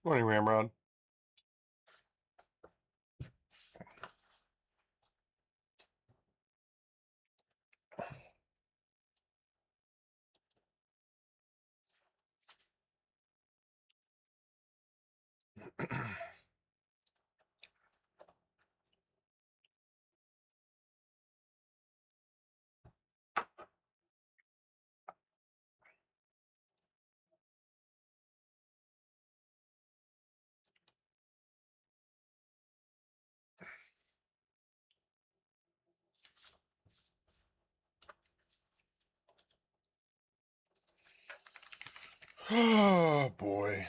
Morning, Ramrod. Oh boy.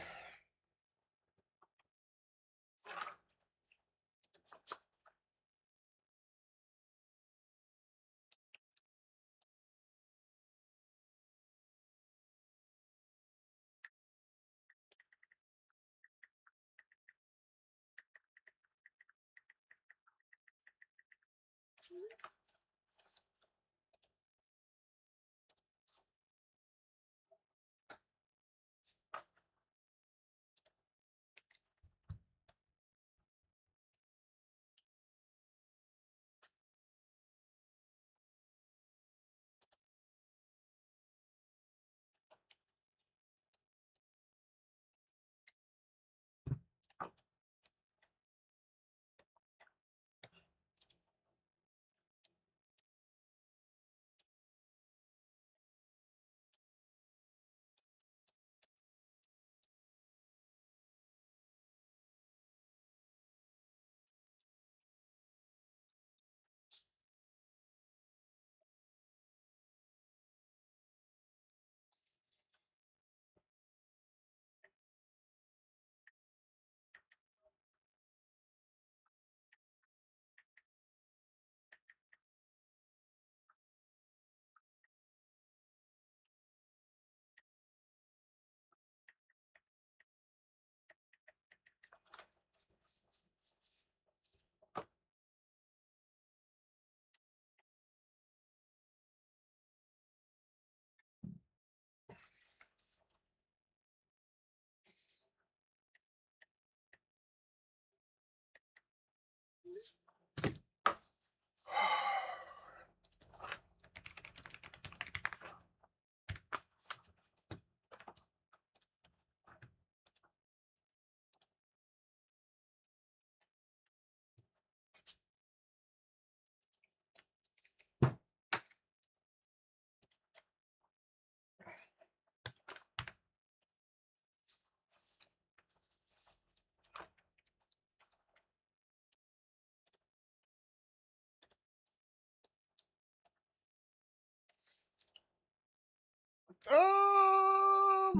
I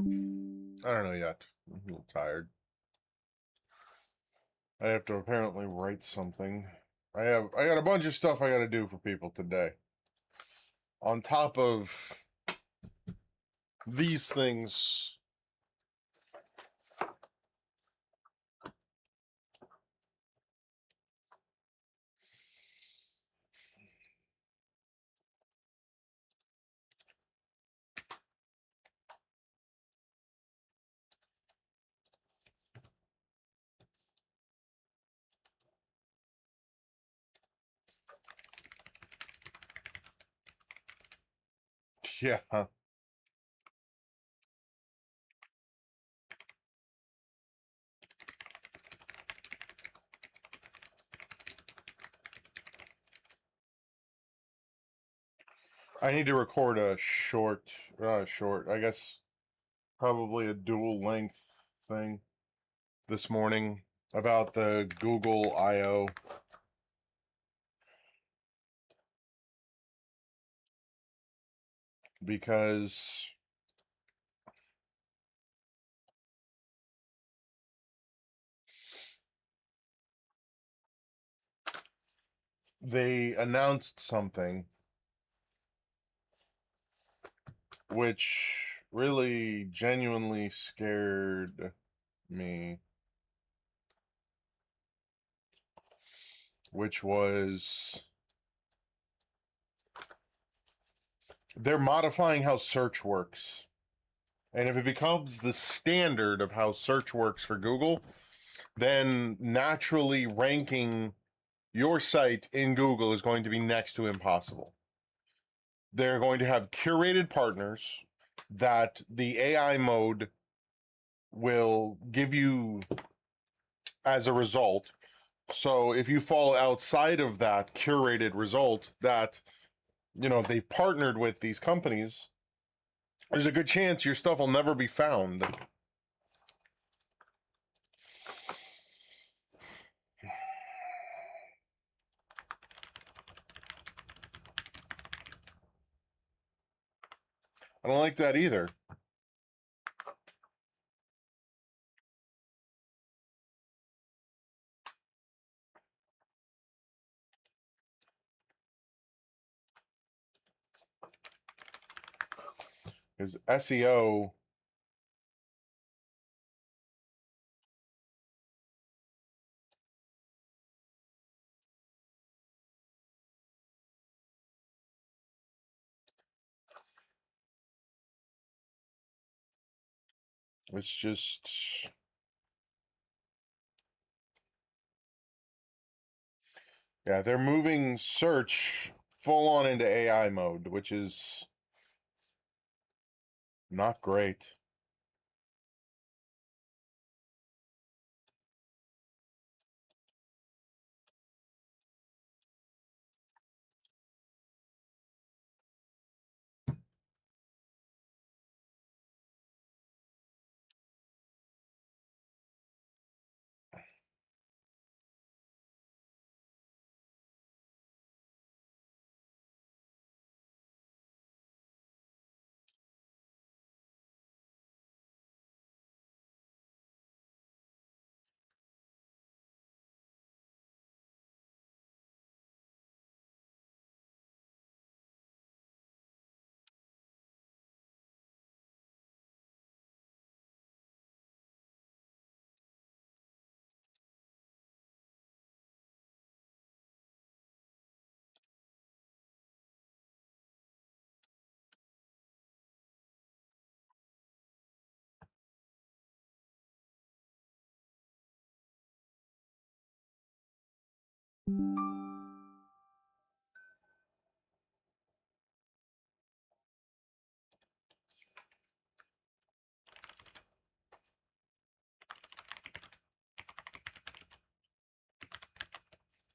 don't know yet. I'm a little tired. I have to apparently write something. I got a bunch of stuff I got to do for people today. On top of these things. Yeah. I need to record a short, I guess probably a dual length thing this morning about the Google I/O. Because they announced something which really genuinely scared me, which was they're modifying how search works, And if it becomes the standard of how search works for Google, then naturally ranking your site in Google is going to be next to impossible. They're going to have curated partners that the AI mode will give you as a result. So if you fall outside of that curated result that, you know, they've partnered with these companies, there's a good chance your stuff will never be found. I don't like that either. Because SEO, it's just, yeah, they're moving search full on into AI mode, which is not great.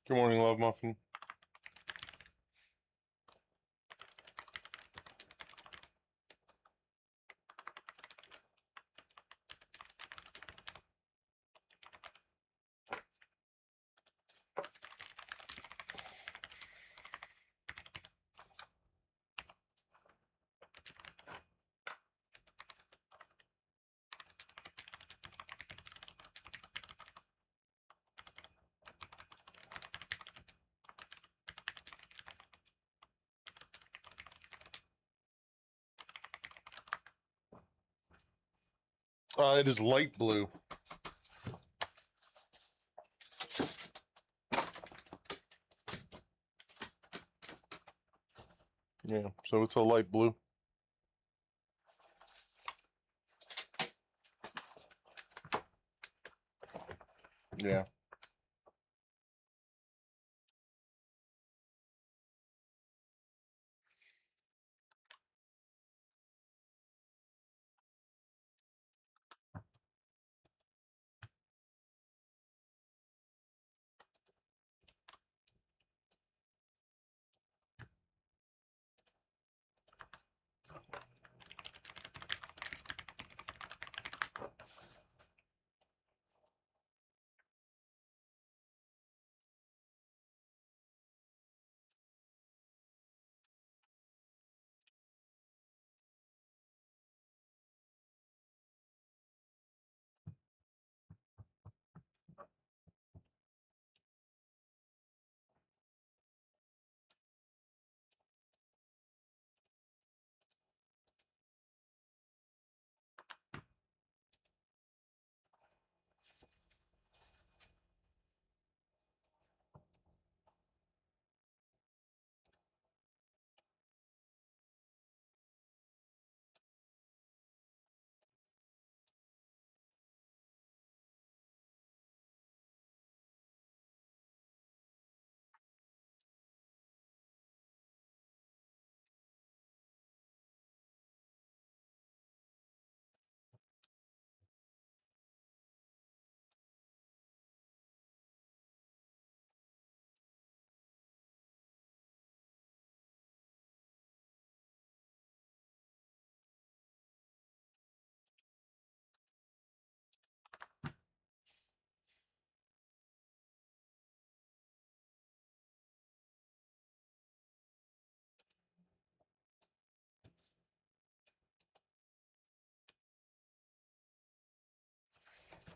Good morning, Love Muffin. It is light blue. Yeah, so it's a light blue. Yeah.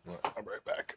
I'm right back.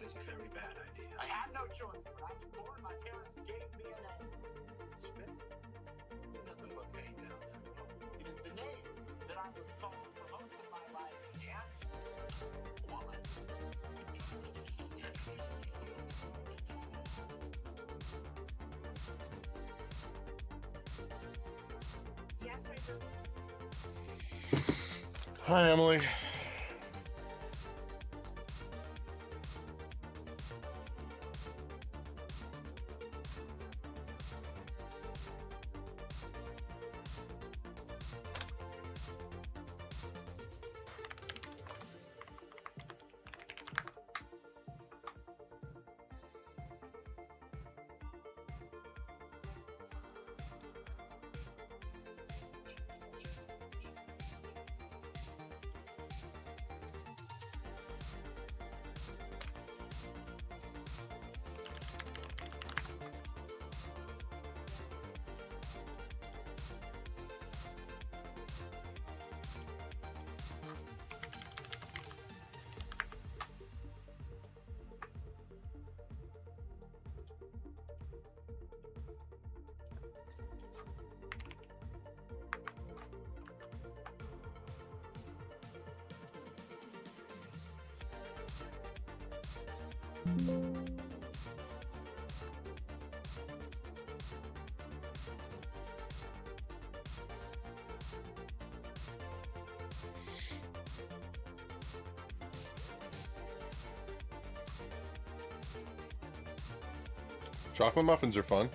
It's a very bad idea. I had no choice. When I was born, my parents gave me a name. Smith? Nothing but pain down there. It is the name that I was called for most of my life. And woman. Hi, Emily. Chocolate muffins are fun.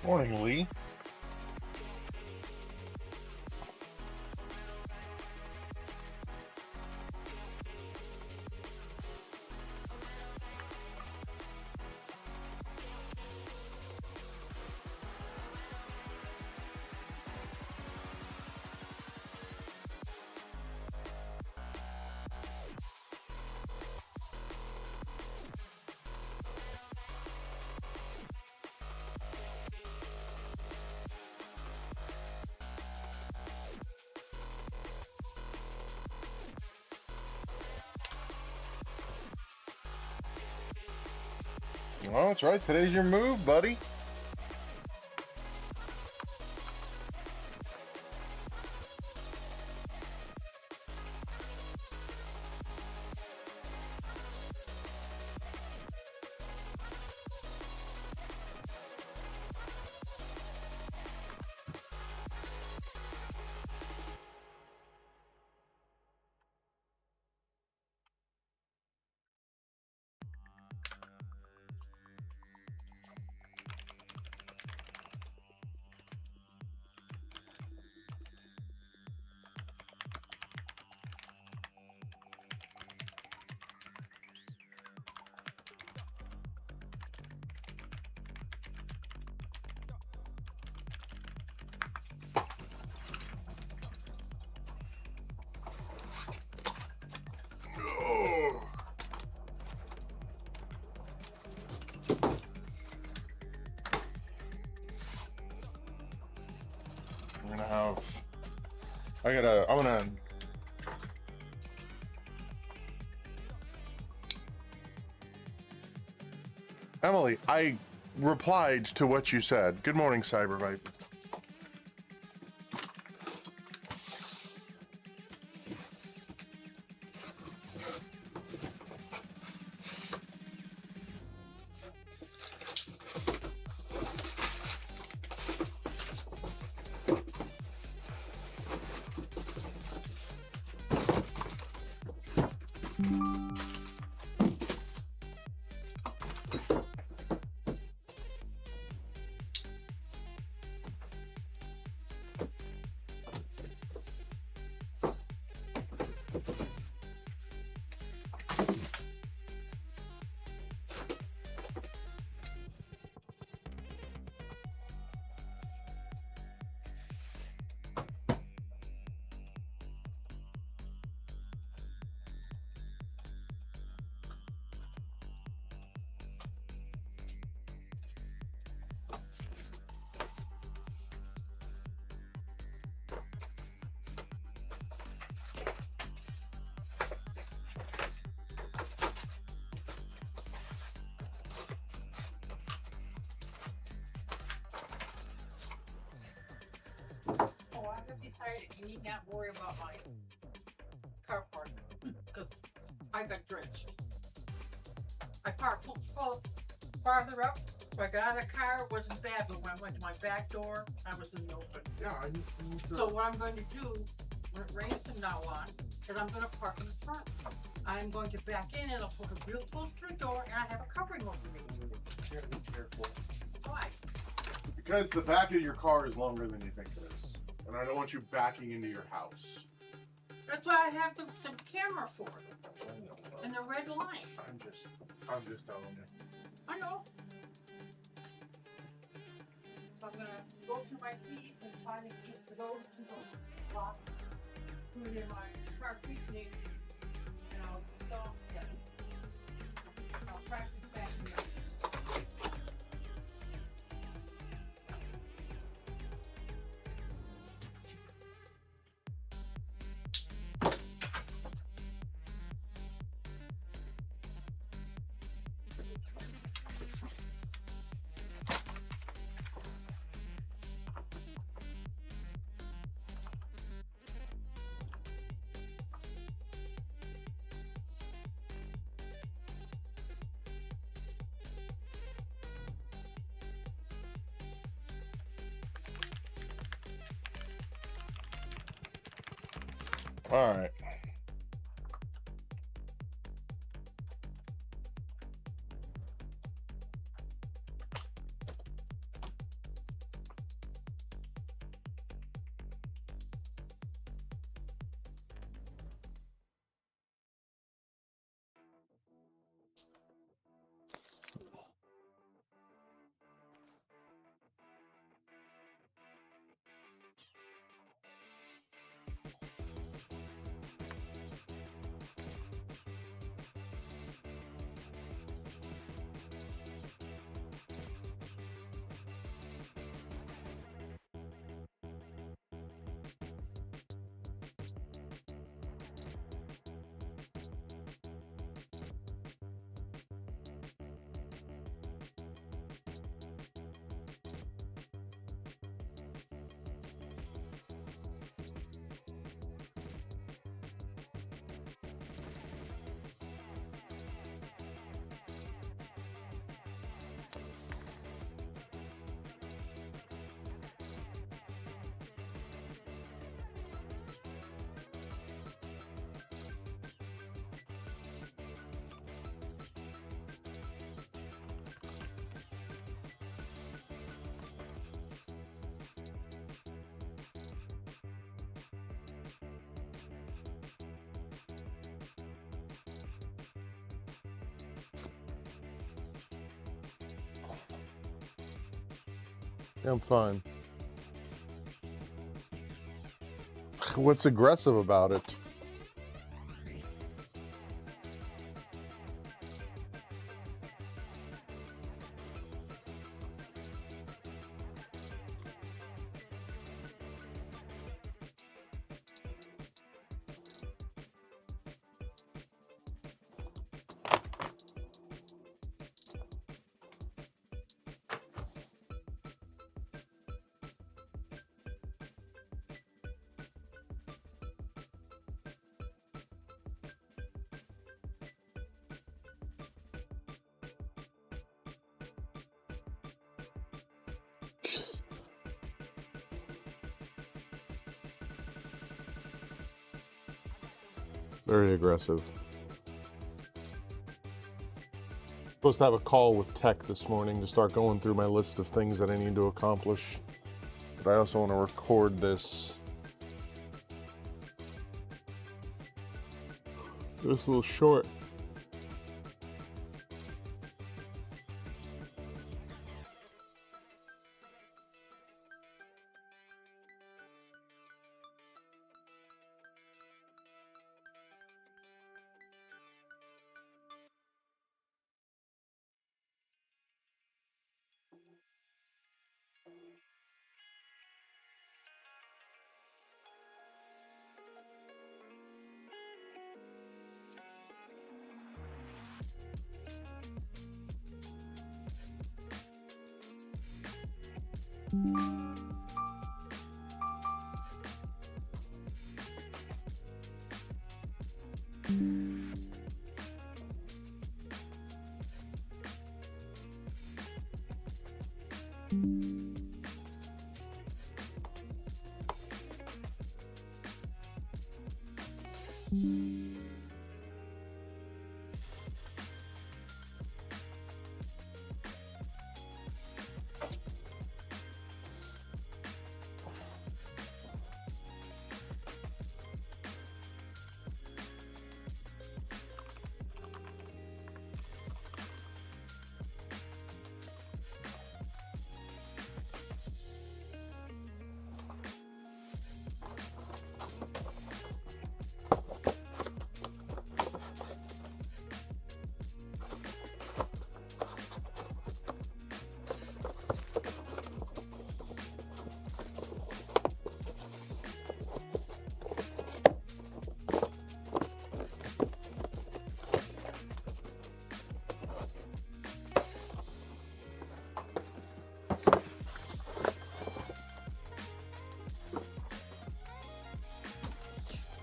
Morning, Lee. Oh, that's right. Today's your move, buddy. I'm gonna. Emily, I replied to what you said. Good morning, Cyber Viper. Decided you need not worry about my car park because I got drenched. I parked farther up, so I got out of the car. It wasn't bad, but when I went to my back door, I was in the open. Yeah. So what I'm going to do when it rains from now on is I'm going to park in the front. I'm going to back in and I'll put it real close to the door and I have a covering over me. You gotta be careful. Why? Because the back of your car is longer than you think it is. And I don't want you backing into your house. That's why I have the camera for and the red line. I'm just telling you. I know. So I'm gonna go through my keys and find a keys for those two blocks. Put it in my car picnic and I'll install set. I'll practice back here. All right. I'm fine. What's aggressive about it? Very aggressive. Supposed to have a call with tech this morning to start going through my list of things that I need to accomplish. But I also want to record this little short.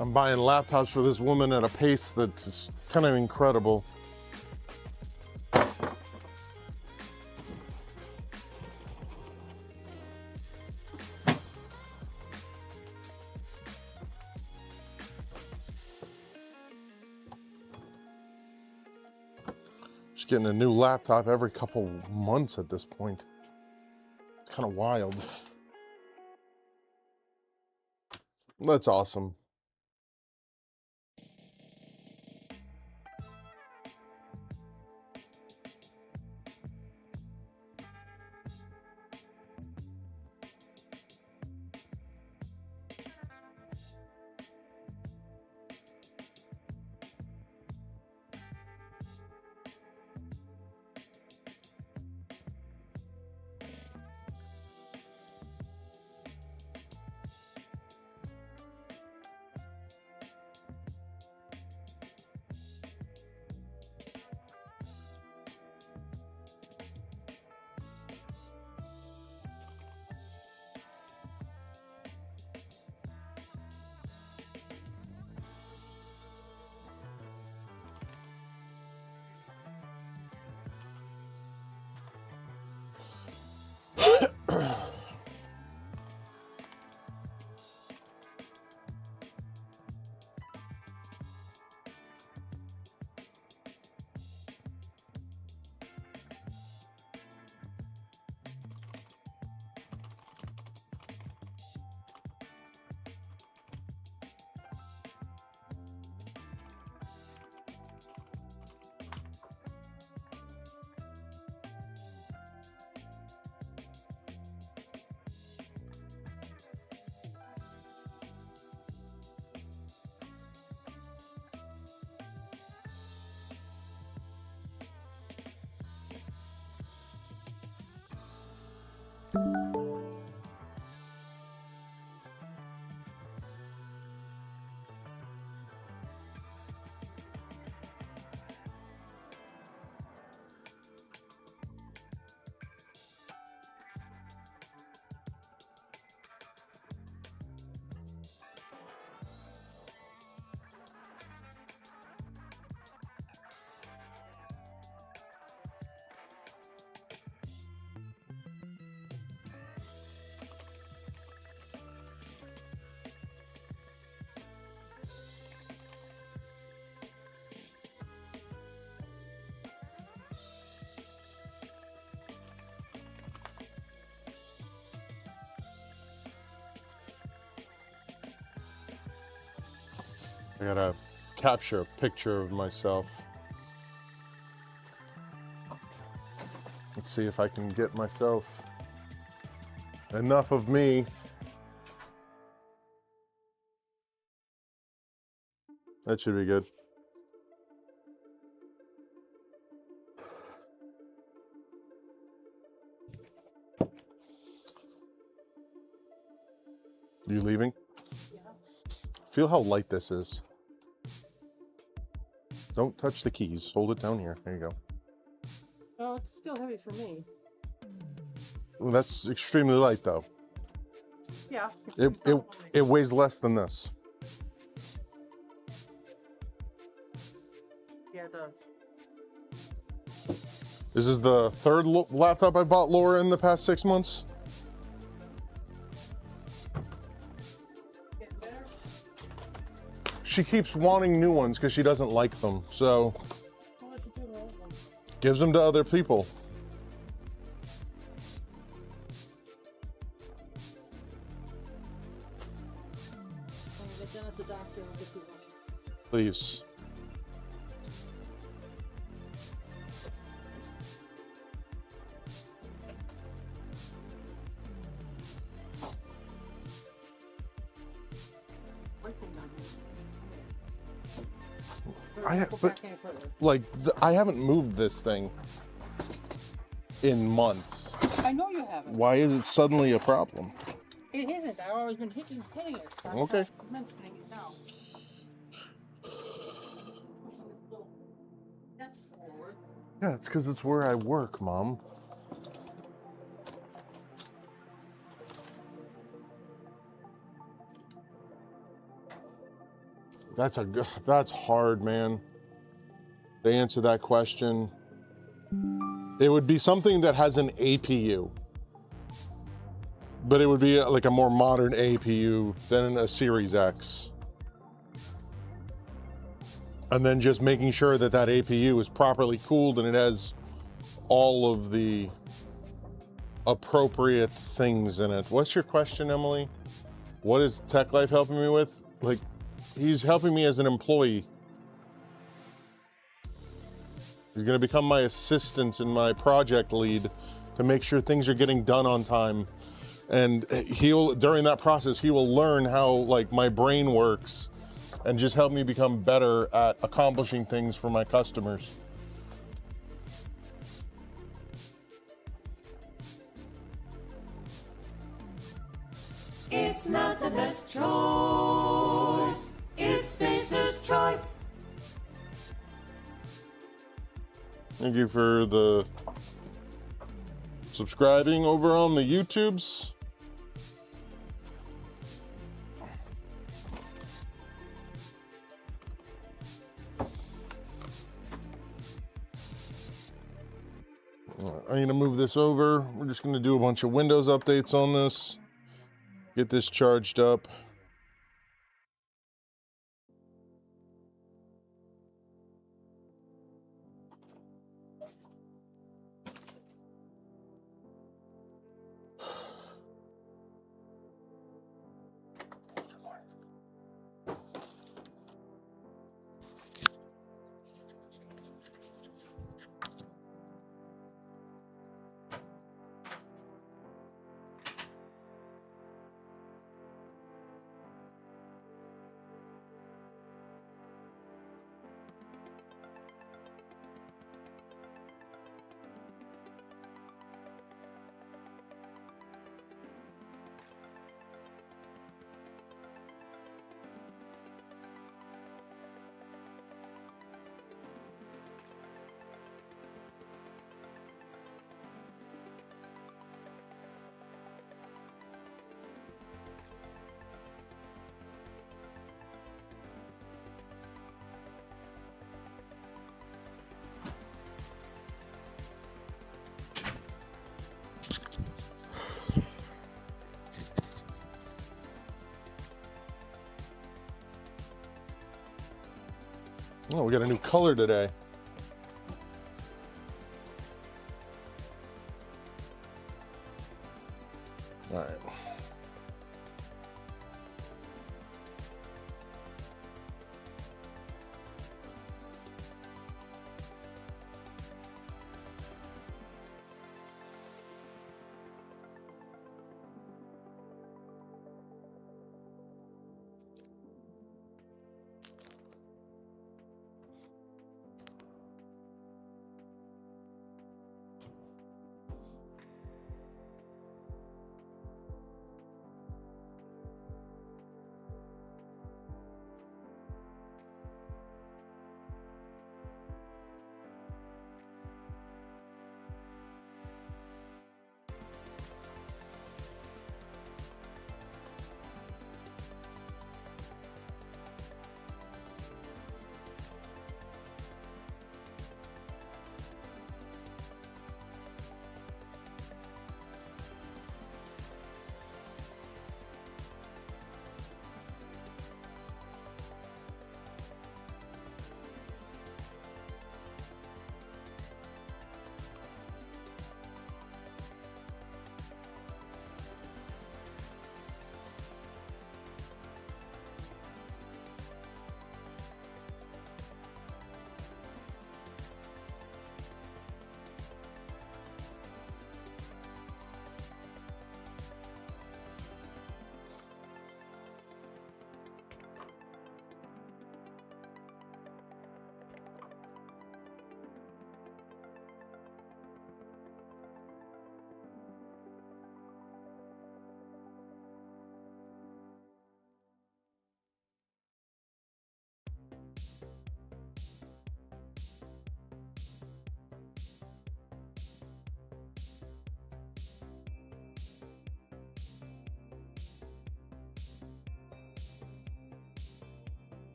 I'm buying laptops for this woman at a pace that's kind of incredible. She's getting a new laptop every couple months at this point. It's kind of wild. That's awesome. I gotta capture a picture of myself. Let's see if I can get myself enough of me. That should be good. You leaving? Yeah. Feel how light this is. Don't touch the keys. Hold it down here. There you go. Oh, it's still heavy for me. Well, that's extremely light, though. Yeah. It weighs less than this. Yeah, it does. This is the third laptop I bought Laura in the past 6 months. Getting better? She keeps wanting new ones because she doesn't like them. So What would you do with old ones? gives them to other people. I'll get done at the doctor and get you one. Please. One thing on here. I have- Go but- back any further. Like, I haven't moved this thing in months. I know you haven't. Why is it suddenly a problem? It isn't. I've always been hitting it. So I'm Okay. not mentioning it now. Pushing this little desk forward. Yeah, it's because it's where I work, Mom. That's hard, man. To answer that question, it would be something that has an APU, but it would be like a more modern APU than a Series X. And then just making sure that that APU is properly cooled and it has all of the appropriate things in it. What's your question, Emily? What is Tech Life helping me with? Like, he's helping me as an employee. He's gonna become my assistant and my project lead to make sure things are getting done on time. And during that process, he will learn how like my brain works and just help me become better at accomplishing things for my customers. It's not the best choice. It's Spacer's choice. Thank you for the subscribing over on the YouTubes. I need to move this over. We're just going to do a bunch of Windows updates on this. Get this charged up. Oh, we got a new color today. All right.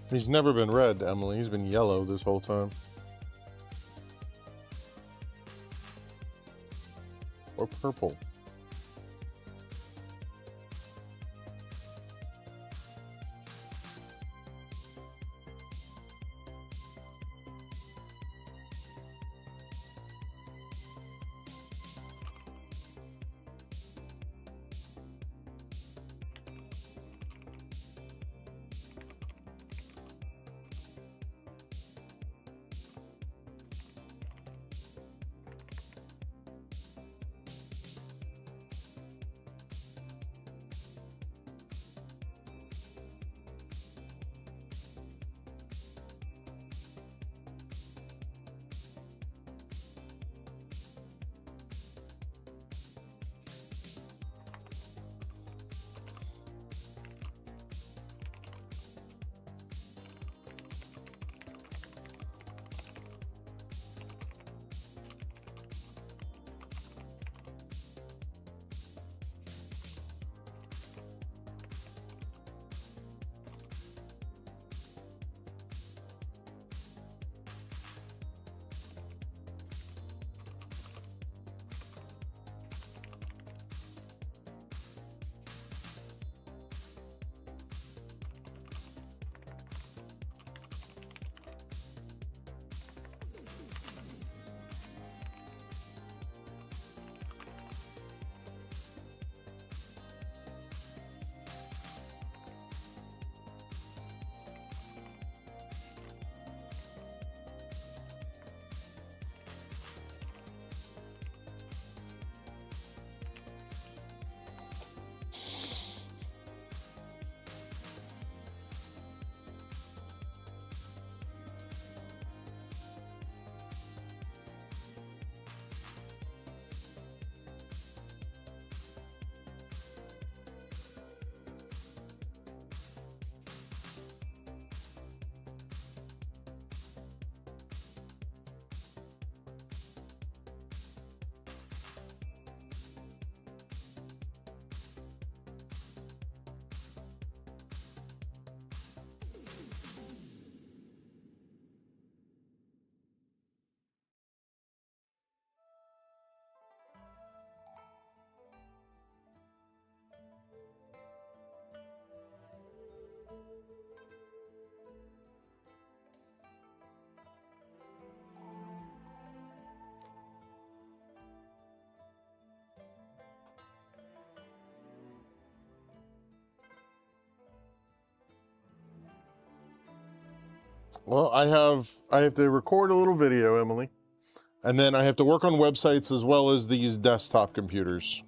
He's never been red, Emily. He's been yellow this whole time. Or purple. Well, I have to record a little video, Emily. And then I have to work on websites as well as these desktop computers.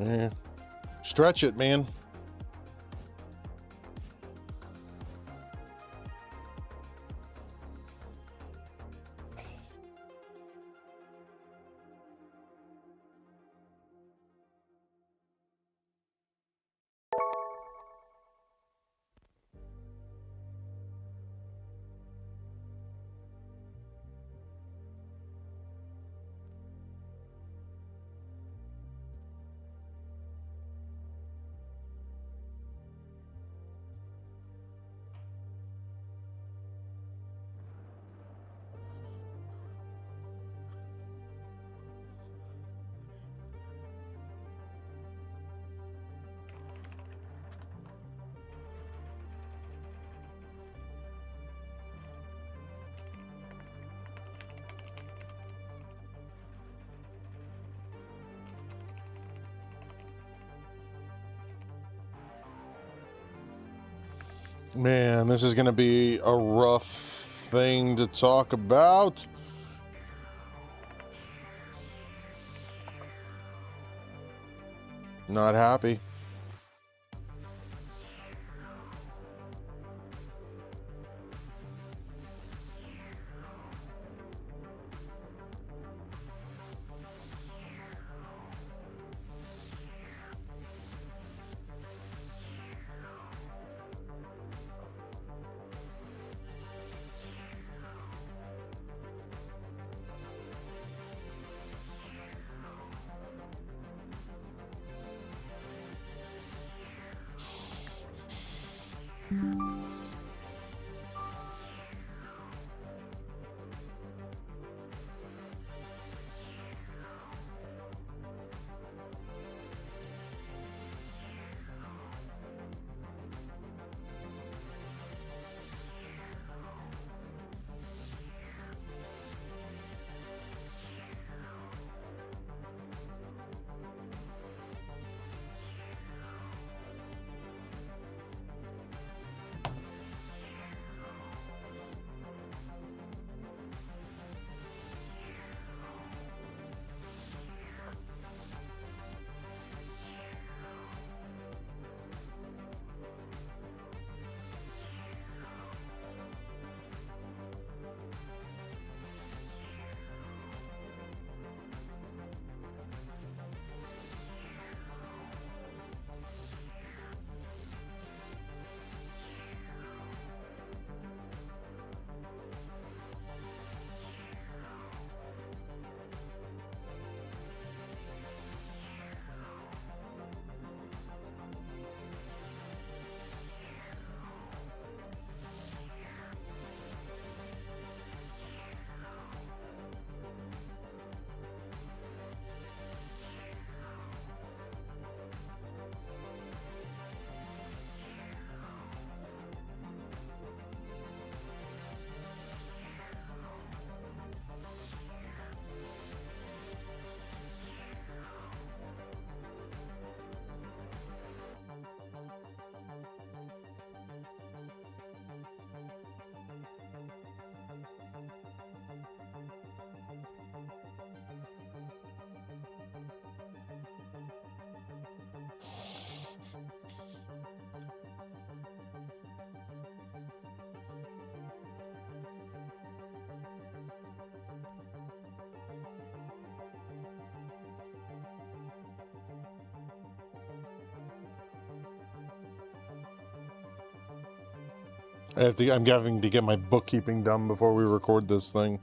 Yeah. Stretch it, man. Man, this is going to be a rough thing to talk about. Not happy. I'm having to get my bookkeeping done before we record this thing.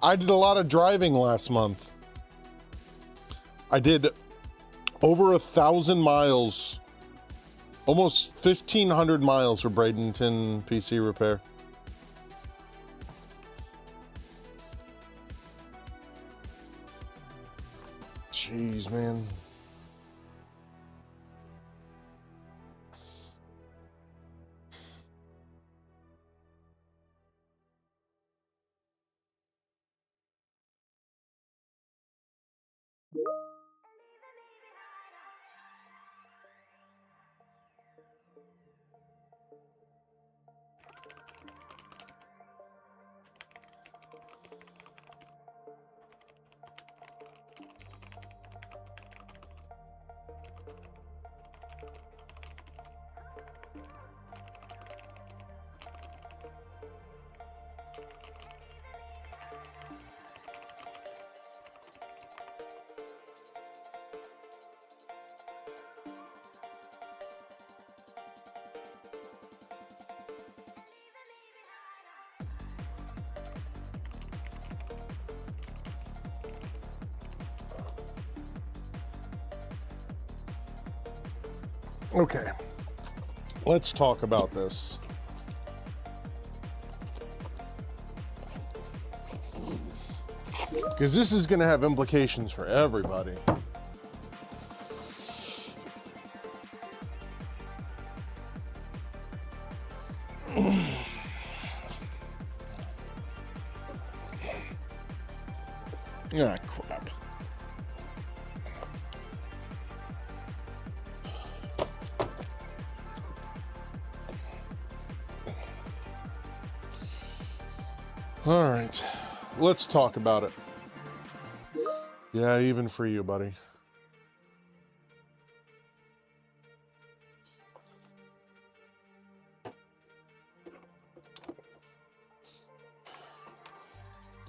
I did a lot of driving last month. I did over 1,000 miles, almost 1,500 miles for Bradenton PC Repair. Jeez, man. Okay, let's talk about this. Because this is going to have implications for everybody. Ah, crap. All right, let's talk about it. Yeah, even for you, buddy.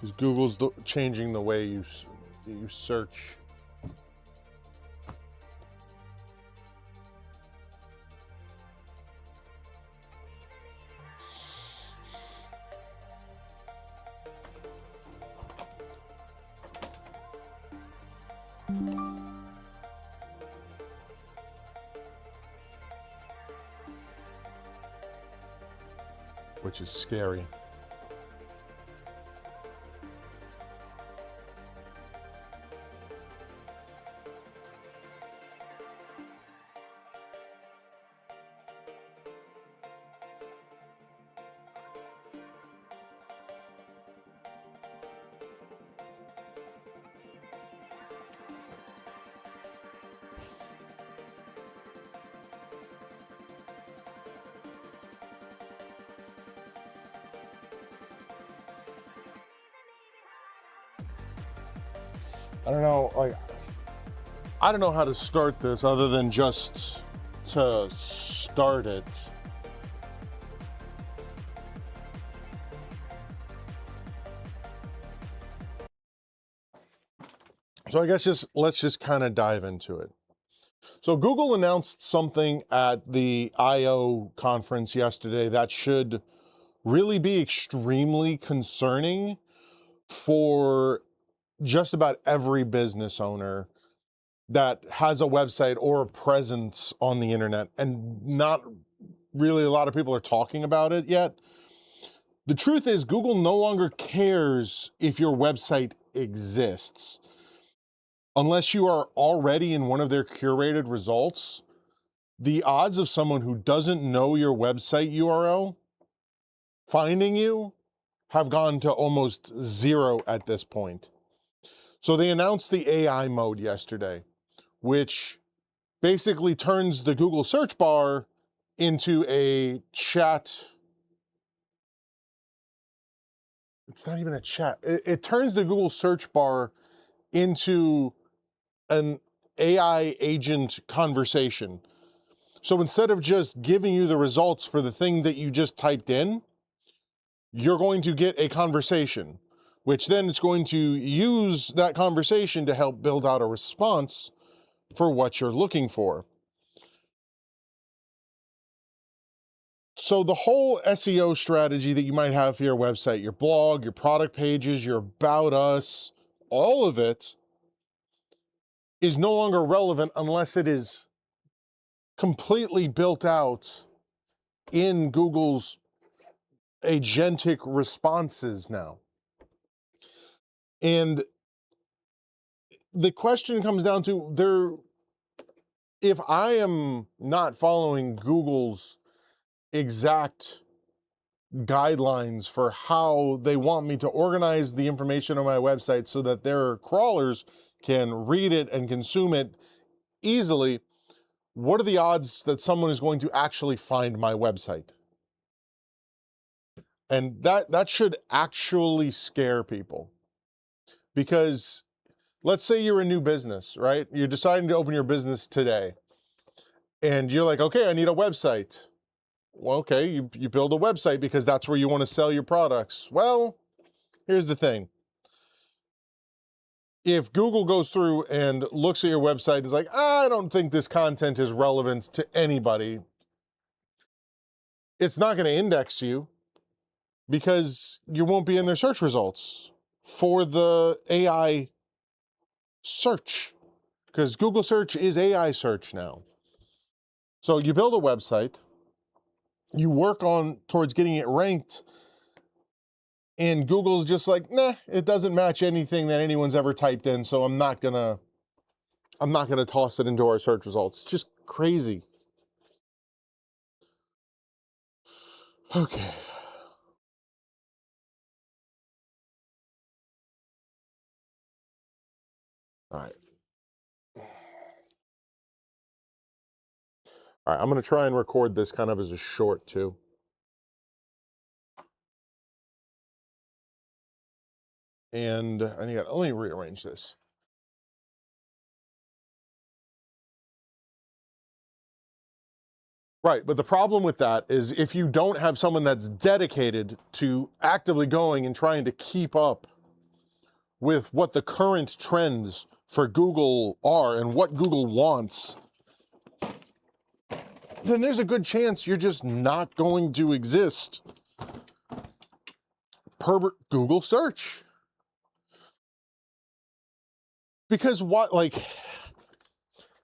Because Google's changing the way you search. Which is scary. I don't know, like, I don't know how to start this other than just to start it. So I guess let's just kind of dive into it. So Google announced something at the I/O conference yesterday that should really be extremely concerning for just about every business owner that has a website or a presence on the internet, and not really a lot of people are talking about it yet. The truth is, Google no longer cares if your website exists. Unless you are already in one of their curated results, the odds of someone who doesn't know your website URL finding you have gone to almost zero at this point. So they announced the AI mode yesterday, which basically turns the Google search bar into a chat. It's not even a chat. It turns the Google search bar into an AI agent conversation. So instead of just giving you the results for the thing that you just typed in, you're going to get a conversation, which then it's going to use that conversation to help build out a response for what you're looking for. So the whole SEO strategy that you might have for your website, your blog, your product pages, your About Us, all of it is no longer relevant unless it is completely built out in Google's agentic responses now. And the question comes down to if I am not following Google's exact guidelines for how they want me to organize the information on my website so that their crawlers can read it and consume it easily, what are the odds that someone is going to actually find my website? And that should actually scare people. Because let's say you're a new business, right? You're deciding to open your business today. And you're like, okay, I need a website. Well, okay, you build a website because that's where you want to sell your products. Well, here's the thing. If Google goes through and looks at your website and is like, I don't think this content is relevant to anybody, it's not going to index you because you won't be in their search results for the AI search, because Google search is AI search now. So you build a website, you work on towards getting it ranked, and Google's just like, nah, it doesn't match anything that anyone's ever typed in, so I'm not gonna toss it into our search results. It's just crazy. Okay. All right. All right, I'm gonna try and record this kind of as a short too. And let me rearrange this. Right, but the problem with that is if you don't have someone that's dedicated to actively going and trying to keep up with what the current trends for Google are and what Google wants, then there's a good chance you're just not going to exist per Google search. Because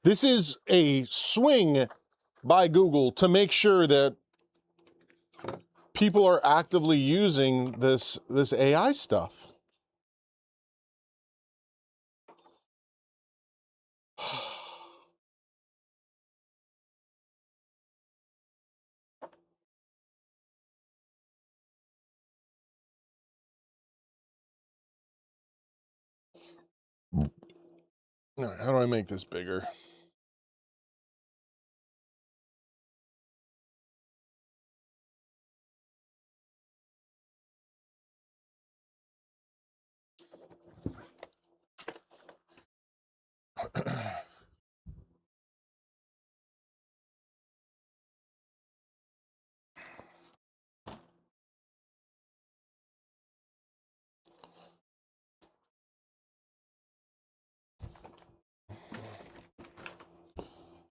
this is a swing by Google to make sure that people are actively using this AI stuff. All right, how do I make this bigger?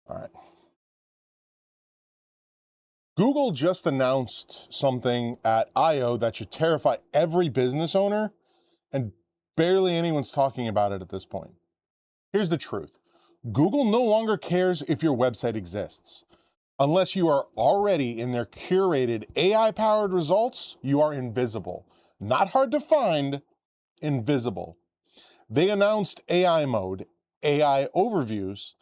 All right. Google just announced something at I/O that should terrify every business owner, and barely anyone's talking about it at this point. Here's the truth. Google no longer cares if your website exists. Unless you are already in their curated AI-powered results, you are invisible. Not hard to find, invisible. They announced AI mode, AI overviews,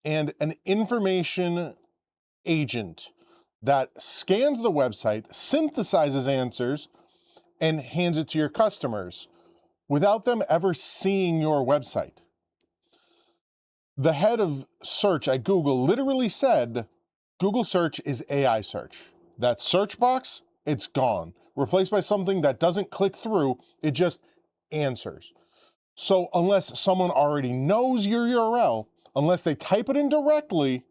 and an information agent that scans the website, synthesizes answers, and hands it to your customers without them ever seeing your website. The head of search at Google literally said, Google search is AI search. That search box, it's gone. Replaced by something that doesn't click through, it just answers. So unless someone already knows your URL, unless they type it in directly,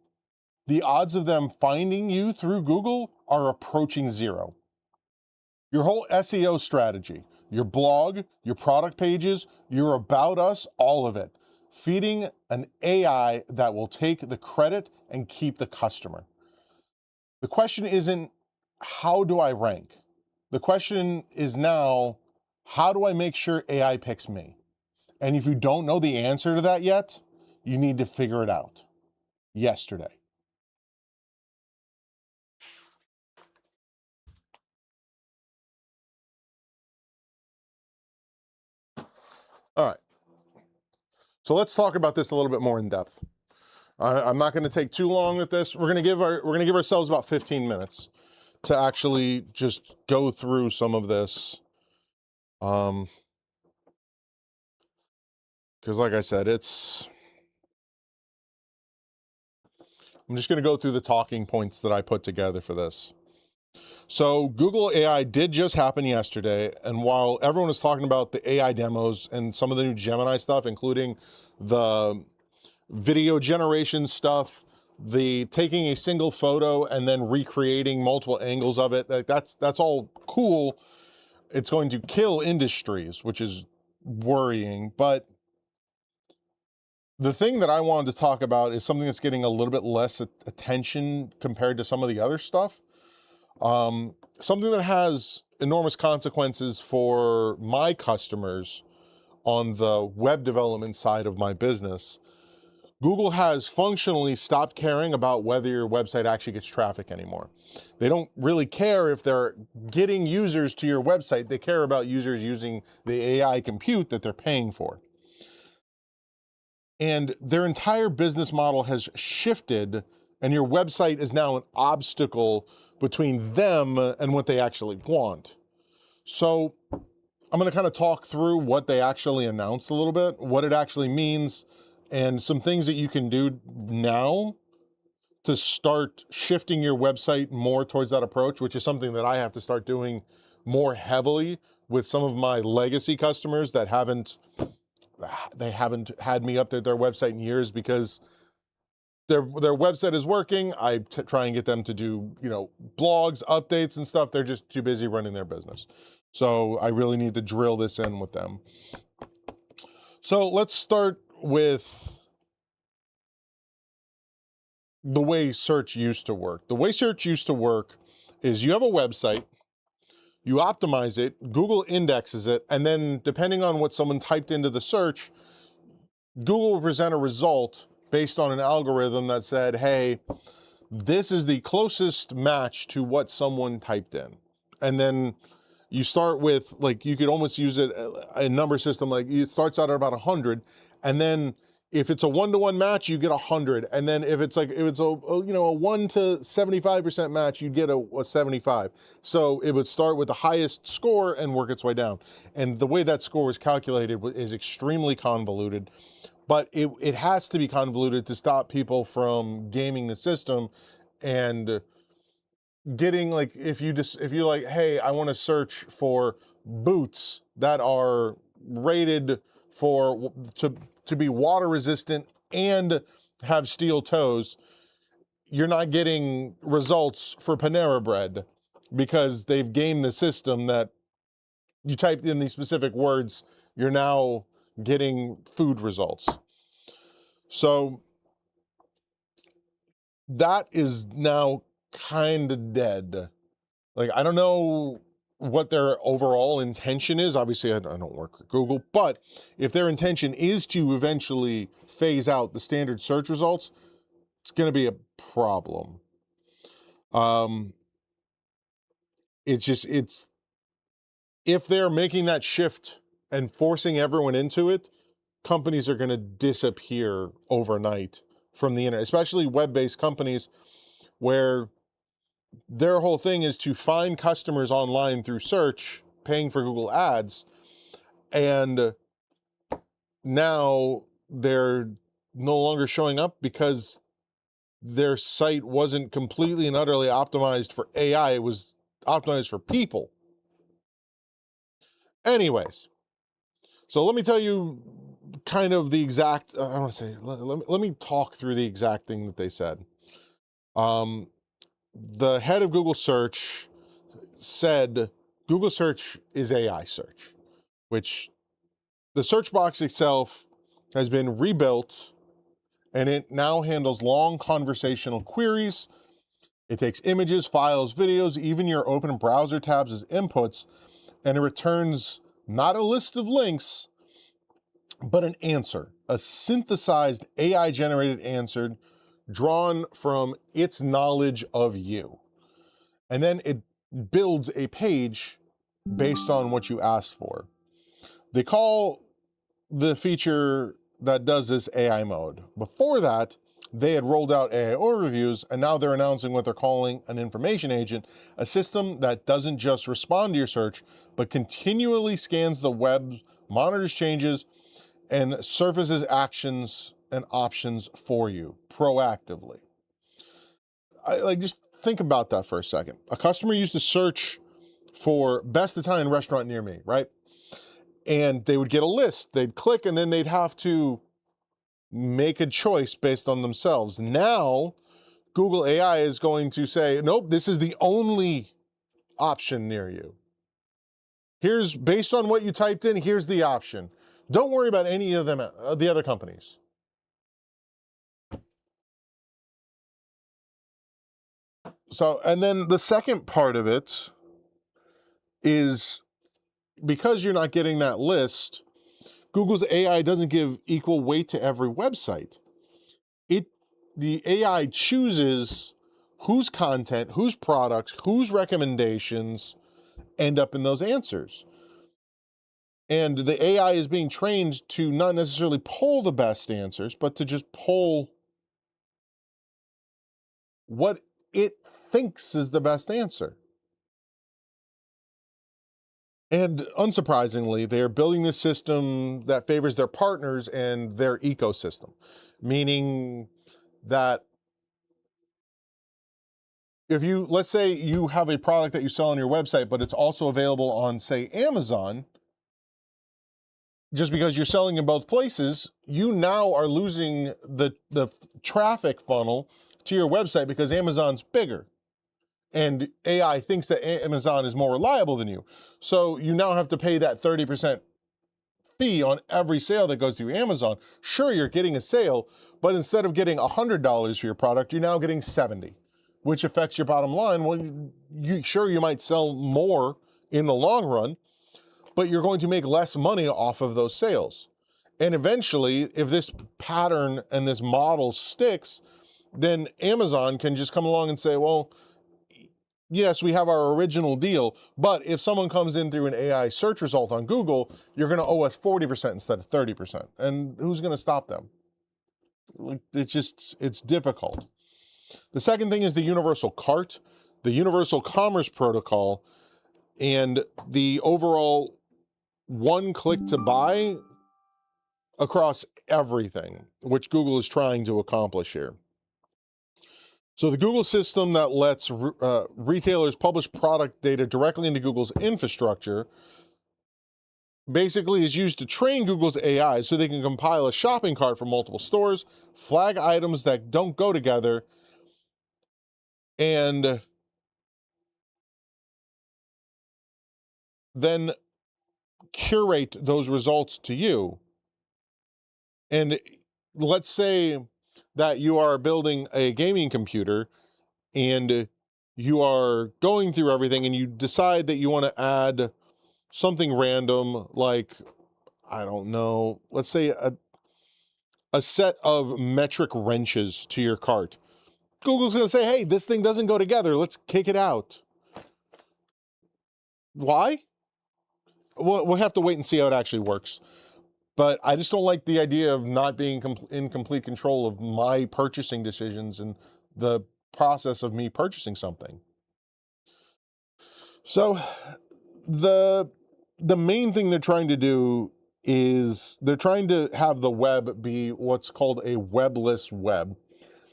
the odds of them finding you through Google are approaching zero. Your whole SEO strategy, your blog, your product pages, your about us, all of it, feeding an AI that will take the credit and keep the customer. The question isn't, how do I rank? The question is now, how do I make sure AI picks me? And if you don't know the answer to that yet, you need to figure it out yesterday. All right. So let's talk about this a little bit more in depth. I'm not going to take too long with this. We're going to give ourselves about 15 minutes to actually just go through some of this. Because like I said, I'm just going to go through the talking points that I put together for this. So Google AI did just happen yesterday, and while everyone was talking about the AI demos and some of the new Gemini stuff, including the video generation stuff, the taking a single photo and then recreating multiple angles of it, that's all cool. It's going to kill industries, which is worrying. But the thing that I wanted to talk about is something that's getting a little bit less attention compared to some of the other stuff. Something that has enormous consequences for my customers on the web development side of my business. Google has functionally stopped caring about whether your website actually gets traffic anymore. They don't really care if they're getting users to your website. They care about users using the AI compute that they're paying for. And their entire business model has shifted, and your website is now an obstacle between them and what they actually want. So I'm going to kind of talk through what they actually announced a little bit, what it actually means, and some things that you can do now to start shifting your website more towards that approach, which is something that I have to start doing more heavily with some of my legacy customers that haven't had me update their website in years because their website is working. I try and get them to do, blogs, updates and stuff. They're just too busy running their business. So I really need to drill this in with them. So let's start with the way search used to work. The way search used to work is you have a website, you optimize it, Google indexes it, and then depending on what someone typed into the search, Google will present a result based on an algorithm that said, hey, this is the closest match to what someone typed in. And then you start with, like, you could almost use it a number system, like it starts out at about 100, and then if it's a 1-to-1 match, you get 100, and then if it's like, if it's a 1 to 75% match, you get a 75. So it would start with the highest score and work its way down. And the way that score was calculated is extremely convoluted, but it has to be convoluted to stop people from gaming the system and getting, like, if you like, hey, I want to search for boots that are rated for to be water resistant and have steel toes, you're not getting results for Panera Bread because they've gamed the system that you typed in these specific words, you're now getting food results. So that is now kind of dead. Like, I don't know what their overall intention is. Obviously, I don't work at Google, but if their intention is to eventually phase out the standard search results, it's going to be a problem. It's if they're making that shift and forcing everyone into it, companies are going to disappear overnight from the internet, especially web-based companies where their whole thing is to find customers online through search, paying for Google ads, and now they're no longer showing up because their site wasn't completely and utterly optimized for AI. It was optimized for people. Anyways, so let me tell you kind of the exact, I want to say, let me talk through the exact thing that they said. The head of Google Search said Google Search is AI search, which the search box itself has been rebuilt and it now handles long conversational queries. It takes images, files, videos, even your open browser tabs as inputs, and it returns not a list of links, but an answer, a synthesized AI generated answer drawn from its knowledge of you. And then it builds a page based on what you asked for. They call the feature that does this AI mode. Before that, they had rolled out AI overviews, and now they're announcing what they're calling an information agent, a system that doesn't just respond to your search, but continually scans the web, monitors changes, and surfaces actions and options for you proactively. Just think about that for a second. A customer used to search for best Italian restaurant near me, right? And they would get a list, they'd click, and then they'd have to make a choice based on themselves. Now, Google AI is going to say, nope, this is the only option near you. Here's, based on what you typed in, here's the option. Don't worry about any of them, the other companies. So, and then the second part of it is, because you're not getting that list, Google's AI doesn't give equal weight to every website. The AI chooses whose content, whose products, whose recommendations end up in those answers. And the AI is being trained to not necessarily pull the best answers, but to just pull what it thinks is the best answer. And unsurprisingly, they're building this system that favors their partners and their ecosystem, meaning that if you, let's say you have a product that you sell on your website, but it's also available on, say, Amazon, just because you're selling in both places, you now are losing the traffic funnel to your website because Amazon's bigger. And AI thinks that Amazon is more reliable than you. So you now have to pay that 30% fee on every sale that goes through Amazon. Sure, you're getting a sale, but instead of getting $100 for your product, you're now getting 70, which affects your bottom line. Well, you might sell more in the long run, but you're going to make less money off of those sales. And eventually, if this pattern and this model sticks, then Amazon can just come along and say, well, yes, we have our original deal, but if someone comes in through an AI search result on Google, you're going to owe us 40% instead of 30%. And who's going to stop them? It's difficult. The second thing is the universal cart, the universal commerce protocol, and the overall one click to buy across everything, which Google is trying to accomplish here. So the Google system that lets retailers publish product data directly into Google's infrastructure basically is used to train Google's AI so they can compile a shopping cart for multiple stores, flag items that don't go together, and then curate those results to you. And let's say that you are building a gaming computer and you are going through everything and you decide that you want to add something random, like, I don't know, let's say a set of metric wrenches to your cart. Google's going to say, hey, this thing doesn't go together. Let's kick it out. Why? We'll have to wait and see how it actually works. But I just don't like the idea of not being in complete control of my purchasing decisions and the process of me purchasing something. So the main thing they're trying to do is they're trying to have the web be what's called a webless web.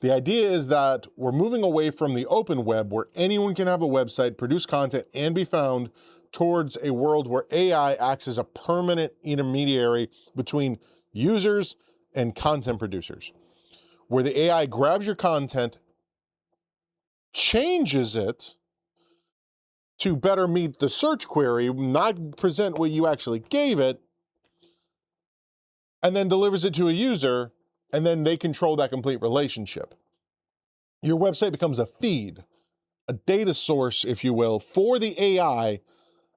The idea is that we're moving away from the open web where anyone can have a website, produce content, and be found, towards a world where AI acts as a permanent intermediary between users and content producers, where the AI grabs your content, changes it to better meet the search query, not present what you actually gave it, and then delivers it to a user, and then they control that complete relationship. Your website becomes a feed, a data source, if you will, for the AI,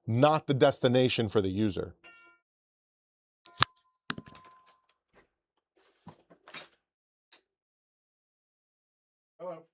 not the destination for the user. Hello.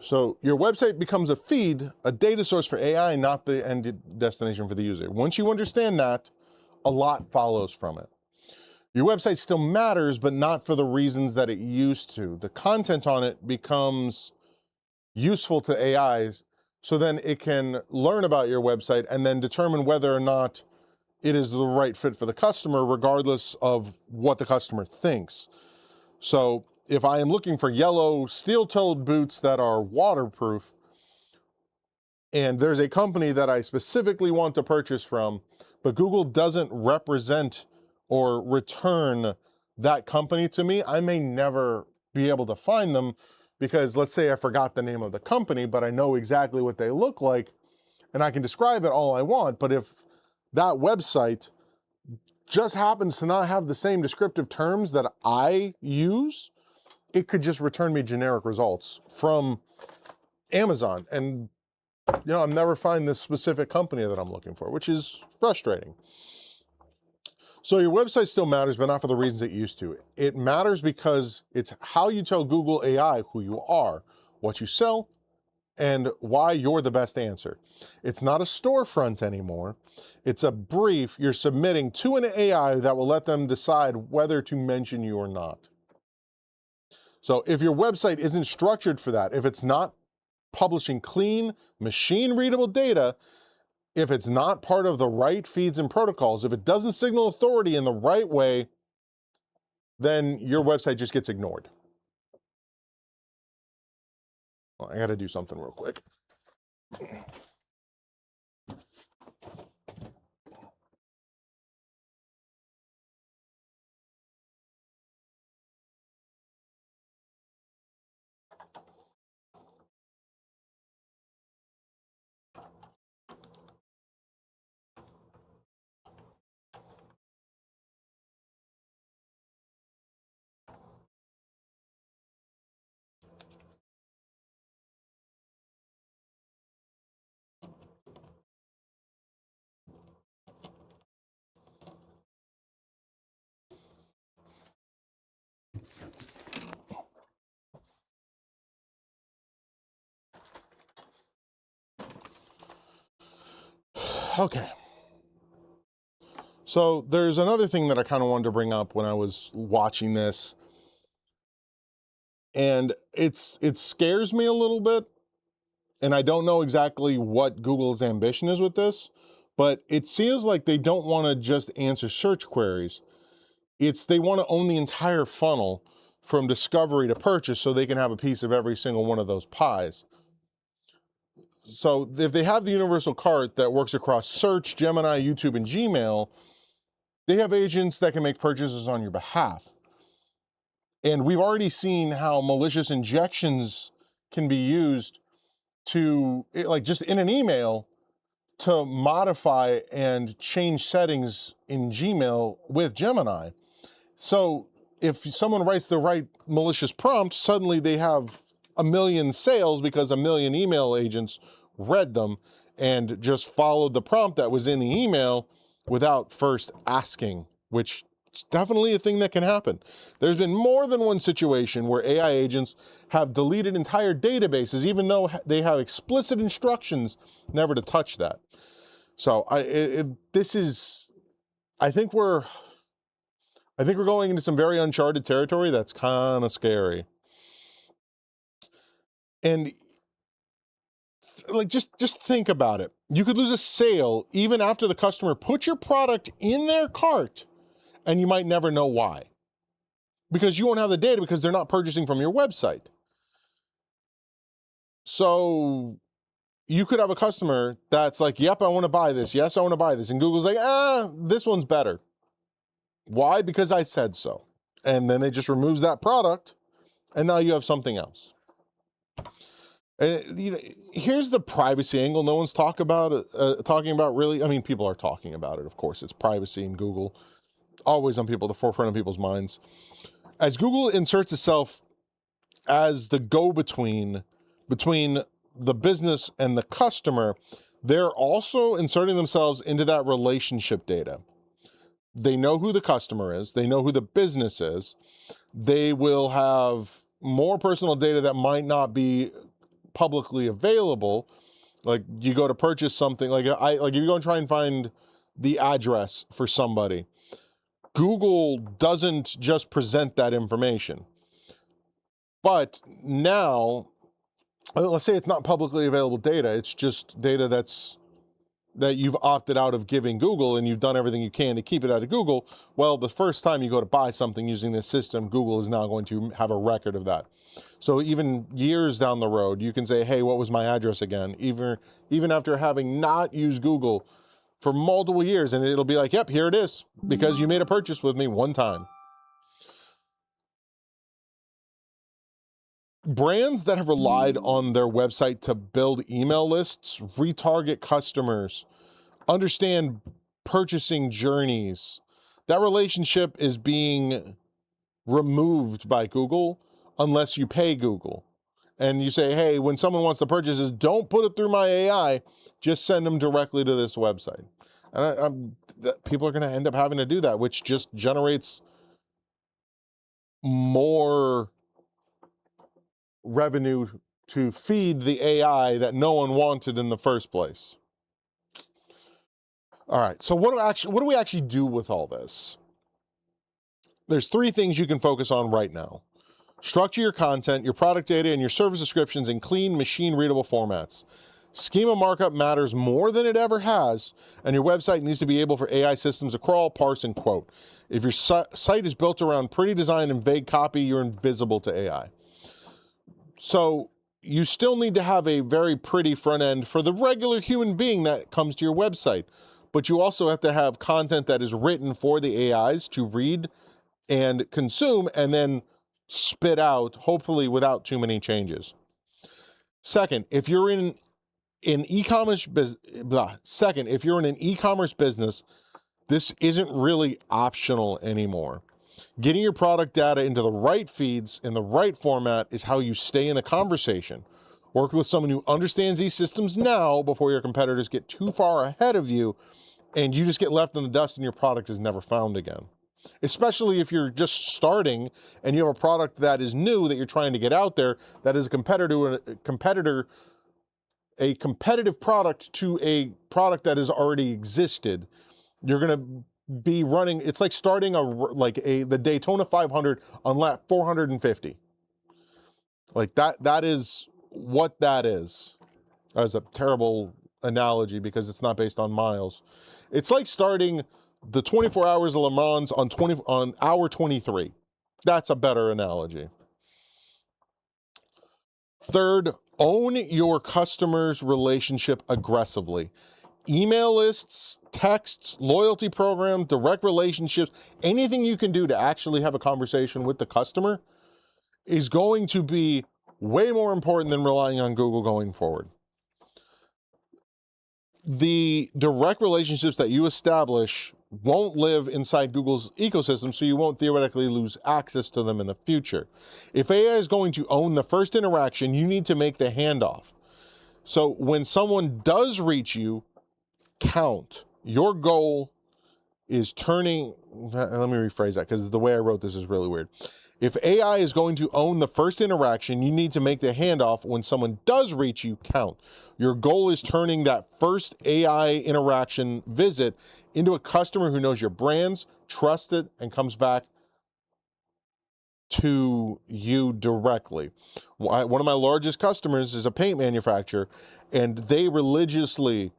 So your website becomes a feed, a data source for AI, not the end destination for the user. Once you understand that, a lot follows from it. Your website still matters, but not for the reasons that it used to. The content on it becomes useful to AIs, so then it can learn about your website and then determine whether or not it is the right fit for the customer, regardless of what the customer thinks. So if I am looking for yellow steel-toed boots that are waterproof, and there's a company that I specifically want to purchase from, but Google doesn't represent or return that company to me, I may never be able to find them, because let's say I forgot the name of the company, but I know exactly what they look like, and I can describe it all I want, but if that website just happens to not have the same descriptive terms that I use, it could just return me generic results from Amazon. And, I'm never find this specific company that I'm looking for, which is frustrating. So your website still matters, but not for the reasons it used to. It matters because it's how you tell Google AI who you are, what you sell, and why you're the best answer. It's not a storefront anymore. It's a brief you're submitting to an AI that will let them decide whether to mention you or not. So if your website isn't structured for that, if it's not publishing clean, machine-readable data, if it's not part of the right feeds and protocols, if it doesn't signal authority in the right way, then your website just gets ignored. Well, I got to do something real quick. Okay. So there's another thing that I kind of wanted to bring up when I was watching this, and it scares me a little bit, and I don't know exactly what Google's ambition is with this, but it seems like they don't want to just answer search queries. They want to own the entire funnel from discovery to purchase so they can have a piece of every single one of those pies. So if they have the universal cart that works across search, Gemini, YouTube, and Gmail, they have agents that can make purchases on your behalf. And we've already seen how malicious injections can be used to, like just in an email, to modify and change settings in Gmail with Gemini. So if someone writes the right malicious prompt, suddenly they have 1 million sales because 1 million email agents read them and just followed the prompt that was in the email without first asking, which is definitely a thing that can happen. There's been more than one situation where AI agents have deleted entire databases, even though they have explicit instructions never to touch that. So I think we're going into some very uncharted territory that's kind of scary. And like, just think about it. You could lose a sale even after the customer put your product in their cart, and you might never know why. Because you won't have the data because they're not purchasing from your website. So you could have a customer that's like, yep, I want to buy this. Yes, I want to buy this. And Google's like, this one's better. Why? Because I said so. And then it just removes that product, and now you have something else. Here's the privacy angle no one's talking about really. I mean, people are talking about it, of course. It's privacy in Google, always on the forefront of people's minds. As Google inserts itself as the go-between between the business and the customer, they're also inserting themselves into that relationship data. They know who the customer is. They know who the business is. They will have more personal data that might not be publicly available. Like you go to purchase something, like if you go and try and find the address for somebody, Google doesn't just present that information. But now, let's say it's not publicly available data, it's just data that you've opted out of giving Google, and you've done everything you can to keep it out of Google. Well, the first time you go to buy something using this system, Google is now going to have a record of that. So even years down the road, you can say, hey, what was my address again? Even after having not used Google for multiple years, and it'll be like, yep, here it is, because you made a purchase with me one time. Brands that have relied on their website to build email lists, retarget customers, understand purchasing journeys, that relationship is being removed by Google unless you pay Google. And you say, hey, when someone wants to purchase this, don't put it through my AI, just send them directly to this website. And people are going to end up having to do that, which just generates more revenue to feed the AI that no one wanted in the first place. All right, so what do we actually do with all this? There's 3 things you can focus on right now. Structure your content, your product data, and your service descriptions in clean, machine-readable formats. Schema markup matters more than it ever has, and your website needs to be able for AI systems to crawl, parse, and quote. If your site is built around pretty design and vague copy, you're invisible to AI. So you still need to have a very pretty front end for the regular human being that comes to your website, but you also have to have content that is written for the AIs to read and consume and then spit out, hopefully without too many changes. Second, if you're in an e-commerce if you're in an e-commerce business, this isn't really optional anymore. Getting your product data into the right feeds in the right format is how you stay in the conversation. Work with someone who understands these systems now before your competitors get too far ahead of you and you just get left in the dust and your product is never found again. Especially if you're just starting and you have a product that is new that you're trying to get out there that is a competitive product to a product that has already existed. You're going to be running, it's like starting the Daytona 500 on lap 450. Like that is what that is. That is a terrible analogy because it's not based on miles. It's like starting the 24 hours of Le Mans on hour 23. That's a better analogy. Third, own your customer's relationship aggressively. Email lists, texts, loyalty program, direct relationships, anything you can do to actually have a conversation with the customer is going to be way more important than relying on Google going forward. The direct relationships that you establish won't live inside Google's ecosystem, so you won't theoretically lose access to them in the future. If AI is going to own the first interaction, you need to make the handoff. So when someone does reach you, count. Your goal is turning, let me rephrase that because the way I wrote this is really weird. If AI is going to own the first interaction, you need to make the handoff. When someone does reach you, count. Your goal is turning that first AI interaction visit into a customer who knows your brands, trusts it, and comes back to you directly. One of my largest customers is a paint manufacturer, and they religiously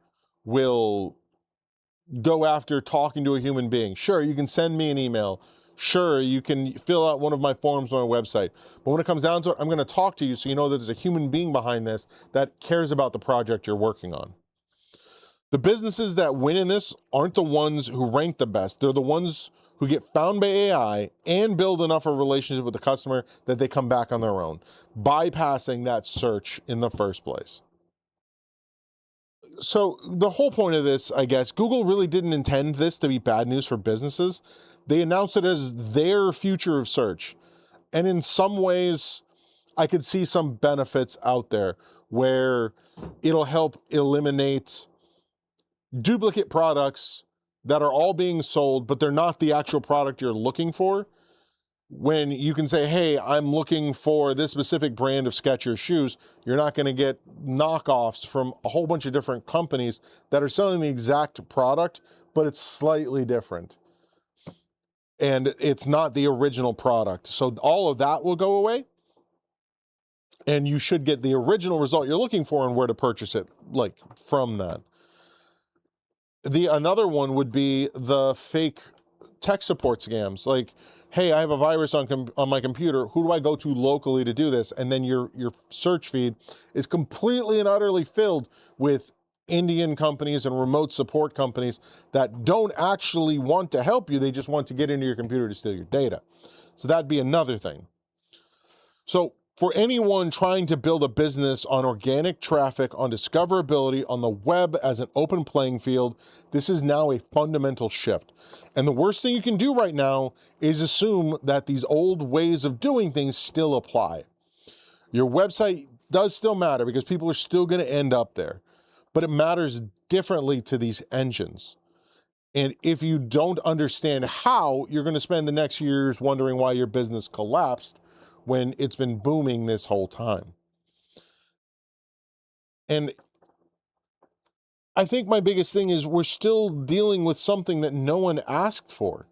will go after talking to a human being. Sure, you can send me an email. Sure, you can fill out one of my forms on my website. But when it comes down to it, I'm going to talk to you so you know that there's a human being behind this that cares about the project you're working on. The businesses that win in this aren't the ones who rank the best. They're the ones who get found by AI and build enough of a relationship with the customer that they come back on their own, bypassing that search in the first place. So the whole point of this, I guess, Google really didn't intend this to be bad news for businesses. They announced it as their future of search. And in some ways, I could see some benefits out there where it'll help eliminate duplicate products that are all being sold, but they're not the actual product you're looking for. When you can say, hey, I'm looking for this specific brand of Skechers shoes, you're not going to get knockoffs from a whole bunch of different companies that are selling the exact product, but it's slightly different. And it's not the original product. So all of that will go away. And you should get the original result you're looking for and where to purchase it, like from that. Another one would be the fake tech support scams. Like, hey, I have a virus on my computer. Who do I go to locally to do this? And then your search feed is completely and utterly filled with Indian companies and remote support companies that don't actually want to help you. They just want to get into your computer to steal your data. So that'd be another thing. So for anyone trying to build a business on organic traffic, on discoverability, on the web as an open playing field, this is now a fundamental shift. And the worst thing you can do right now is assume that these old ways of doing things still apply. Your website does still matter because people are still going to end up there, but it matters differently to these engines. And if you don't understand how, you're going to spend the next years wondering why your business collapsed when it's been booming this whole time. And I think my biggest thing is we're still dealing with something that no one asked for.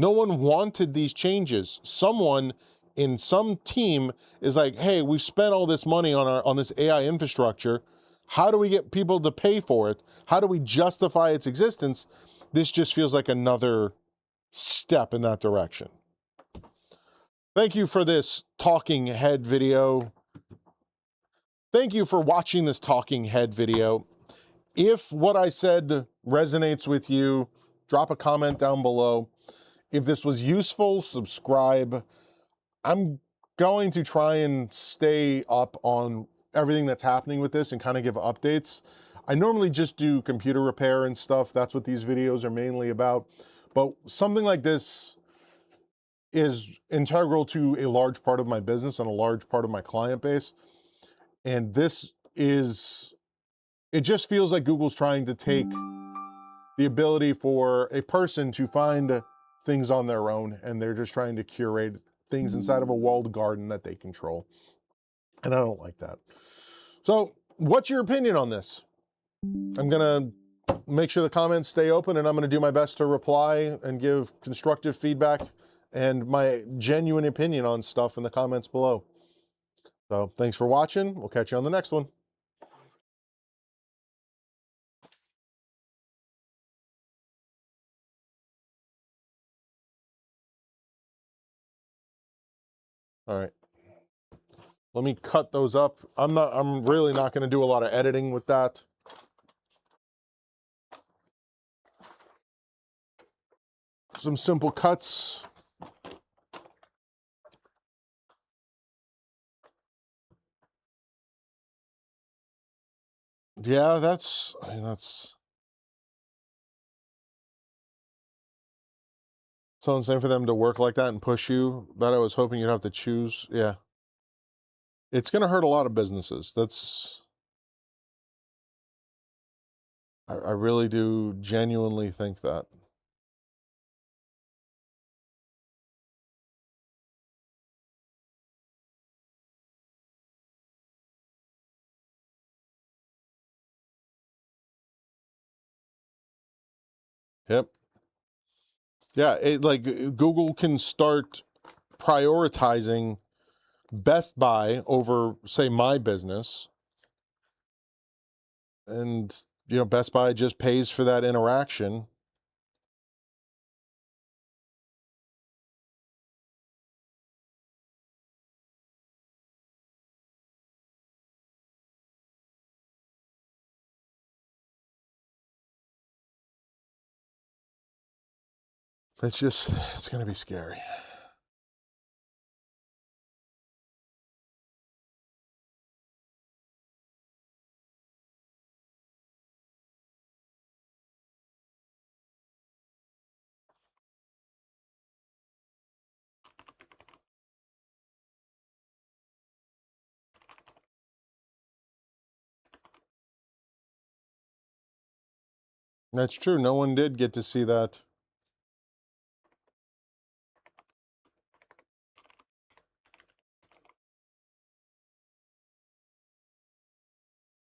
No one wanted these changes. Someone in some team is like, hey, we've spent all this money on this AI infrastructure. How do we get people to pay for it? How do we justify its existence? This just feels like another step in that direction. Thank you for this talking head video. Thank you for watching this talking head video. If what I said resonates with you, drop a comment down below. If this was useful, subscribe. I'm going to try and stay up on everything that's happening with this and kind of give updates. I normally just do computer repair and stuff. That's what these videos are mainly about. But something like this is integral to a large part of my business and a large part of my client base. And this is, it just feels like Google's trying to take the ability for a person to find things on their own, and they're just trying to curate things inside of a walled garden that they control. And I don't like that. So what's your opinion on this? I'm gonna make sure the comments stay open, and I'm gonna do my best to reply and give constructive feedback and my genuine opinion on stuff in the comments below. So thanks for watching. We'll catch you on the next one. All right. Let me cut those up. I'm really not going to do a lot of editing with that. Some simple cuts. Yeah, that's so insane for them to work like that and push you. That I was hoping you'd have to choose. Yeah. It's going to hurt a lot of businesses. I really do genuinely think that. Yep. Yeah, like Google can start prioritizing Best Buy over, say, my business. And, you know, Best Buy just pays for that interaction. It's going to be scary. That's true. No one did get to see that.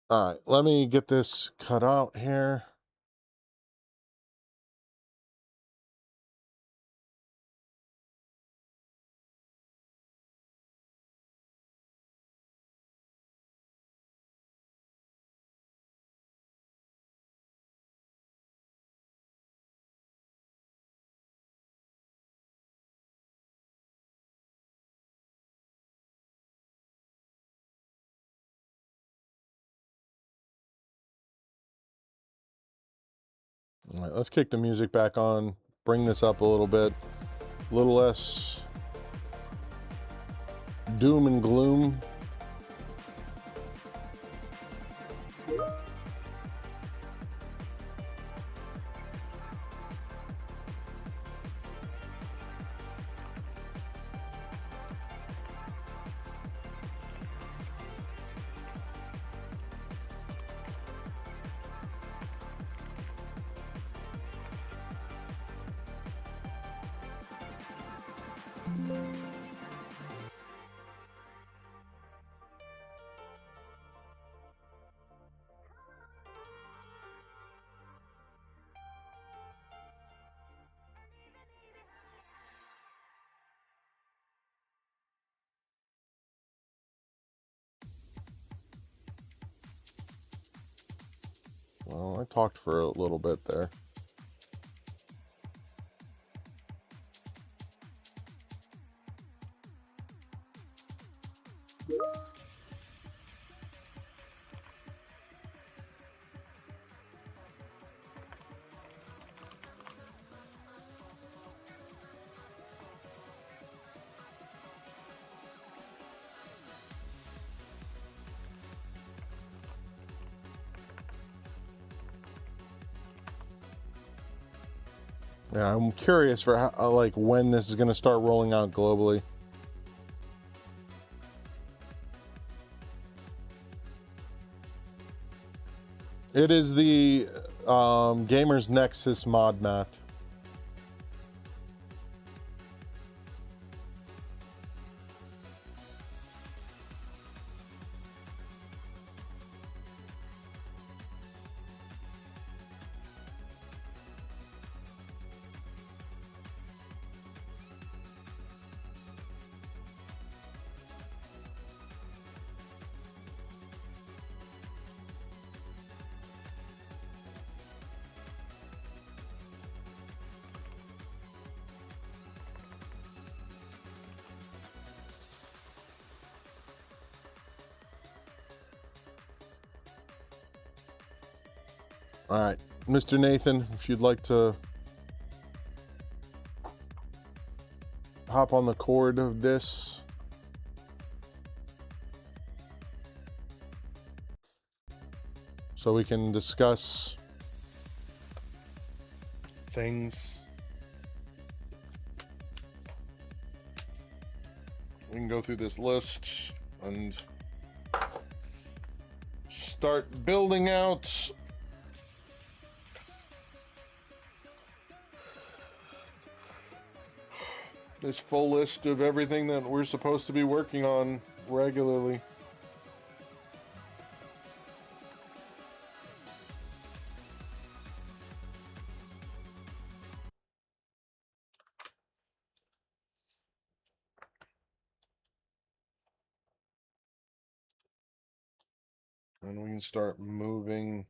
All right, let me get this cut out here. All right, let's kick the music back on, bring this up a little bit, a little less doom and gloom. Well, I talked for a little bit there. Yeah, I'm curious for how, like when this is going to start rolling out globally. It is the Gamers Nexus mod mat. All right, Mr. Nathan, if you'd like to hop on the cord of this. So we can discuss things. We can go through this list and start building out this full list of everything that we're supposed to be working on regularly. And we can start moving.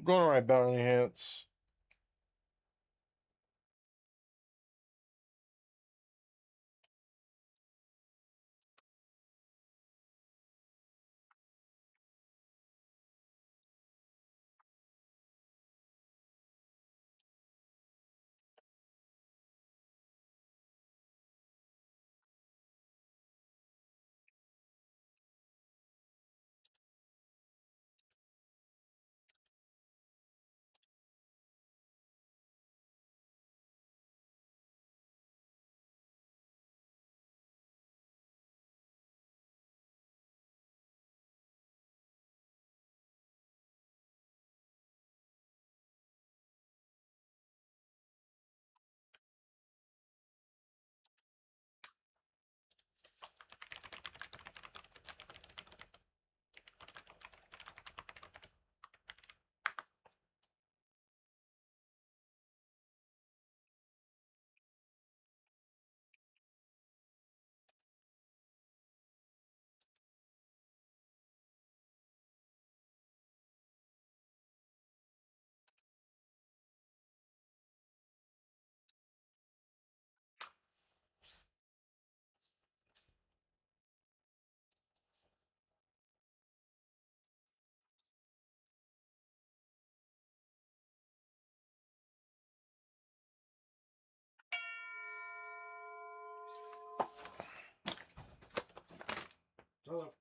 Going all right, bounty hats. Hello.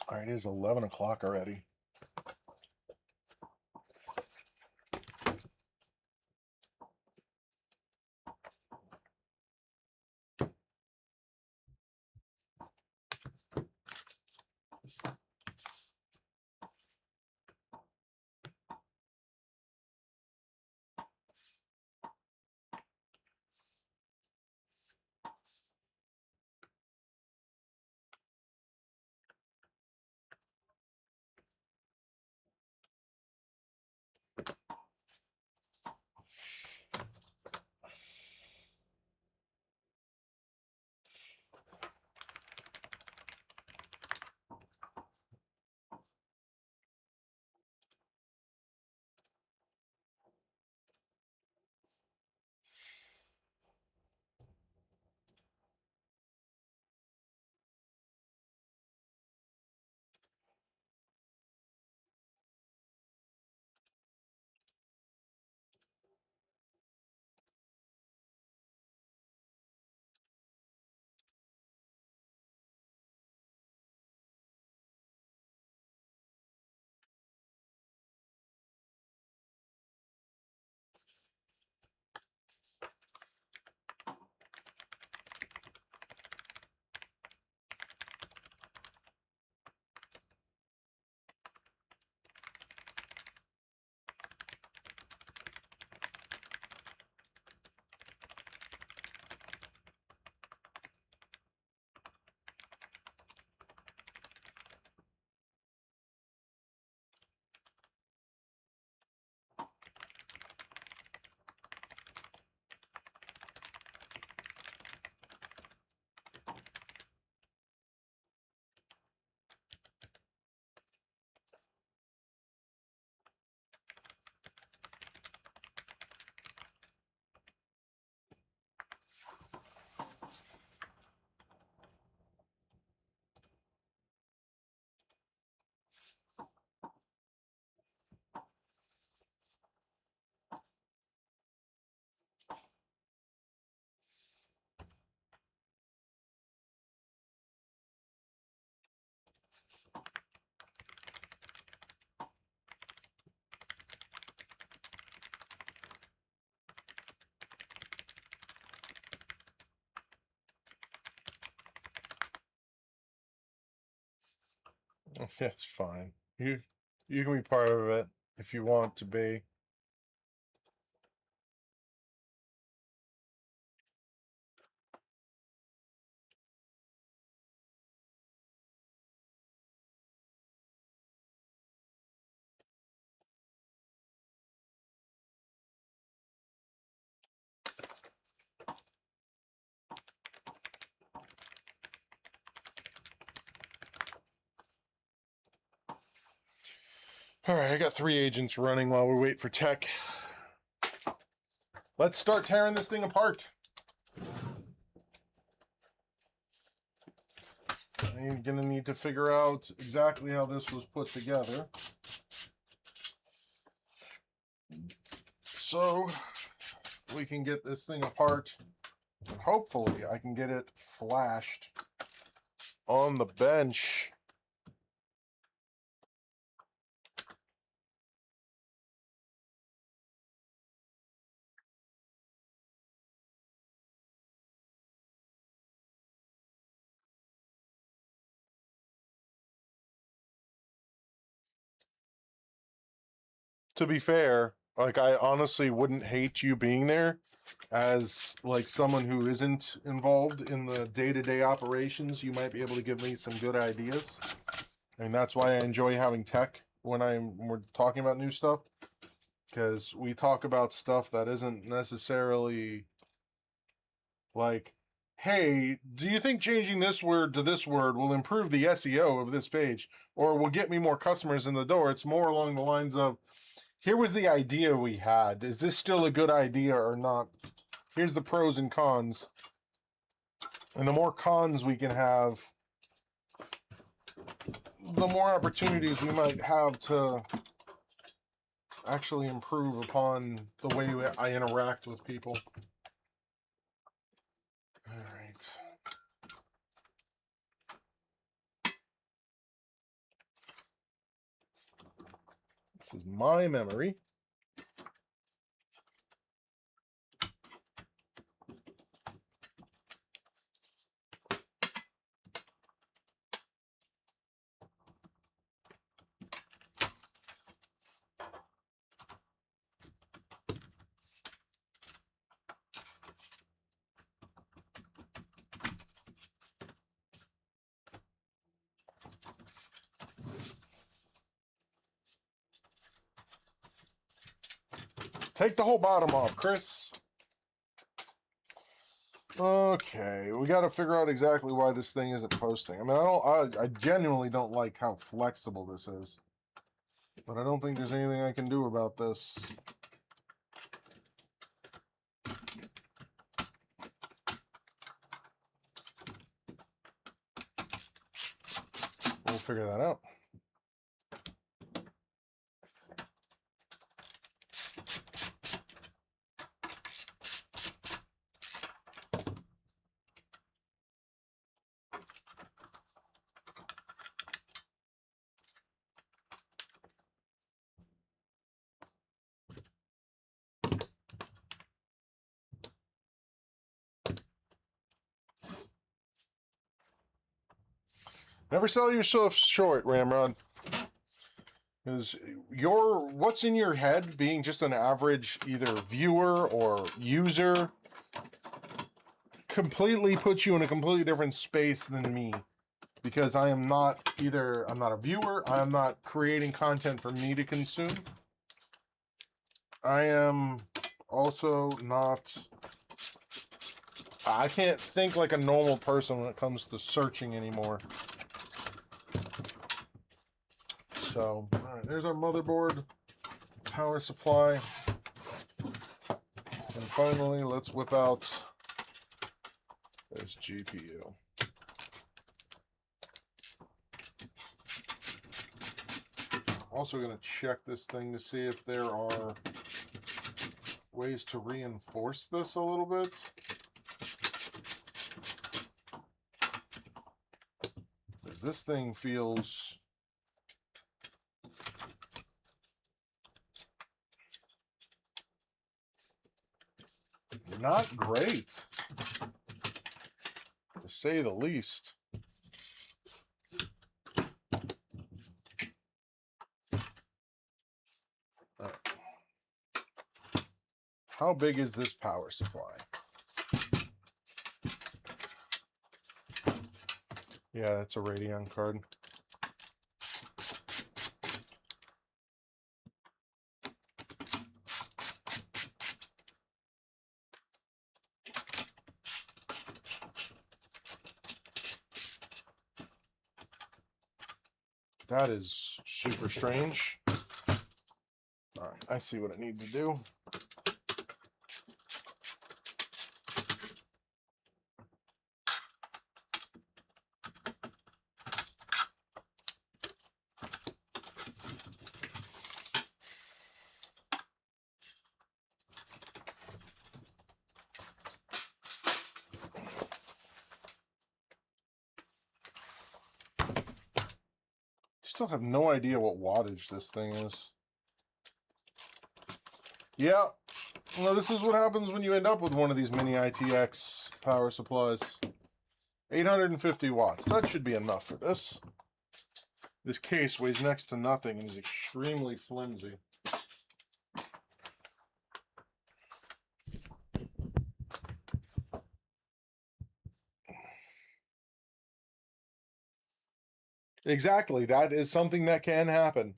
All right, it is 11 o'clock already. It's fine. You can be part of it if you want to be. All right, I got 3 agents running while we wait for tech. Let's start tearing this thing apart. I'm gonna need to figure out exactly how this was put together. So we can get this thing apart. And hopefully I can get it flashed on the bench. To be fair, like, I honestly wouldn't hate you being there as like someone who isn't involved in the day-to-day operations. You might be able to give me some good ideas. And that's why I enjoy having tech when we're talking about new stuff, because we talk about stuff that isn't necessarily like, hey, do you think changing this word to this word will improve the SEO of this page or will get me more customers in the door? It's more along the lines of, here was the idea we had. Is this still a good idea or not? Here's the pros and cons. And the more cons we can have, the more opportunities we might have to actually improve upon the way I interact with people. All right. This is my memory. Take the whole bottom off, Chris. Okay, we got to figure out exactly why this thing isn't posting. I mean, I genuinely don't like how flexible this is, but I don't think there's anything I can do about this. We'll figure that out. Never sell yourself short, Ramrod. Because what's in your head, being just an average either viewer or user, completely puts you in a completely different space than me. Because I'm not a viewer, I'm not creating content for me to consume. I am also not, I can't think like a normal person when it comes to searching anymore. So, all right, there's our motherboard, power supply, and finally, let's whip out this GPU. Also going to check this thing to see if there are ways to reinforce this a little bit. Because this thing feels not great, to say the least. How big is this power supply? Yeah, that's a Radeon card. That is super strange. All right, I see what I need to do. Still have no idea what wattage this thing is. Yeah, well, this is what happens when you end up with one of these mini ITX power supplies. 850 watts. That should be enough for this. This case weighs next to nothing and is extremely flimsy. Exactly. That is something that can happen.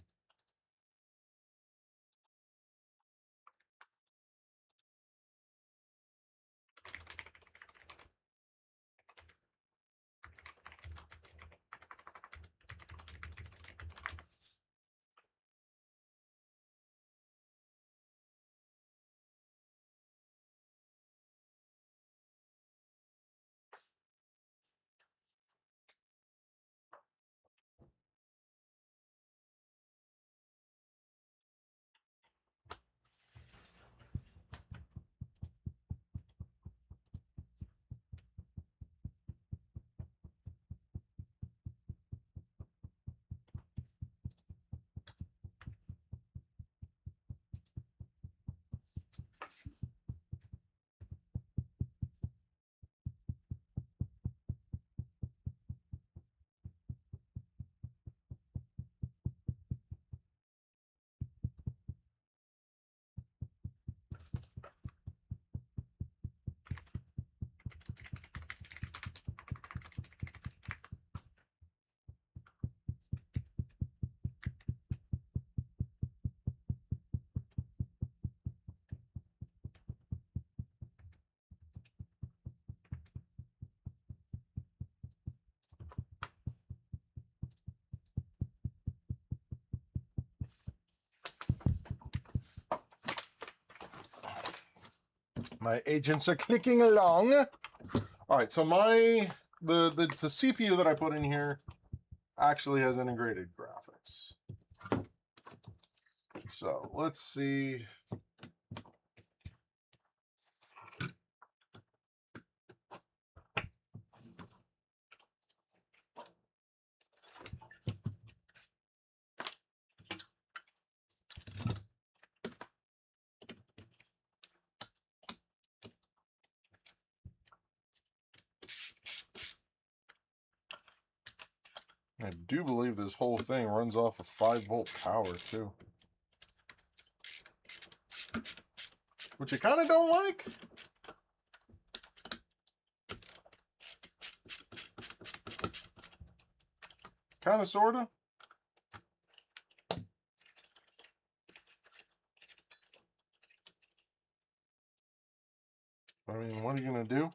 My agents are clicking along. All right, so the CPU that I put in here actually has integrated graphics. So let's see. I do believe this whole thing runs off of 5-volt power too. Which I kind of don't like. Kind of, sort of. I mean, what are you going to do?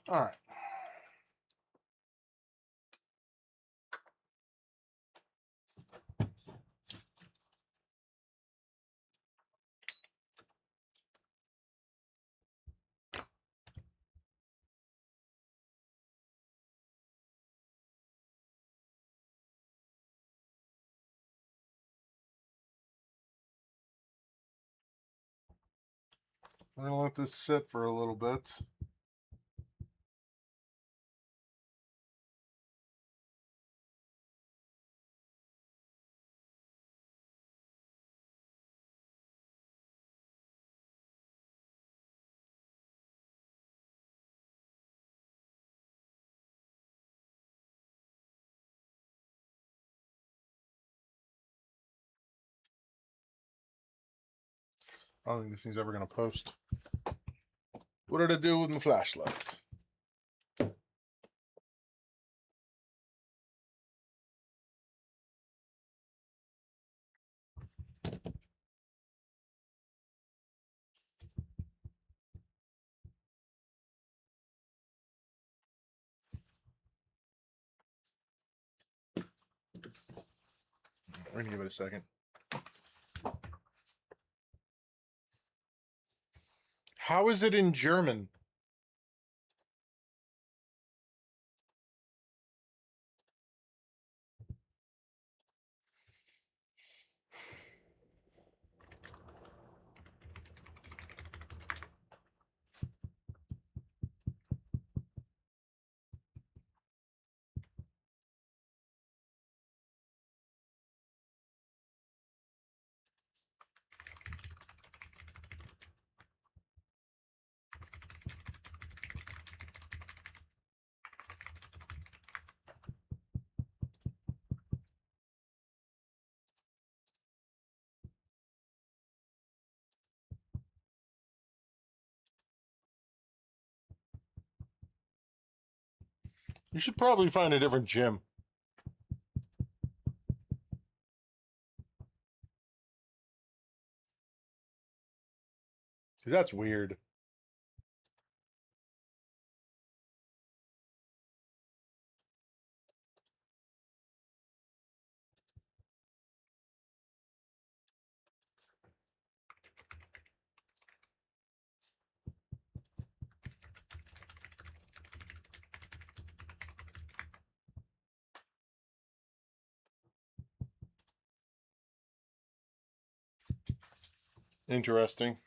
All right. We're gonna let this sit for a little bit. I don't think this thing's ever gonna post. What did I do with my flashlight? We're gonna give it a second. How is it in German? You should probably find a different gym. Because that's weird. Interesting.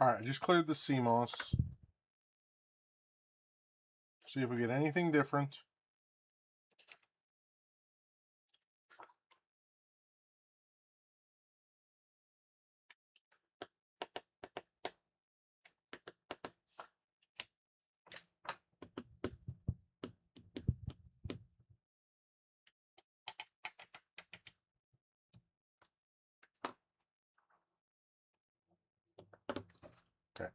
Alright, I just cleared the CMOS. See if we get anything different. Okay.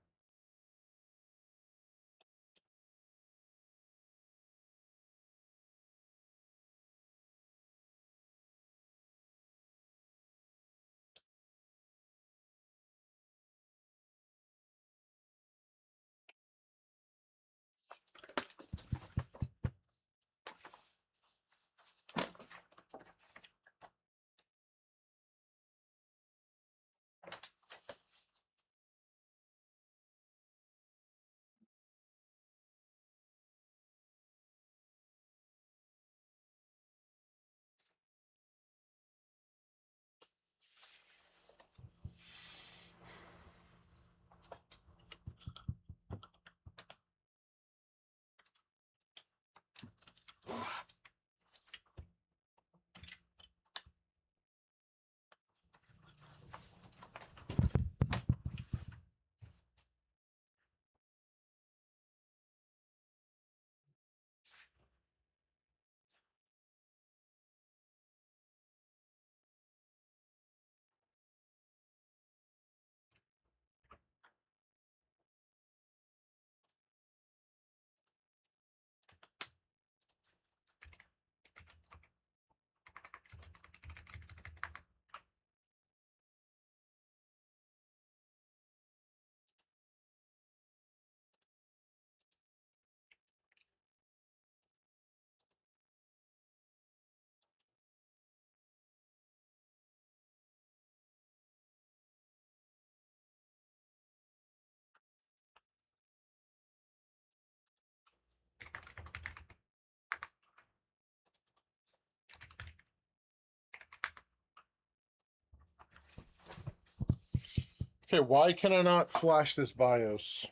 Okay, why can I not flash this BIOS?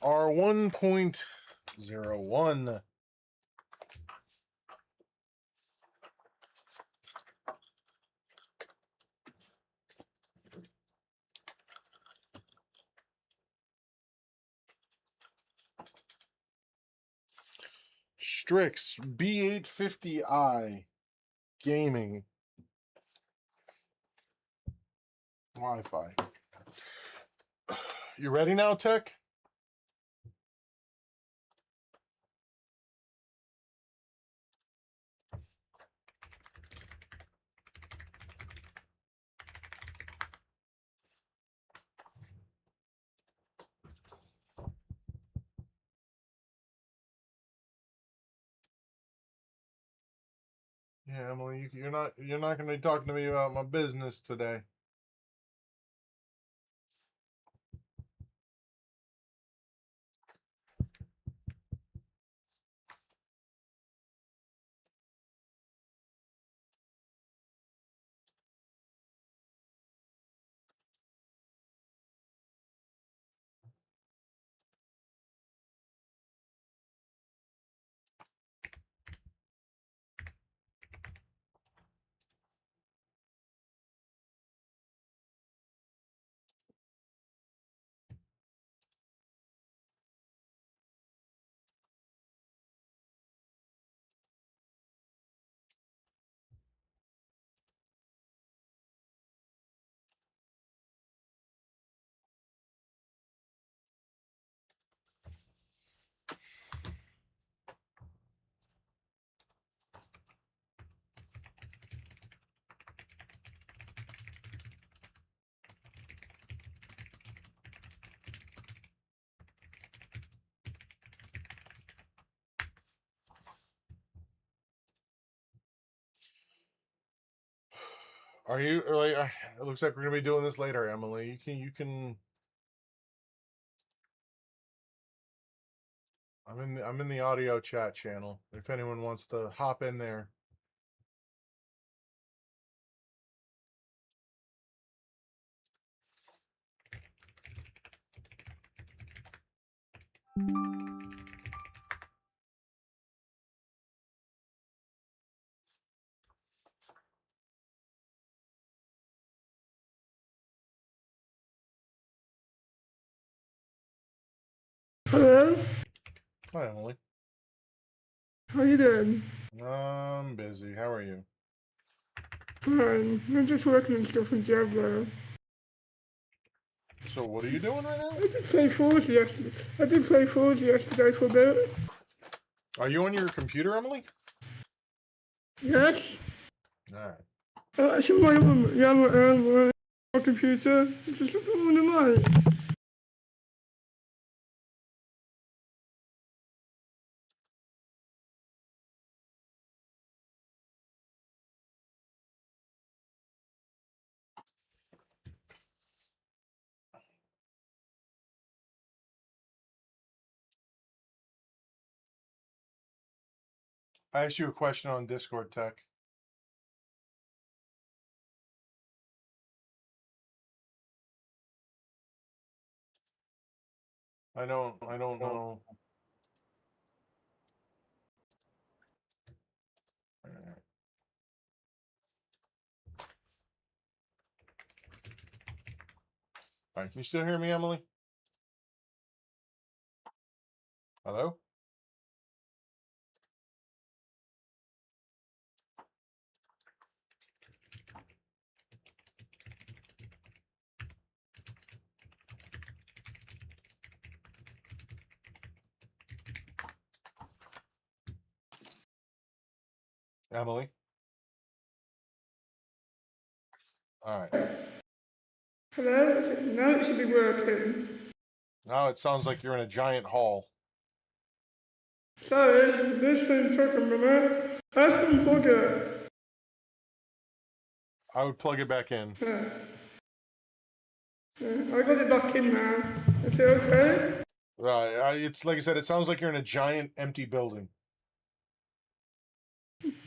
R1.01. Strix B850i gaming Wi-Fi. You ready now, Tech? Yeah, Emily, you're not going to be talking to me about my business today. Are you early? It looks like we're gonna be doing this later, Emily. You can. I'm in the audio chat channel. If anyone wants to hop in there. Hello? Hi, Emily. How you doing? I'm busy. How are you? Fine. I'm just working on stuff in Gameboy. So what are you doing right now? I did play Forza yesterday. I did play Forza yesterday for a bit. Are you on your computer, Emily? Yes? Alright. Actually, my computer. It's just on the mic. I asked you a question on Discord, Tech. I don't know. Alright, can you still hear me, Emily? Hello? Emily? Alright. Hello? Now it should be working. Now it sounds like you're in a giant hall. Sorry, this thing took a minute. I have to unplug it. I would plug it back in. Yeah. I got it back in now. Is it okay? Right. It's like I said, it sounds like you're in a giant empty building.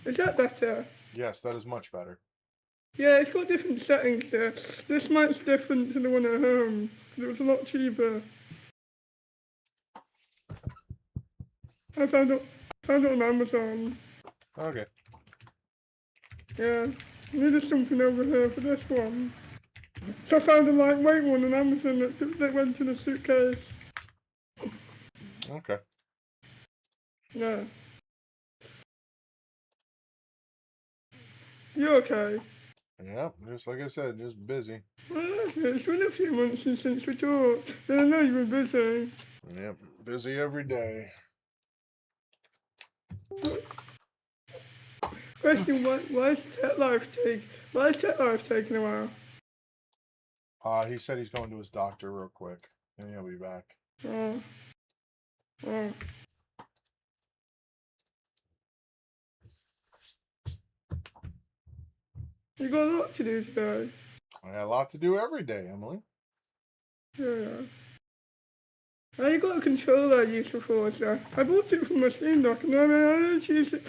Is that better? Yes, that is much better. Yeah, it's got different settings there. This mic's different to the one at home. It was a lot cheaper. I found it on Amazon. Okay. Yeah, I needed something over here for this one. So I found a lightweight one on Amazon that went in a suitcase. Okay. Yeah. You okay? Yeah, just like I said, just busy. Well, it's been a few months since we talked. And I know you've been busy. Yep, busy every day. Question, why is Tech Life taking a while? He said he's going to his doctor real quick, and he'll be back. Oh. Oh. You got a lot to do today. I got a lot to do every day, Emily. Yeah. I got a controller I used for Forza. I bought it from my Steam Dock, and I use it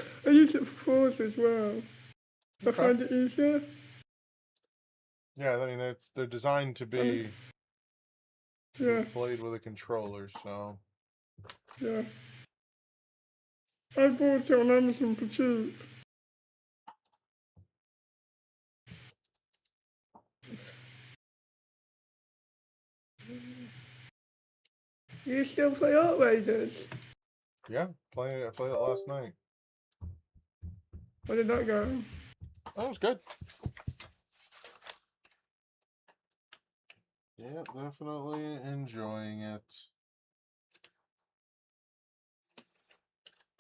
for Forza as well. I find it easier. Yeah, I mean they're designed to be played with a controller, so. Yeah. I bought it on Amazon for cheap. You still play Art Raiders? Yeah, I played it last night. How did that go? That was good. Yeah, definitely enjoying it.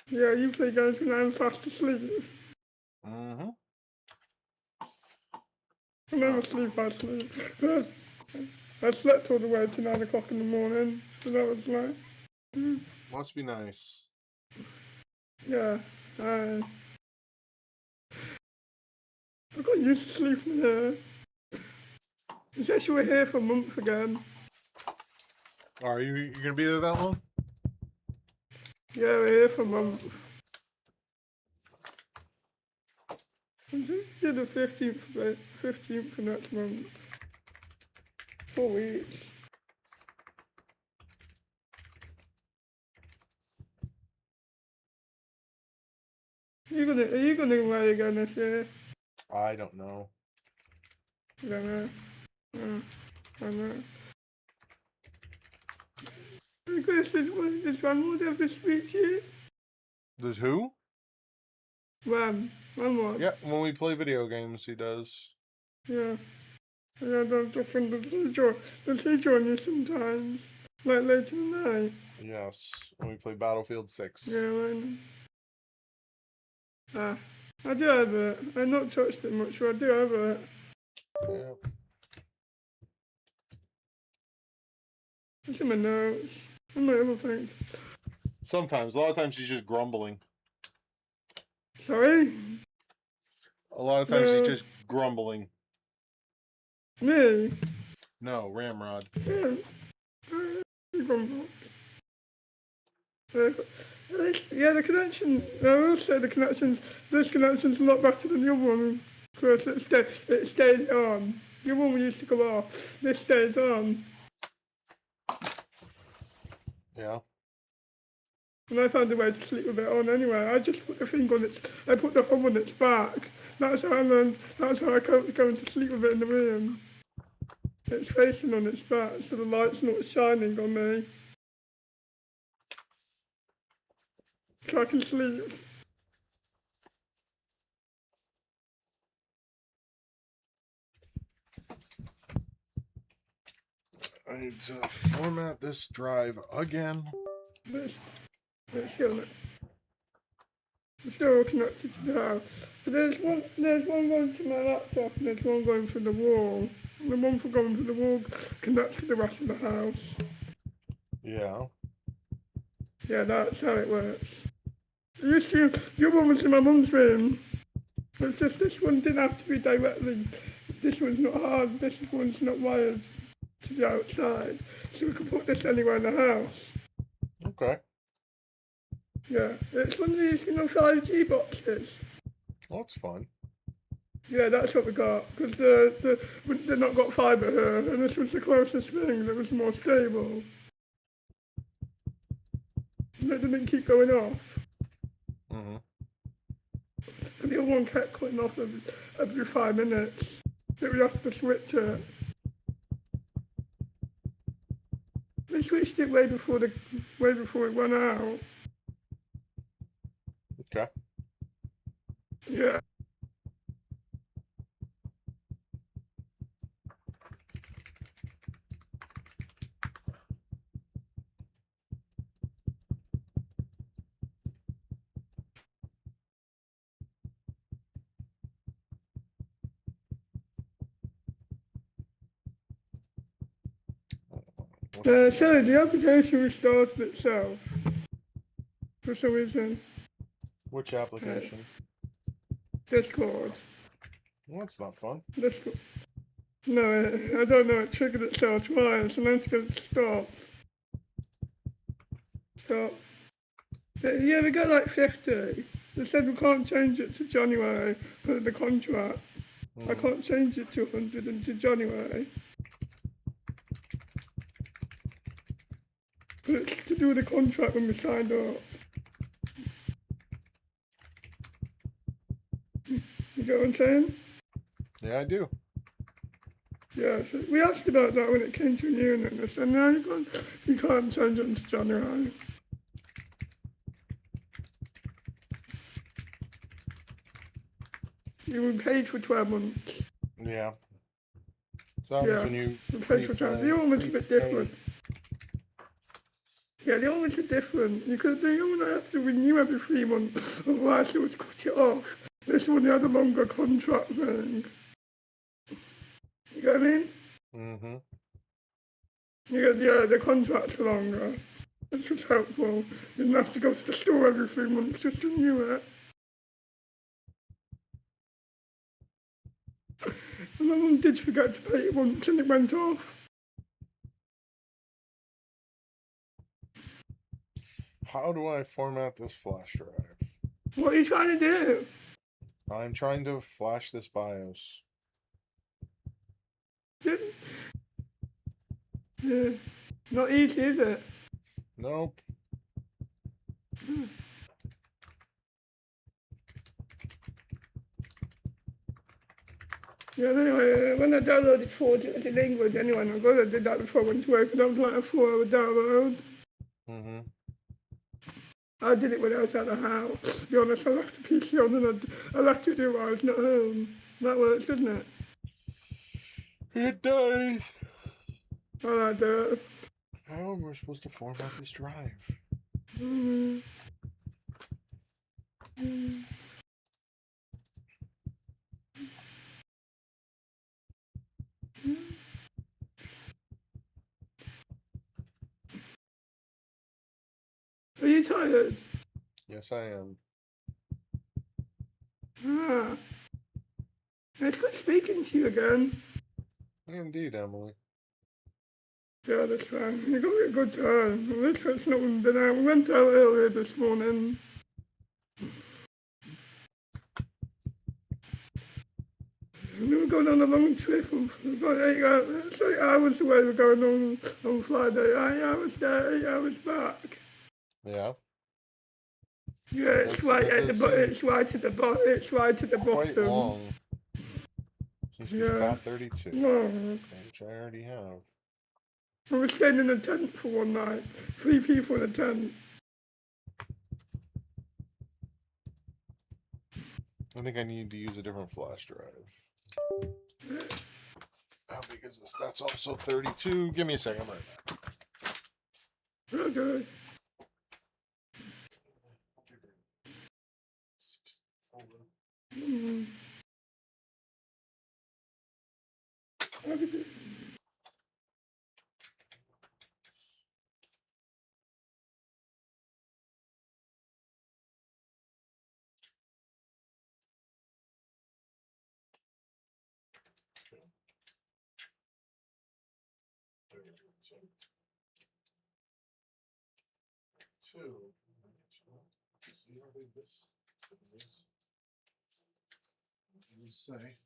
Yeah, you play games when I'm fast asleep. Mm-hmm. I never sleep, I sleep. I slept all the way to 9 o'clock in the morning, so that was like... Must be nice. Yeah, I got used to sleeping here. It's actually we're here for a month again. Are you gonna be there that long? Yeah, we're here for a month. Until the 15th of next month. 4 weeks. Are you gonna away again this year? I don't know. I don't know. I don't know. Chris, does Ram have the speech here? There's who? Ram what? Yeah, when we play video games, he does. Yeah. Yeah, that's different. Does he join you sometimes? Like later tonight? Yes, when we play Battlefield 6. Yeah, I do have it. I've not touched it much, but I do have it. Yeah. It's in my notes. And my other things. Sometimes. A lot of times he's just grumbling. Sorry? A lot of times he's just grumbling. Me? No, Ramrod. Yeah. Yeah, the connection, I will say this connection's a lot better than the other one. Because it stays on. The other one used to go off. This stays on. Yeah. And I found a way to sleep with it on anyway. I just put the thing on I put the hub on its back. That's how I cope going to sleep with it in the room. It's facing on its back, so the light's not shining on me. So I can sleep. I need to format this drive again. It's still connected to the house. But there's one going to my laptop and there's one going through the wall. And the one for going through the wall connects to the rest of the house. Yeah. Yeah, that's how it works. The other one was in my mum's room. It's just this one didn't have to be directly. This one's not hard, this one's not wired to the outside. So we can put this anywhere in the house. Okay. Yeah, it's one of these, 5G boxes. Well, that's fun. Yeah, that's what we got, because they've not got fibre here, and this was the closest thing that was more stable. And it didn't keep going off. Mm-hmm. And the other one kept cutting off every 5 minutes. So we have to switch it. We switched it way before it went out. Okay. Yeah. Sorry, the application restarted itself for some reason. Which application? Discord. Well, that's not fun. Discord. No, I don't know. It triggered itself twice, and then to get it to stop. Stop. Yeah, we got like 50. They said we can't change it to January because of the contract. I can't change it to 100 into January. But it's to do with the contract when we signed up. You get what I'm saying? Yeah, I do. Yeah, so we asked about that when it came to renewing it, and they said, no, you can't change it into January. You were paid for 12 months. Yeah. So that was when you paid for 12. The other one's a bit different. Yeah, the other ones are different. Because the other one I have to renew every 3 months, otherwise it would cut it off. This one, they had a longer contract thing. You get what I mean? Mm-hmm. Yeah, the contract's longer. Which was helpful. You didn't have to go to the store every 3 months just to renew it. And my mum did forget to pay it once and it went off. How do I format this flash drive? What are you trying to do? I'm trying to flash this BIOS. Yeah. Not easy, is it? Nope. Yeah, anyway, when I downloaded 4 to language, anyway, and I got I did that before I went to work, and that was like a 4-hour download. Mm-hmm. I did it when I was at the house. To be honest, I left the PC on and I left it do while I was not home. That works, doesn't it? It does. I like that. How am I supposed to format this drive? Mm. Mm. Are you tired? Yes, I am. Ah. It's good speaking to you again. Indeed, Emily. Yeah, that's fine. You got me a good time. At least it's not been out. We went out earlier this morning. We were going on a long trip of about 8 hours. It's 8 hours away we're going on Friday. 8 hours there, 8 hours back. Yeah. Yeah, it's right at the bottom. It's right at the bottom. It's right at the Quite bottom. long. Seems to be Yeah. Fat 32. No. Which I already have. I was staying in a tent for one night. 3 people in a tent. I think I need to use a different flash drive. How big is this? That's also 32. Give me a second. I'm right back. Okay. Mm. Two. See how big this is. Let's say.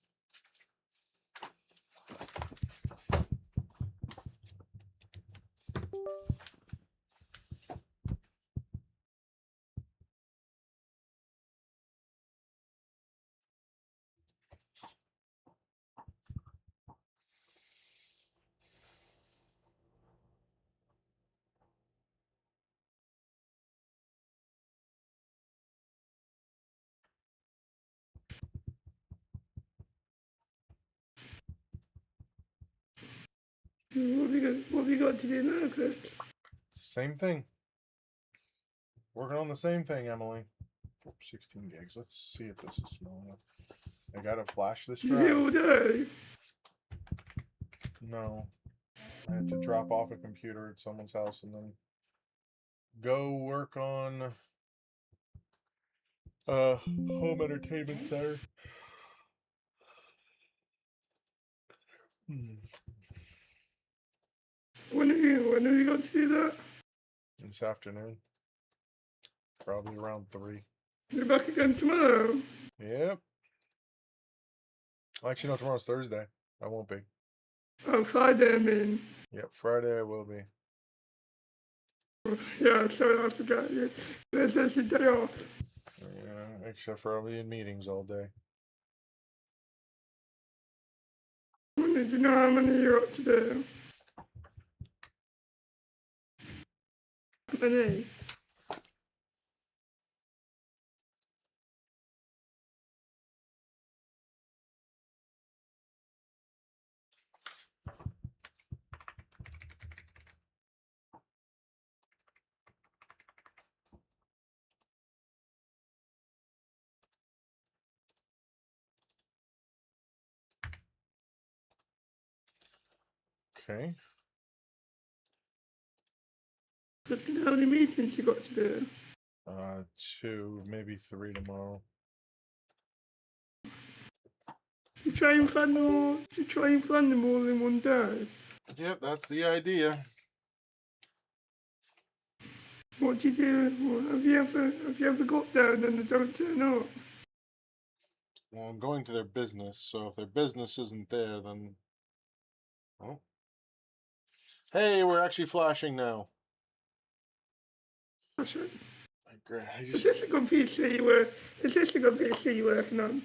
What have you got to do now, Chris? Same thing. Working on the same thing, Emily. 16 gigs. Let's see if this is small enough. I gotta flash this You here all drive. day? No. I had to drop off a computer at someone's house and then go work on home entertainment center. When have you got to do that? This afternoon. Probably around 3. You're back again tomorrow? Yep. Actually, no, tomorrow's Thursday. I won't be. Oh, Friday, I mean. Yep, Friday I will be. Yeah, sorry, I forgot. Yeah. Thursday's your day off. Yeah, except for I'll be in meetings all day. Did you know how many you're up to do? How many? Okay. Just how many meetings you got to do? 2, maybe 3 tomorrow. To try and find them all. To try and find them all in one day. Yep, that's the idea. What do you do? What, have you ever got there and then they don't turn up? Well, I'm going to their business, so if their business isn't there, then... Oh. Hey, we're actually flashing now. That's it. Great. Is this a good PC you work? Is this a good PC you're working on?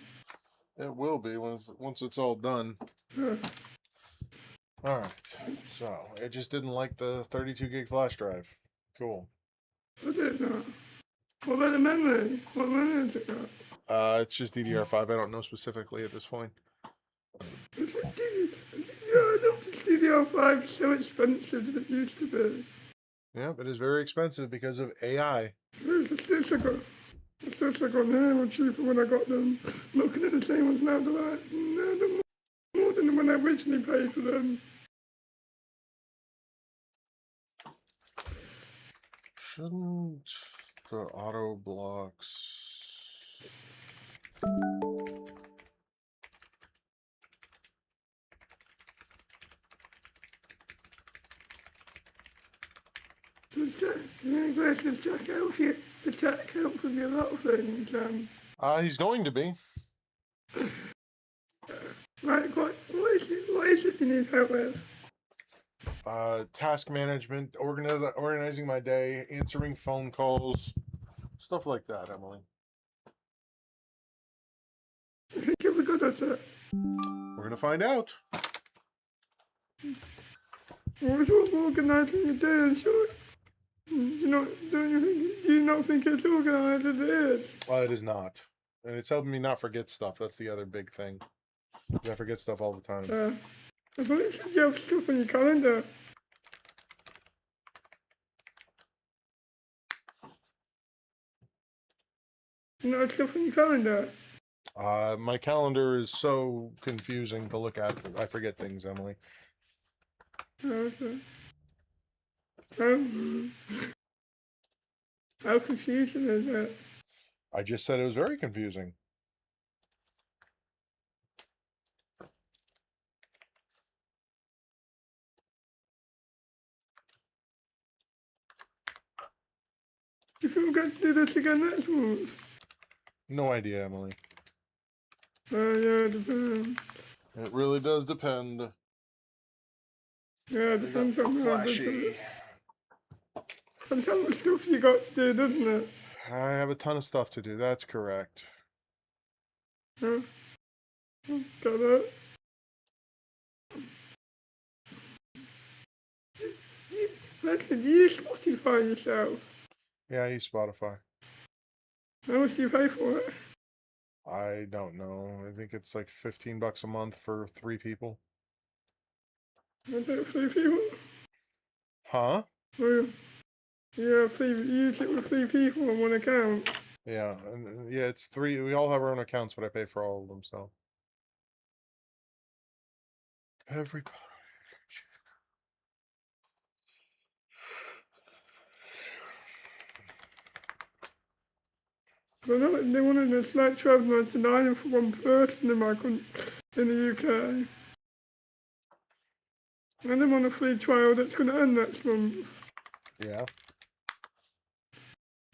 It will be once it's all done. All right. So it just didn't like the 32 gig flash drive. Cool. I did not. What about the memory? What memory is it got? It's just DDR5. I don't know specifically at this point. Is it I don't think DDR5 is so expensive as it used to be. Yeah, it is very expensive because of AI. It's just like on there were cheaper when I got them. Looking at the same ones now, they're like, no, they're more than when I originally paid for them. Shouldn't the auto blocks... The tech help with a lot of things. He's going to be. Right, what is it you need help with? Task management, organizing my day, answering phone calls, stuff like that, Emily. I think you'll be good at it. We're gonna find out. What's organizing your day and short? Do you not think it's organized as it is? Well, it is not. And it's helping me not forget stuff. That's the other big thing. I forget stuff all the time. I believe you have stuff on your calendar. You know, stuff on your calendar. My calendar is so confusing to look at. I forget things, Emily. Okay. How confusing is that? I just said it was very confusing. You think we're going to do this again next month? No idea, Emily. Yeah, it depends. It really does depend. Yeah, it depends on Flashy. Depends how much stuff you got to do, doesn't it? I have a ton of stuff to do. That's correct. Yeah. Got that. Do you use Spotify yourself? Yeah, I use Spotify. How much do you pay for it? I don't know. I think it's like $15 a month for 3 people. I do 3 people. Huh? Well, yeah, you use it with 3 people on one account. Yeah, and yeah, it's 3. We all have our own accounts, but I pay for all of them, so. Everybody. Well, they wanted it's like £12.99 for one person in the UK. And I'm on a free trial that's going to end next month. Yeah.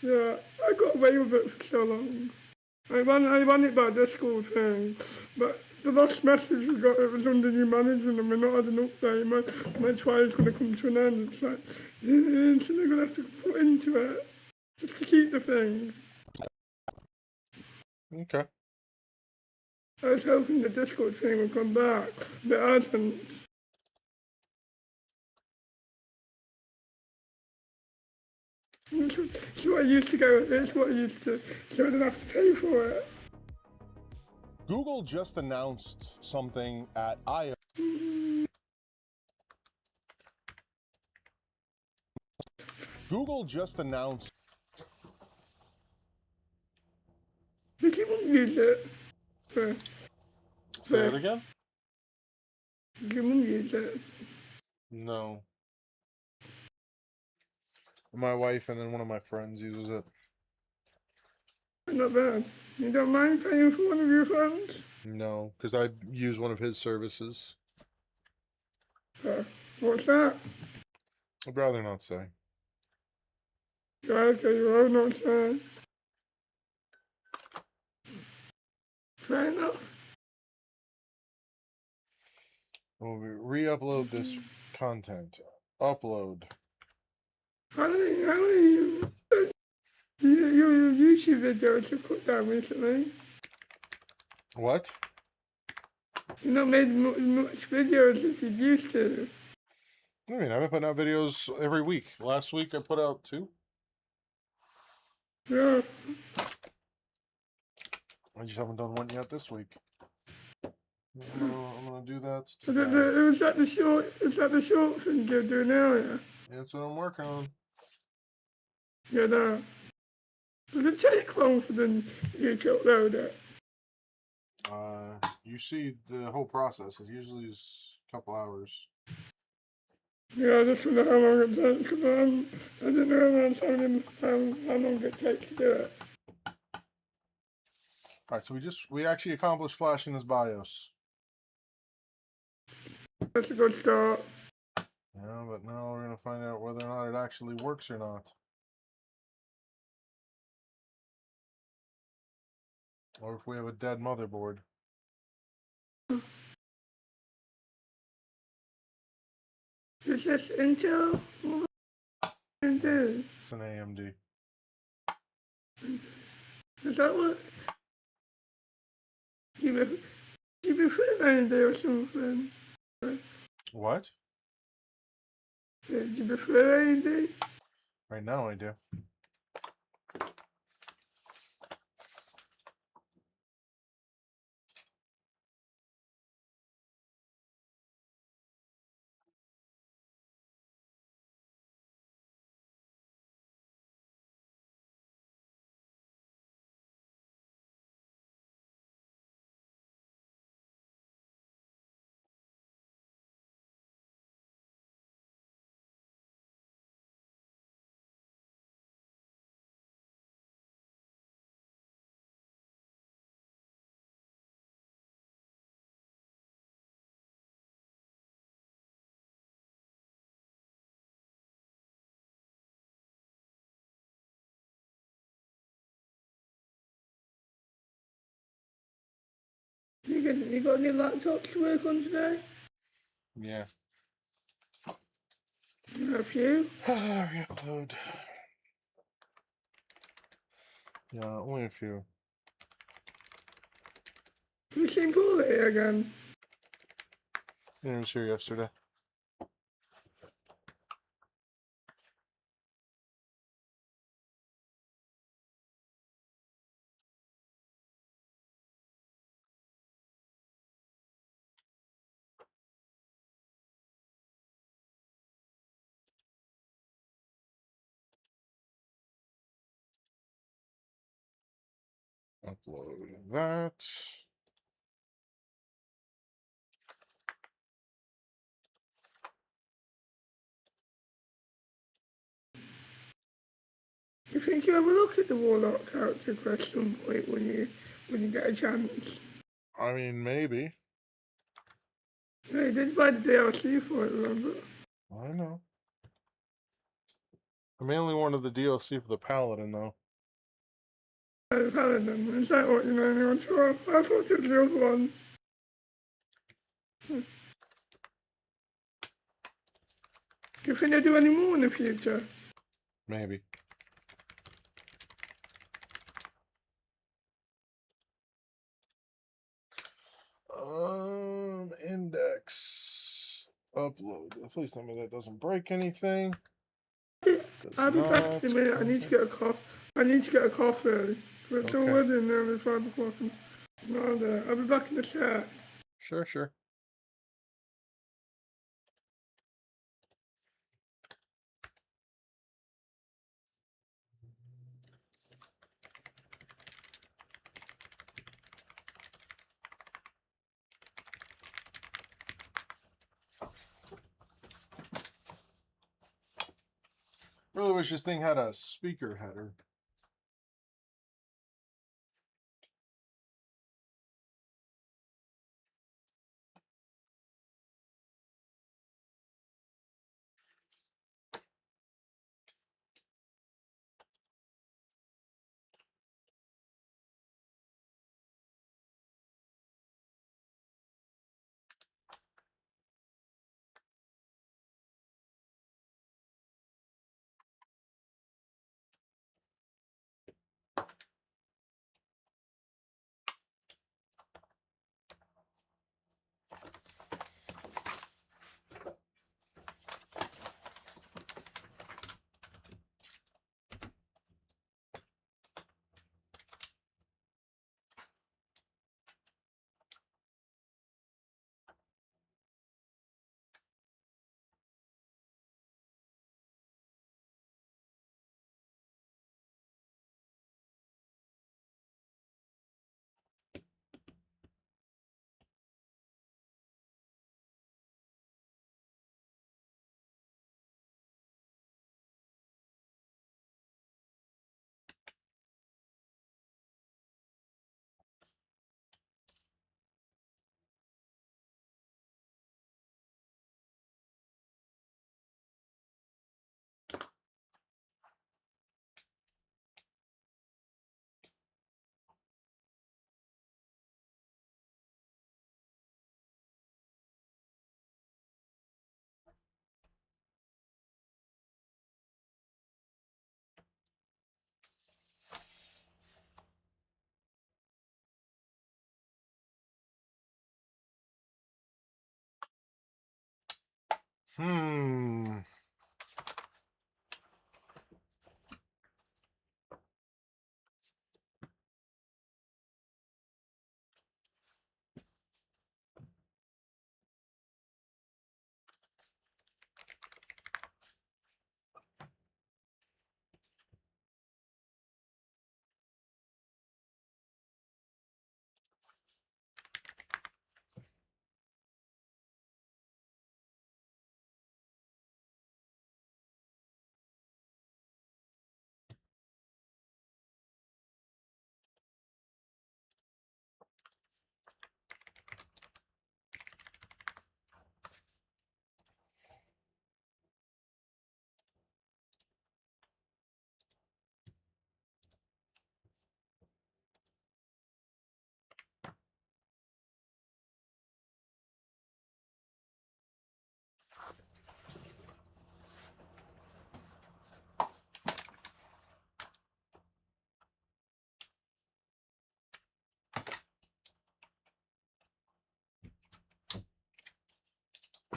Yeah, I got away with it for so long. I ran it by Discord thing, but the last message we got, it was under new management and we're not had an update. My trial's going to come to an end. It's like, so they're going to have to put into it just to keep the thing. Okay. I was hoping the Discord thing would come back, but it hasn't. It's what I used to go with, it's what I used to, so I didn't have to pay for it. Google just announced something at I.O. Google just announced. But you won't use it. Say that again? You won't use it. No. My wife and then one of my friends uses it. Not bad. You don't mind paying for one of your friends? No, because I use one of his services. What's that? I'd rather not say. Okay, you are not saying. Fair enough. We'll re-upload this content. Upload. How many your YouTube videos have put down recently? What? You've not made much videos as you used to. I mean, I've been putting out videos every week. Last week I put out 2. Yeah. I just haven't done one yet this week. I'm gonna do that So today. is that the short thing you're doing earlier? That's what I'm working on. Yeah, no. Does it take long for you to upload it? You see the whole process. It usually is a couple hours. Yeah, I just wonder how long it takes, because I didn't realize how long it takes to do it. Alright, so we actually accomplished flashing this BIOS. That's a good start. Yeah, but now we're gonna find out whether or not it actually works or not. Or if we have a dead motherboard. Is this Intel? Intel. It's an AMD. Is that what? You prefer AMD or something? What? Yeah, do you prefer AMD? Right now I do. You got any laptops to work on today? Yeah. A few? Re-upload. Yeah, only a few. You seen Paul here again? Yeah, I was here yesterday. Upload that. You think you'll have a look at the Warlock character at some point when you get a chance? I mean, maybe. Yeah, you did buy the DLC for it, remember? I know. I mainly wanted the DLC for the Paladin, though. The Paladin, is that what you mainly want to? I thought it was the other one. Do you think they'll do any more in the future? Maybe. Index. Upload. Please tell me that doesn't break anything. I'll be back in a minute. I need to get a coffee. It's Okay. already nearly 5 o'clock. I'll be back in the chat. Sure, sure. Really wish this thing had a speaker header. Hmm.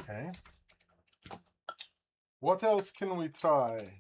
Okay. What else can we try?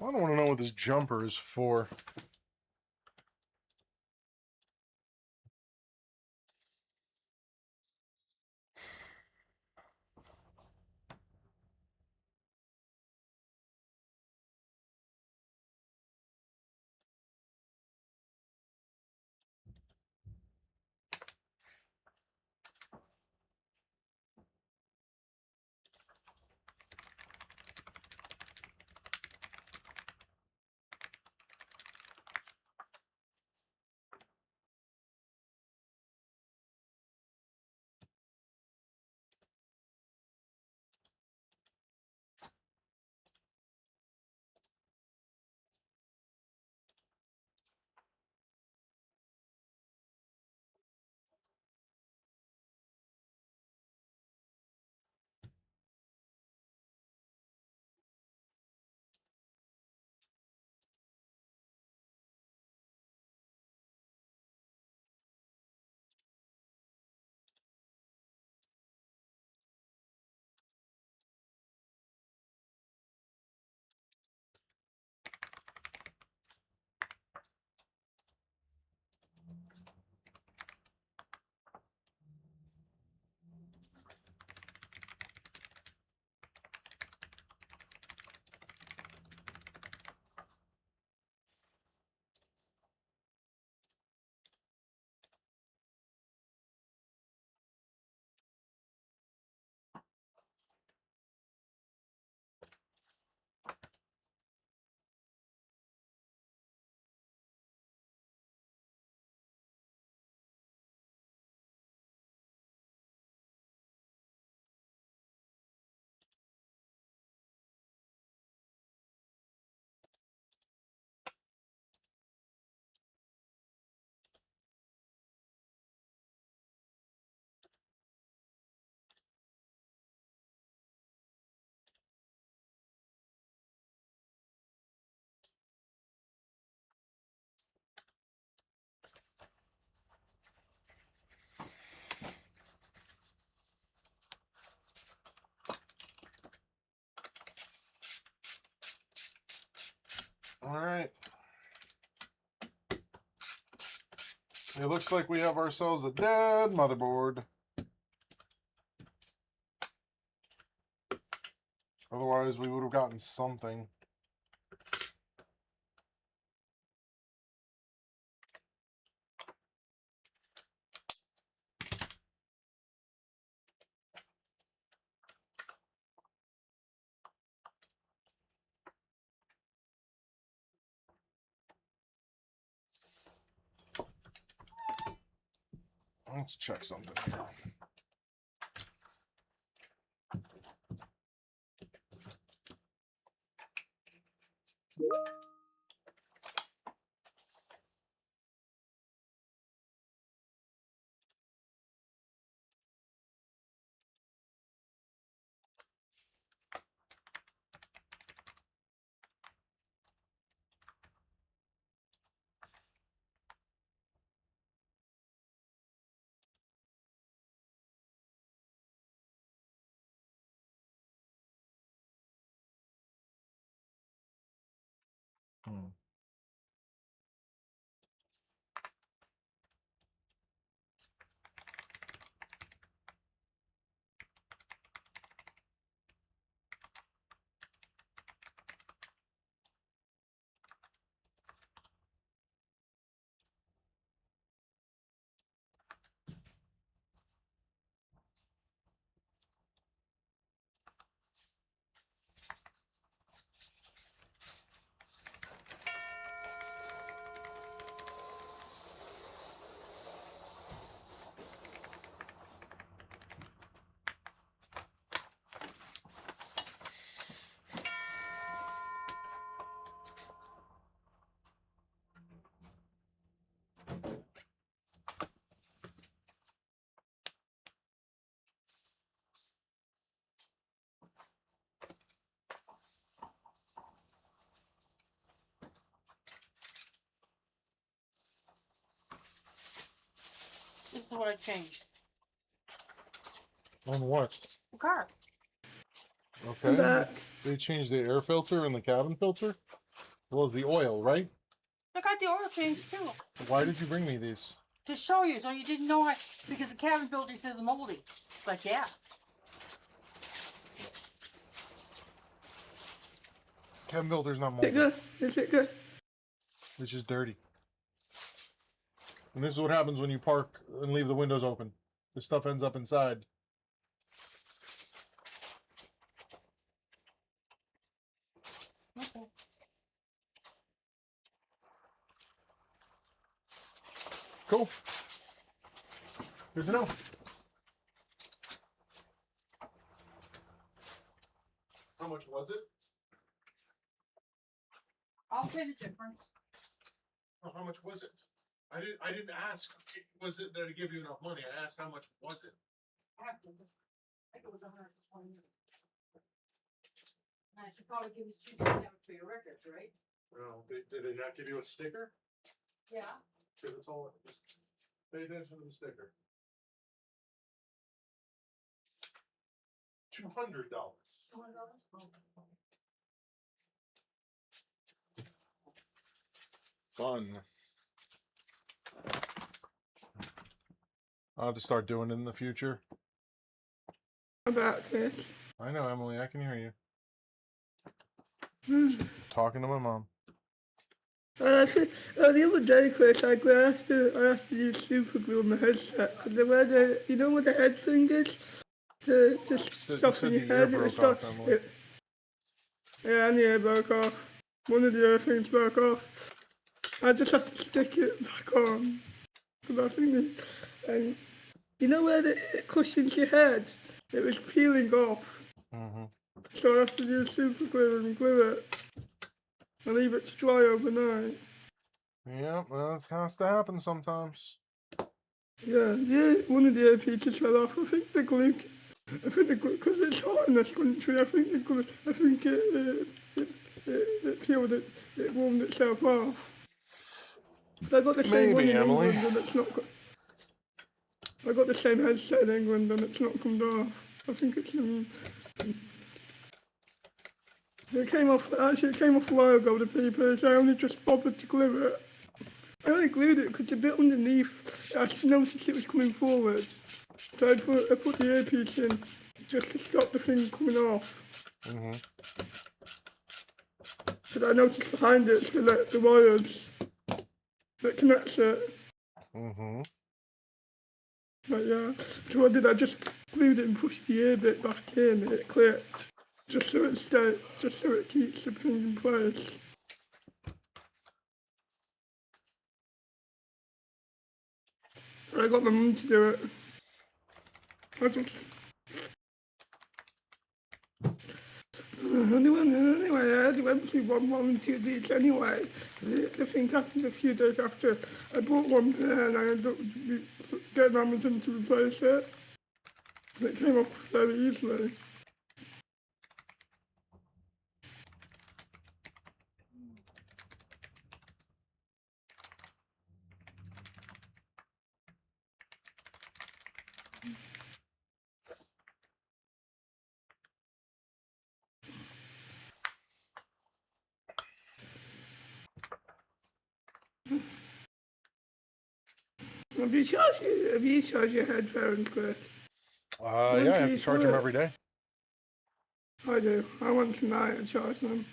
I don't want to know what this jumper is for. All right. It looks like we have ourselves a dead motherboard. Otherwise, we would have gotten something. Let's check something here. This is what I changed. On what? The car. Okay. Back. They changed the air filter and the cabin filter? Well, it's the oil, right? I got the oil changed too. Why did you bring me these? To show you, so you didn't know I, because the cabin filter says moldy. It's like, yeah. Cabin filter's not Is it moldy. good? Is it good? It's just dirty. And this is what happens when you park and leave the windows open. This stuff ends up inside. Okay. Cool. Good to know. How much was it? I'll pay the difference. Oh, how much was it? I didn't ask. Was it there to give you enough money? I asked how much was it. I think it was 120. I should probably give you $2 for your records, right? No, did they not give you a sticker? Yeah. Okay, that's all. Just pay attention to the sticker. $200. $200? Fun. I'll have to start doing it in the future. About this. I know, Emily. I can hear you. Hmm. Talking to my mom. The other day, Chris, I asked to use super glue on the headset because they wear the, you know what the head thing is? To stuff in your head. It was stuff. Yeah, and the ear broke off. One of the ear things broke off. I just have to stick it back on. Because I think and you know where it cushions your head? It was peeling off. Mm-hmm. So I have to use super glue and glue it. And leave it to dry overnight. Yeah, that has to happen sometimes. Yeah, one of the ear pieces fell off. I think the glue, because it's hot in this country, I think it peeled it, it warmed itself off. I got the same one in Emily. England and it's not. I got the same headset in England and it's not come off. I think it's It came off, actually it came off a while ago, the papers. I only just bothered to glue it. I only glued it because the bit underneath, I just noticed it was coming forward. So I put the earpiece in just to stop the thing coming off. Mm-hmm. Because I noticed behind it, the wires that connects it. Mm-hmm. But yeah, so what did I just glued it and pushed the ear bit back in and it clicked. Just so it keeps the thing in place. I got my mum to do it. Anyway, I had went through one volunteer each anyway. The thing happened a few days after I bought one there and I ended up getting Amazon to replace it. And it came off very easily. Have you charged your headphones, Chris? Yeah, I have to charge them every day. I do. I went tonight and charged them.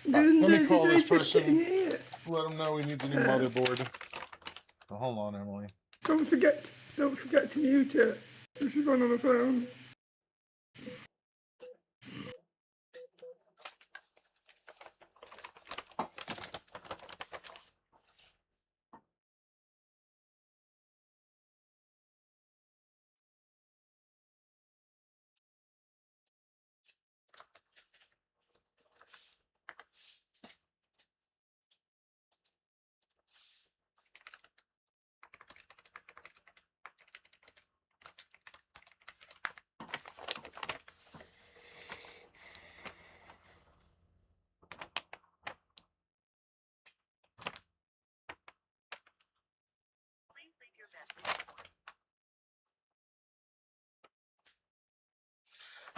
Let me call this Just sit person. here. Let him know he needs a new motherboard. Oh, hold on, Emily. Don't forget to mute it. If you're going on the phone.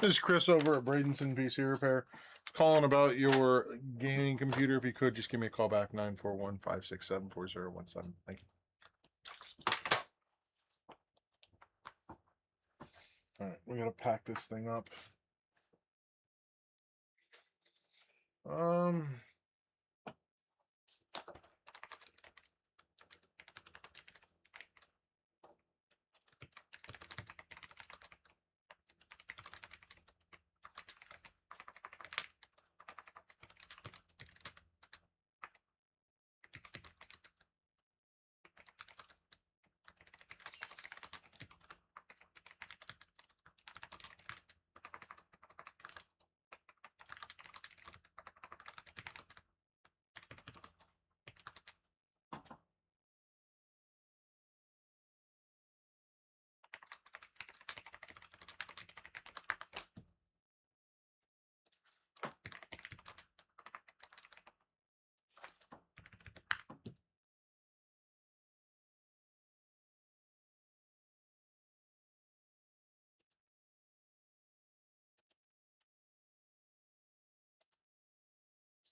This is Chris over at Bradenton PC Repair. Calling about your gaming computer. If you could, just give me a call back, 941-567-4017. Thank you. All right, we got to pack this thing up.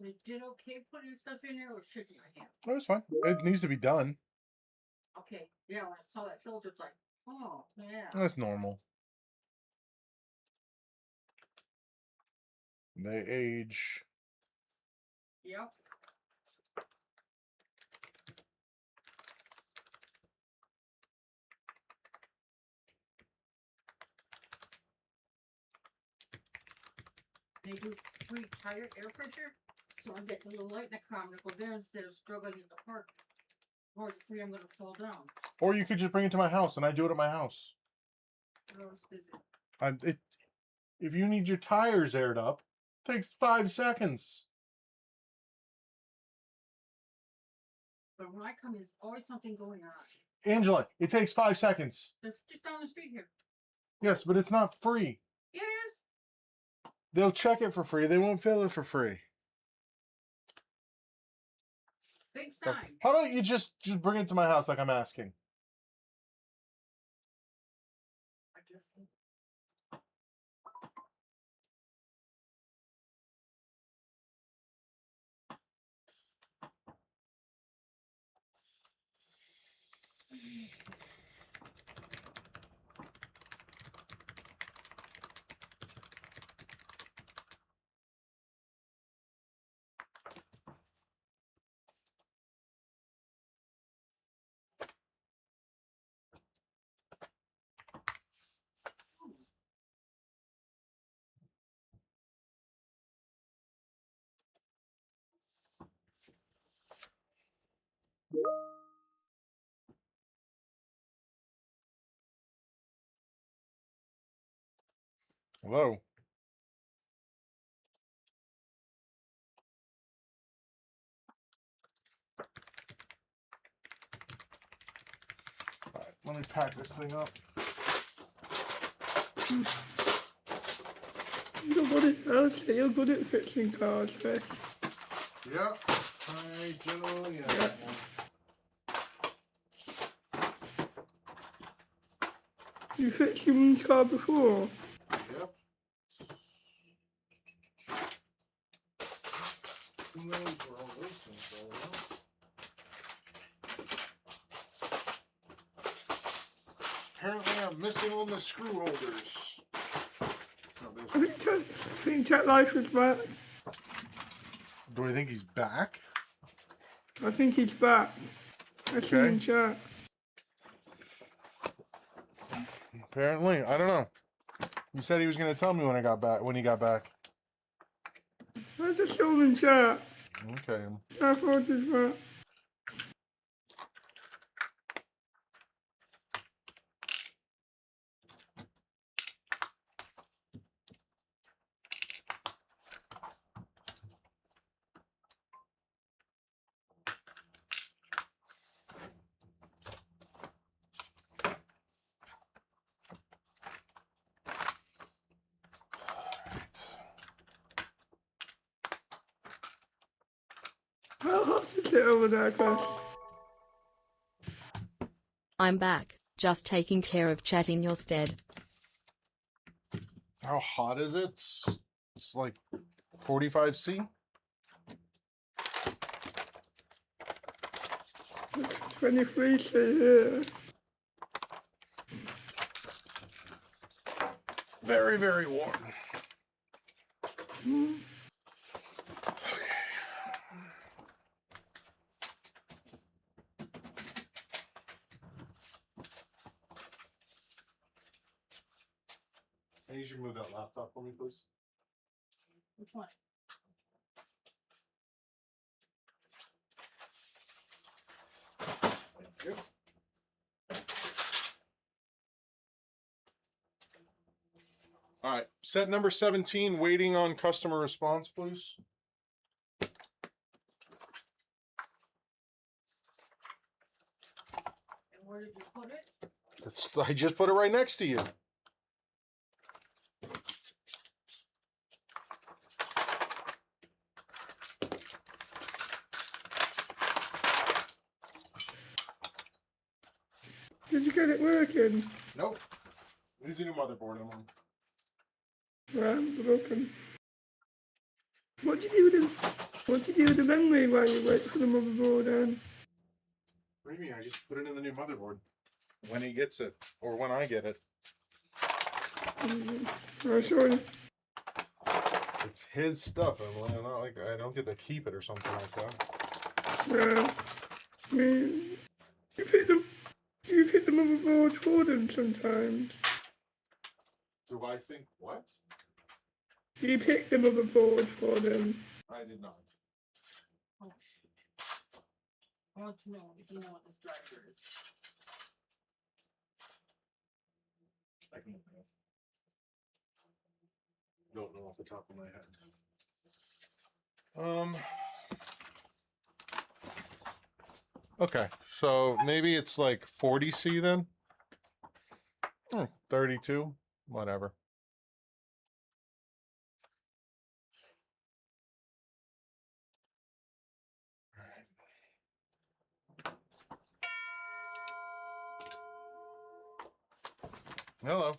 So you did okay putting stuff in there, or shouldn't I have? Oh, it's fine. It needs to be done. Okay, yeah, when I saw that filter, it's like, oh, yeah. That's normal. They age. Yep. They do free tire air pressure, so I get the little light in the car and go there instead of struggling in the park. Or it's free, I'm going to fall down. Or you could just bring it to my house, and I do it at my house. I was busy. If you need your tires aired up, it takes 5 seconds. But when I come, there's always something going on. Angela, it takes 5 seconds. They're just down the street here. Yes, but it's not free. It is. They'll check it for free. They won't fill it for free. Big sign. How about you just bring it to my house like I'm asking? I guess so. Hello. All right, let me pack this thing up. You're good at fixing cars, Fish. Yeah, I generally am. You fixed someone's car before? Yep. Who knows where all those things go, huh? Apparently I'm missing on the screw holders. Oh, I think Jack Life is back. do I think he's back? I think he's back. I see him in chat. Apparently, I don't know. He said he was going to tell me when I got back. When he got back. I just saw him in chat. Okay. I thought he's back. How hot is it over there, Chris? I'm back, just taking care of chat in your stead. How hot is it? It's like 45°C. 23 here. Very, very warm. Can you should move that laptop for me, please? Which one? Thank you. All right, set number 17, waiting on customer response, please. And where did you put it? I just put it right next to you. Did you get it working? Nope. Here's a new motherboard I'm on. Right, broken. What do you do with the memory while you wait for the motherboard then? What do you mean? I just put it in the new motherboard when he gets it, or when I get it. Oh, sorry. It's his stuff, Emily. I'm not like I don't get to keep it or something like that. Yeah. I mean, you hit the motherboard for them sometimes. Do I think what? You pick the motherboard for them. I did not. Oh shoot. I want to know if you know what this driver is. I can don't know off the top of my head. Okay, so maybe it's like 40C then? 32, whatever. Hello.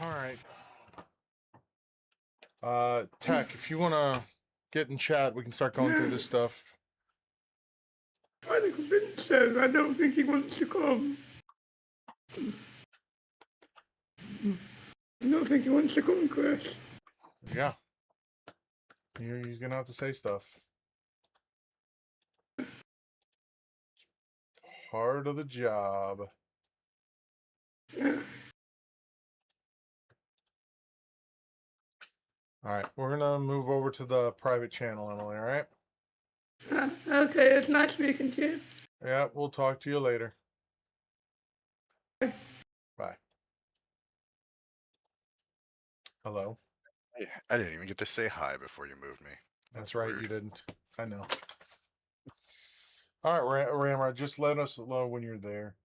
All right. Tech, if you wanna get in chat, we can start going through this stuff. I think Vince says I don't think he wants to come. I don't think he wants to come, Chris. Yeah. He's gonna have to say stuff. Part of the job. All right, we're gonna move over to the private channel, Emily. All right. Okay, it's nice speaking to you. Yeah, we'll talk to you later. Bye. Hello. Yeah, I didn't even get to say hi before you moved me. That's right, weird. you didn't. I know. All right, Ramrod, just let us know when you're there.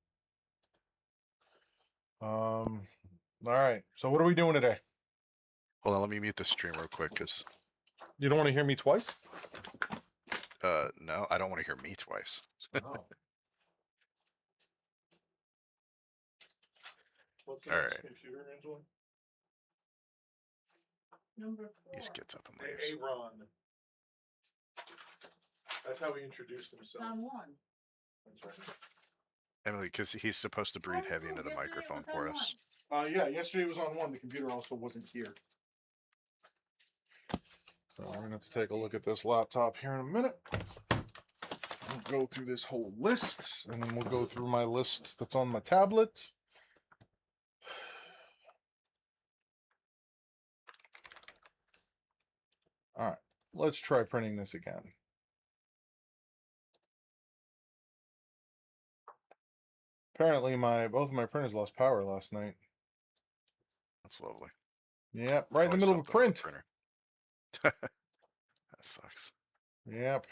All right. So what are we doing today? Hold on, let me mute the stream real quick, because You don't want to hear me twice? no, I don't want to hear me twice. Oh. What's All right. computer, Angela? Number He just 4. gets up and leaves. Hey, Ron. That's how he introduced himself. On 1. That's right. Emily, because he's supposed to breathe heavy into the Yesterday it microphone was on for 1. us. Yeah, yesterday was on 1. The computer also wasn't here. So I'm gonna have to take a look at this laptop here in a minute. We'll go through this whole list, and then we'll go through my list that's on my tablet. All right, let's try printing this again. Apparently, both of my printers lost power last night. That's lovely. Yep, right in the Always middle of a something with print. printer. That sucks. Yep.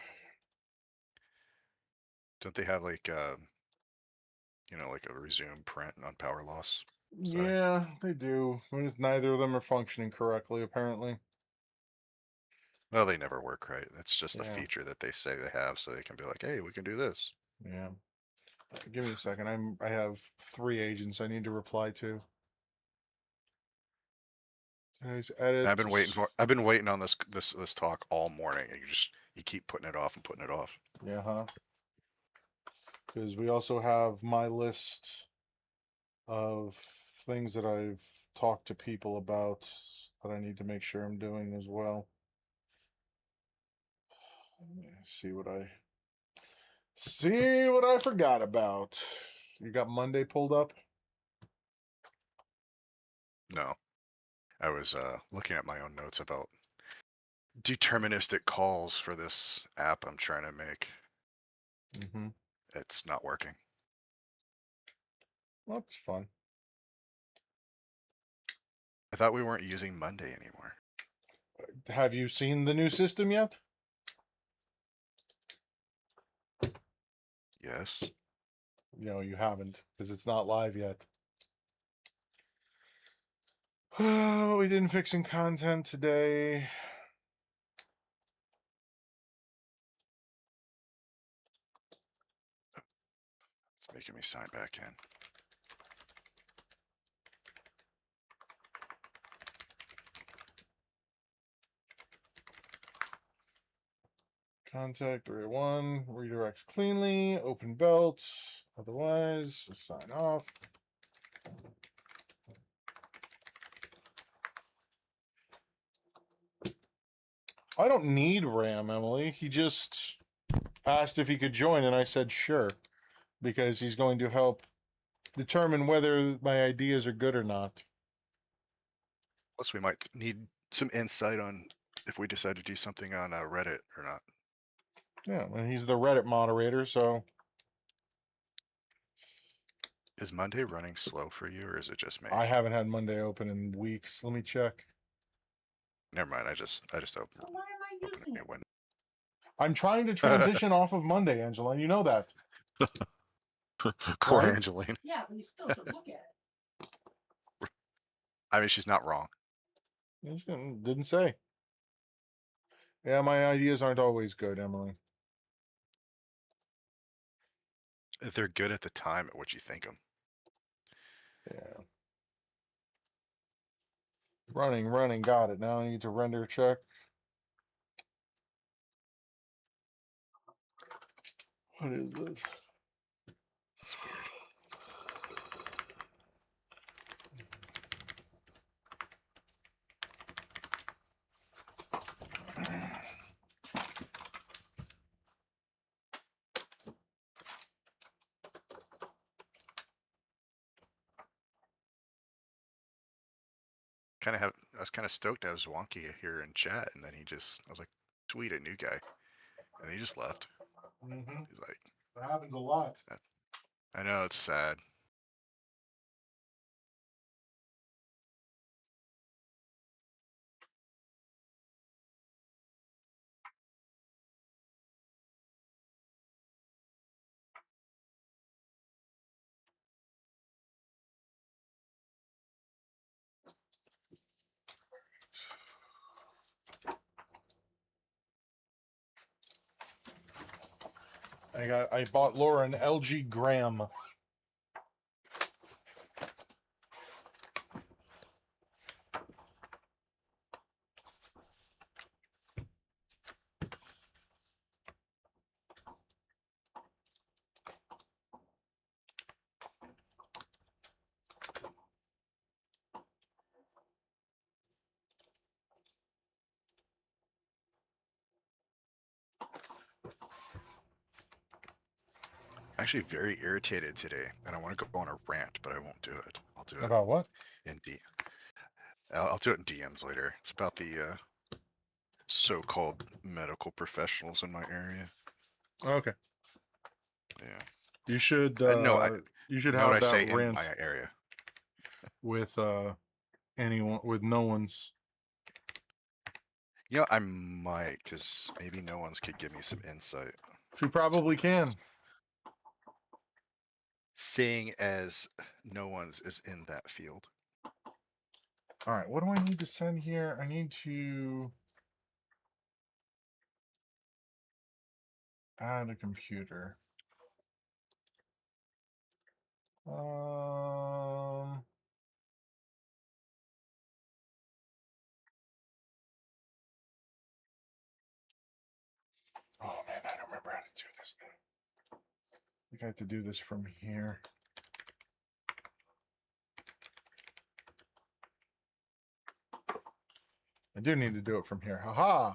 Don't they have like like a resume print on power loss? Sorry. Yeah, they do. Neither of them are functioning correctly, apparently. Well, they never work right. That's just a Yeah. feature that they say they have, so they can be like, "Hey, we can do this." Yeah. Give me a second. I have 3 agents I need to reply to. Today's edit. And I've been waiting on this talk all morning, and you keep putting it off and putting it off. Yeah, huh? Because we also have my list of things that I've talked to people about that I need to make sure I'm doing as well. Let me see what I forgot about. You got Monday pulled up? No, I was looking at my own notes about deterministic calls for this app I'm trying to make. Mm-hmm. It's not working. Well, that's fun. I thought we weren't using Monday anymore. Have you seen the new system yet? Yes. No, you haven't, because it's not live yet. What we didn't fix in content today. It's making me sign back in. Contact area 1, redirects cleanly, open belt, otherwise, sign off. I don't need RAM, Emily. He just asked if he could join, and I said sure, because he's going to help determine whether my ideas are good or not. Plus, we might need some insight on if we decide to do something on Reddit or not. Yeah, and he's the Reddit moderator, so... Is Monday running slow for you, or is it just me? I haven't had Monday open in weeks. Let me check. Never mind. I just opened So why am I a using new it? window. I'm trying to transition off of Monday, Angela. You know that. Poor Right? Angeline. Yeah, but you still should look at it. I mean, she's not wrong. Didn't say. Yeah, my ideas aren't always good, Emily. They're good at the time at what you think them. Yeah. Running. Got it. Now I need to render check. What is this? That's weird. I was kind of stoked I was wonky here in chat, and then I was like, sweet, a new guy. And he just left. Mm-hmm. He's like, That happens a lot. I know, it's sad. I bought Laura an LG Gram. Actually very irritated today, and I want to go on a rant, but I won't do it. I'll do it About what? in I'll do it in DMs later. It's about the so-called medical professionals in my area. Okay. Yeah. You should. You should Know what have I say that in rant my area. with anyone with no one's. You know, I might, because maybe no one's could give me some insight. She probably can. Seeing as no one's is in that field. All right. What do I need to send here? I need to add a computer. Oh man, I don't remember how to do this thing. I think I have to do this from here. I do need to do it from here. Haha.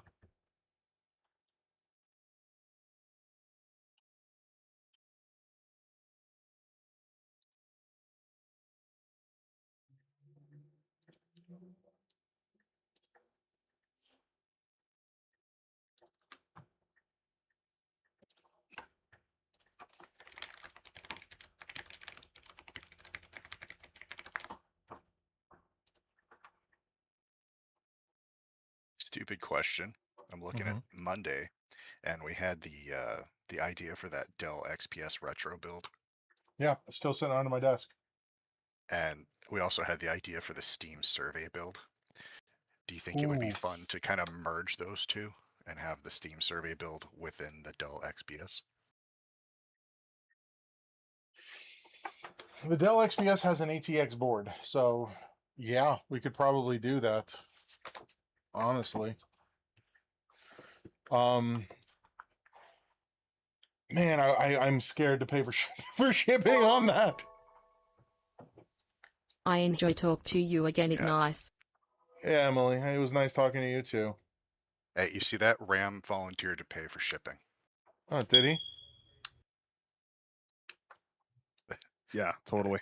Stupid question. I'm looking at Monday, and we had the idea for that Dell XPS retro build. Yeah, it's still sitting on my desk. And we also had the idea for the Steam survey build. Do you think it would be fun to kind of merge those two and have the Steam survey build within the Dell XPS? The Dell XPS has an ATX board, so yeah, we could probably do that. Honestly. Man, I'm scared to pay for shipping on that. I enjoy talk to you again, Ignice. Yeah, Emily, it was nice talking to you too. Hey, you see that? Ram volunteered to pay for shipping. Oh, did he? Yeah, totally.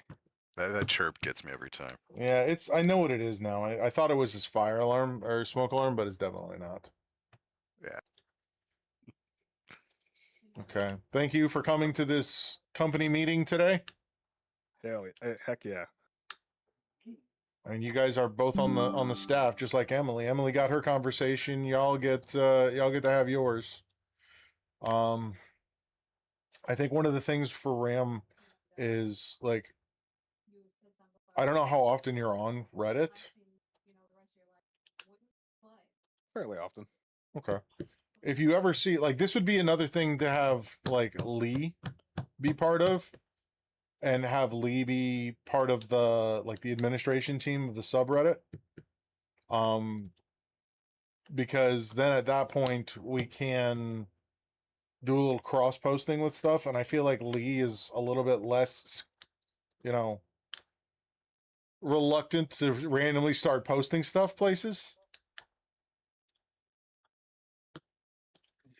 That chirp gets me every time. Yeah, I know what it is now. I thought it was his fire alarm or smoke alarm, but it's definitely not. Yeah. Okay. Thank you for coming to this company meeting today. Heck yeah. I mean, you guys are both on the staff, just like Emily. Emily got her conversation. Y'all get to have yours. I think one of the things for Ram is like, I don't know how often you're on Reddit. Fairly often. Okay. If you ever see, like, this would be another thing to have, like, Lee be part of, and have Lee be part of the, like, the administration team of the subreddit. Because then at that point we can do a little cross posting with stuff, and I feel like Lee is a little bit less, reluctant to randomly start posting stuff places.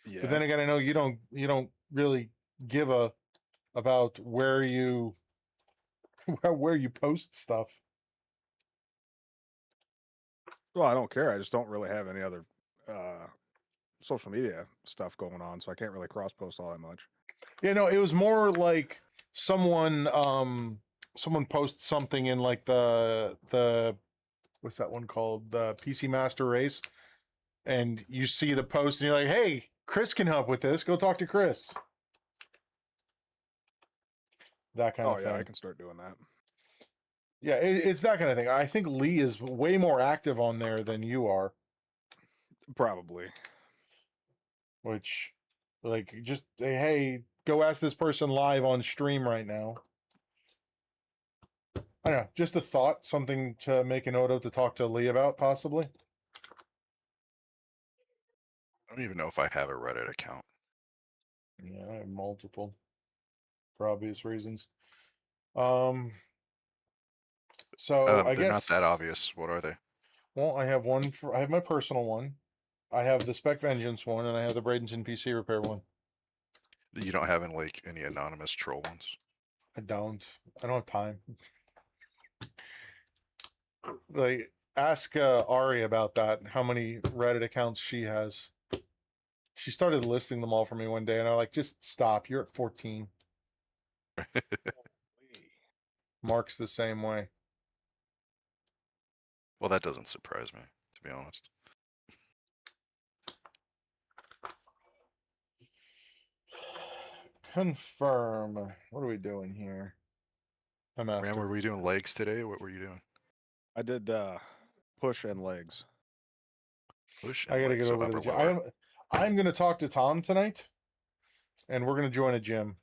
Yeah. But then again, I know you don't really give a about where you post stuff. Well, I don't care. I just don't really have any other social media stuff going on, so I can't really cross post all that much. Yeah, no, it was more like someone posts something in like the what's that one called, the PC Master Race, and you see the post and you're like, hey, Chris can help with this, go talk to Chris. That kind of thing. Oh yeah, I can start doing that. Yeah, it's that kind of thing. I think Lee is way more active on there than you are. Probably. Which, like, just hey, go ask this person live on stream right now. I don't know, just a thought, something to make a note of, to talk to Lee about, possibly. I don't even know if I have a Reddit account. Yeah, I have multiple, for obvious reasons. So I they're guess not that obvious. What are they? Well, I have my personal one, I have the SpecVengeance one, and I have the Bradenton PC Repair one. You don't have any anonymous troll ones? I don't have time. Like, ask Ari about that, how many Reddit accounts she has. She started listing them all for me one day, and I'm like, just stop, you're at 14. Mark's the same way. Well, that doesn't surprise me, to be honest. Confirm. What are we doing here? Man, were we doing legs today? What were you doing? I did push and legs. Push and I gotta legs, get so over to the upper, gym. lower. I'm gonna talk to Tom tonight, and we're gonna join a gym.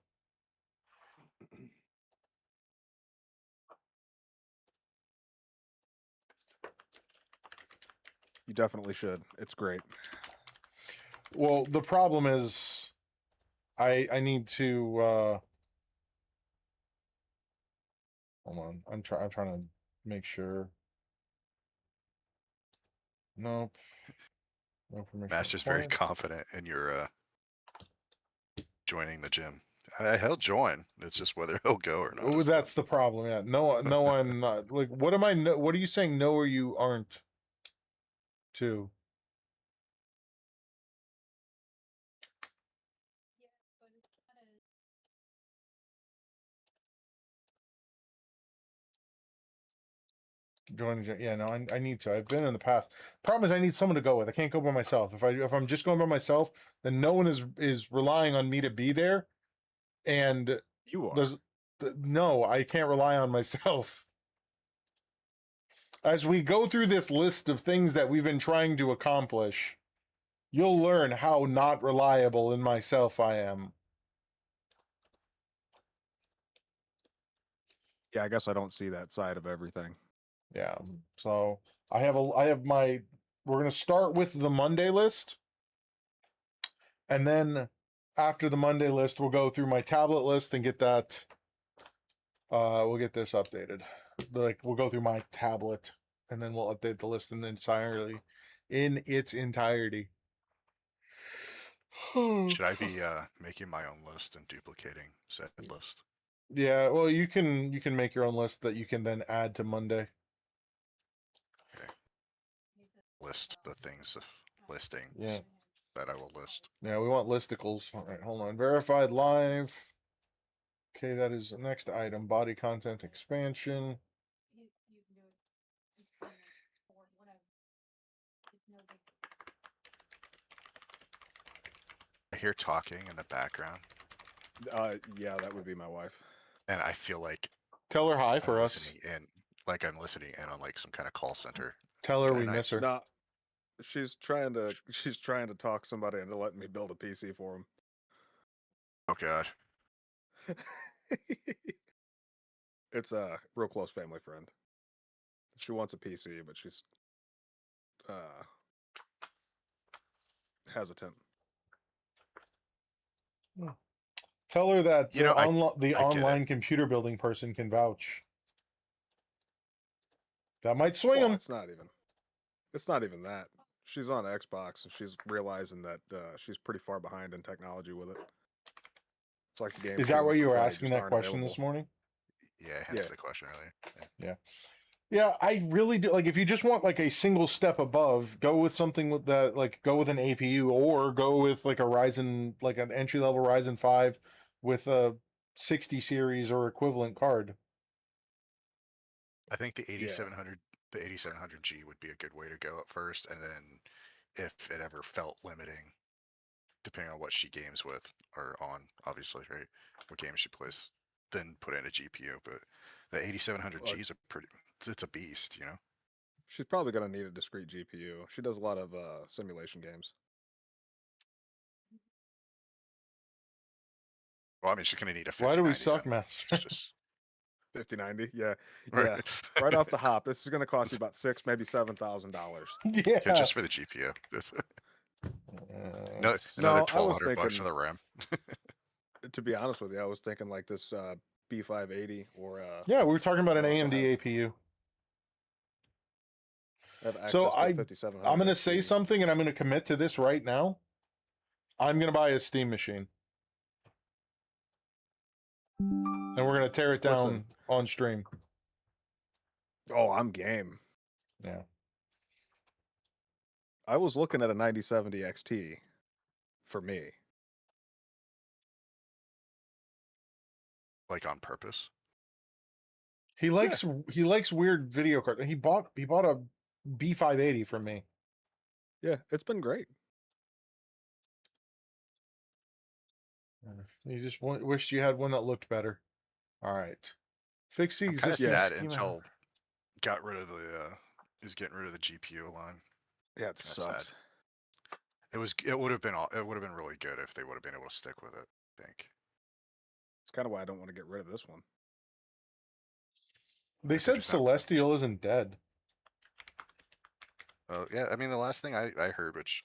You definitely should. It's great. Well, the problem is, I need to. Hold on, I'm trying to make sure. Nope. No permission. Master's very confident in your joining the gym. He'll join. It's just whether he'll go or not. Oh, that's the problem. Yeah, no one. Like, what am I? What are you saying? No, or you aren't. To. Join. Yeah, no, I need to. I've been in the past. Problem is, I need someone to go with. I can't go by myself. If I'm just going by myself, then no one is relying on me to be there. And you are. No, I can't rely on myself. As we go through this list of things that we've been trying to accomplish, you'll learn how not reliable in myself I am. Yeah, I guess I don't see that side of everything. Yeah, so I have my. We're gonna start with the Monday list, and then after the Monday list, we'll go through my tablet list and get that. We'll get this updated. Like, we'll go through my tablet, and then we'll update the list in its entirety. Should I be making my own list and duplicating said list? Yeah, well, you can make your own list that you can then add to Monday. Okay. List the things of listings Yeah. that I will list. Yeah, we want listicles. All right, hold on. Verified live. Okay, that is the next item. Body content expansion. I hear talking in the background. Yeah, that would be my wife. And I feel like Tell her hi for us. And like I'm listening in on like some kind of call center. Tell her we miss her. Nah, she's trying to talk somebody into letting me build a PC for him. Oh god. It's a real close family friend. She wants a PC, but she's hesitant. Tell her that You know, I the get it. online computer building person can vouch. That might swing Well, him. it's not even that. She's on Xbox and she's realizing that she's pretty far behind in technology with it. It's like the game. Is that why you were asking that question this morning? Yeah, hence the question earlier. Yeah. Yeah, I really do. Like, if you just want like a single step above, go with something with that, like go with an APU, or go with like a Ryzen, like an entry level Ryzen 5 with a 60 series or equivalent card. I think the 8700G would be a good way to go at first, and then if it ever felt limiting, depending on what she games with or on, obviously, right, what games she plays, then put in a GPU. But the 8700G is it's a beast, you know. She's probably gonna need a discrete GPU. She does a lot of simulation games. Well, I mean, she's gonna need a 5090. Why do we suck, then. Master? It's just 5090, yeah, right. yeah. Right off the hop, this is gonna cost you about $6,000, maybe $7,000. Yeah. Yeah, just for the GPU. No, Another I was $1,200 for thinking- the RAM. To be honest with you, I was thinking like this B580 or yeah, we were talking about an also AMD have- APU. have access So to I- a 5700. I'm going to say something, and I'm going to commit to this right now. I'm going to buy a Steam machine. And we're going to tear it down Listen. on stream. Oh, I'm game. Yeah. I was looking at a 9070 XT for me. Like on purpose. He likes weird video cards. He bought a B580 from me. Yeah, it's been great. You just wished you had one that looked better. All right. Fix the I'm kind of existing. sad schema. until got rid of the is getting rid of the GPU line. Yeah, it That's sucks. sad. It would have been really good if they would have been able to stick with it, I think. It's kind of why I don't want to get rid of this one. They They're said just not- Celestial isn't dead. Oh yeah, I mean the last thing I heard, which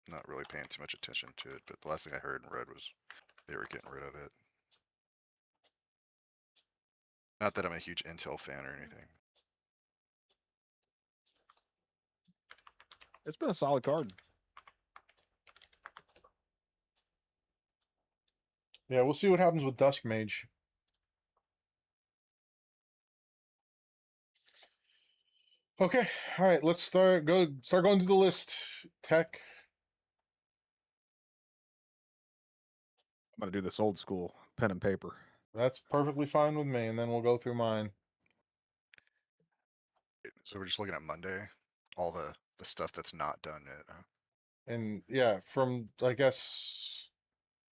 not really paying too much attention to it, but the last thing I heard and read was they were getting rid of it. Not that I'm a huge Intel fan or anything. It's been a solid card. Yeah, we'll see what happens with Dusk Mage. Okay, all right, let's start going through the list. Tech. I'm gonna do this old school pen and paper. That's perfectly fine with me, and then we'll go through mine. So we're just looking at Monday, all the stuff that's not done yet. Huh? And yeah, from I guess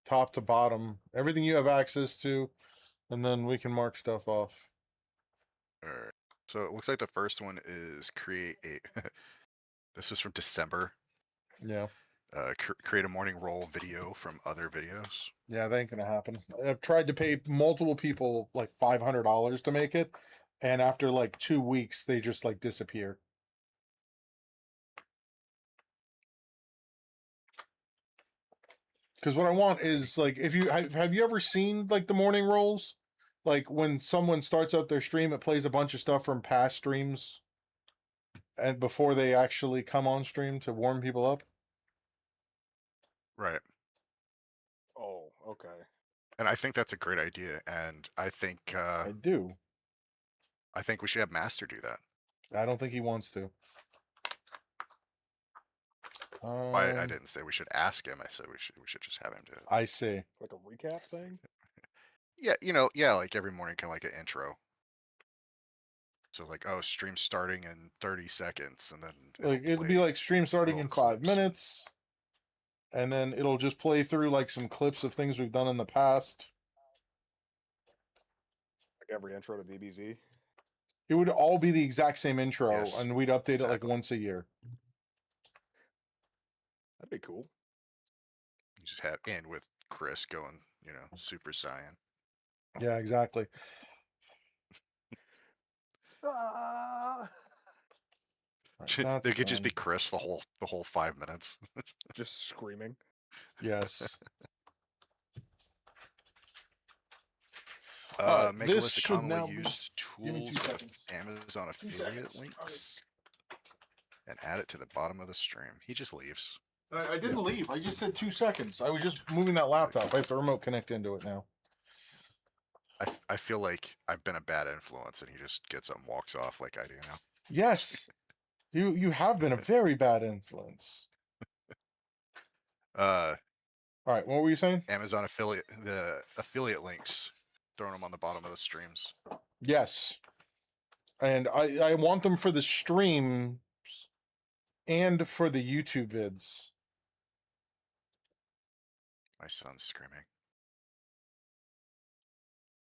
top to bottom, everything you have access to, and then we can mark stuff off. All right. So it looks like the first one is create a. This is from December. Yeah. Create a morning roll video from other videos. Yeah, that ain't gonna happen. I've tried to pay multiple people like $500 to make it, and after like 2 weeks, they just like disappear. Because what I want is like, if you have you ever seen like the morning rolls, like when someone starts up their stream, it plays a bunch of stuff from past streams, and before they actually come on stream to warm people up. Right. Oh, okay. And I think that's a great idea, and I think I do. I think we should have Master do that. I don't think he wants to. I didn't say we should ask him. I said we should just have him do it. I see. Like a recap thing? Yeah, like every morning, kind of like an intro. So like, oh, stream starting in 30 seconds, and then Like it'll be like stream starting in little 5 clips. minutes, and then it'll just play through like some clips of things we've done in the past. Like every intro to DBZ? It would all be the exact same intro, Yes, and we'd update it like exactly. once a year. That'd be cool. You just have end with Chris going, Super Saiyan. Yeah, exactly. Alright, They could just be done. Chris the whole 5 minutes. Just screaming. Yes. Make this a list of should commonly now be- used give me 2 tools with seconds. Amazon 2 affiliate seconds. links and add it to the bottom of the stream. He just leaves. I didn't leave. I just said 2 seconds. I was just moving that laptop. I have to remote connect into it now. I feel like I've been a bad influence, and he just gets up and walks off like I do now. Yes. You have been a very bad influence. All right, what were you saying? Amazon affiliate, the affiliate links, throwing them on the bottom of the streams. Yes. And I want them for the streams and for the YouTube vids. My son's screaming.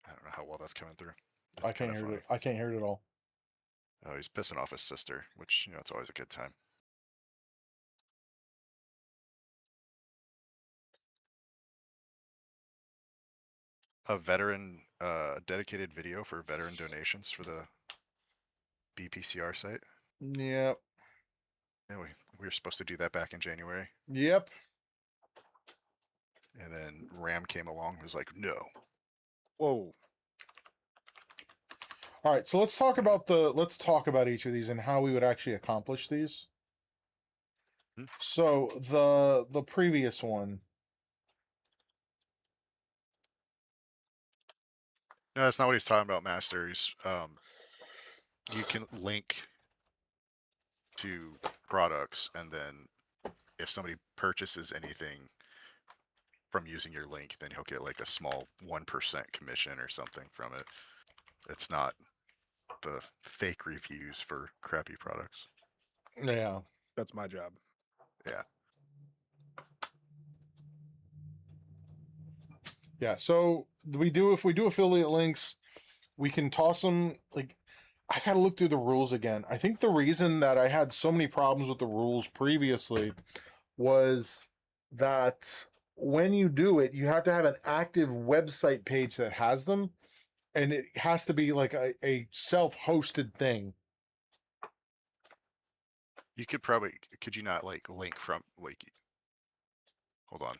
I don't know how well that's coming through. I can't hear it. I can't hear it at all. Oh, he's pissing off his sister, which, it's always a good time. A veteran, dedicated video for veteran donations for the BPCR site. Yep. Yeah, we were supposed to do that back in January. Yep. And then Ram came along and was like, no. Whoa. All right, so let's talk about each of these and how we would actually accomplish these. So the previous one. No, that's not what he's talking about, Master. He's, you can link to products, and then if somebody purchases anything from using your link, then he'll get like a small 1% commission or something from it. It's not the fake reviews for crappy products. Yeah. That's my job. Yeah. Yeah, so if we do affiliate links, we can toss them. Like, I gotta look through the rules again. I think the reason that I had so many problems with the rules previously was that when you do it, you have to have an active website page that has them, and it has to be like a self-hosted thing. You could you not like link from like, hold on,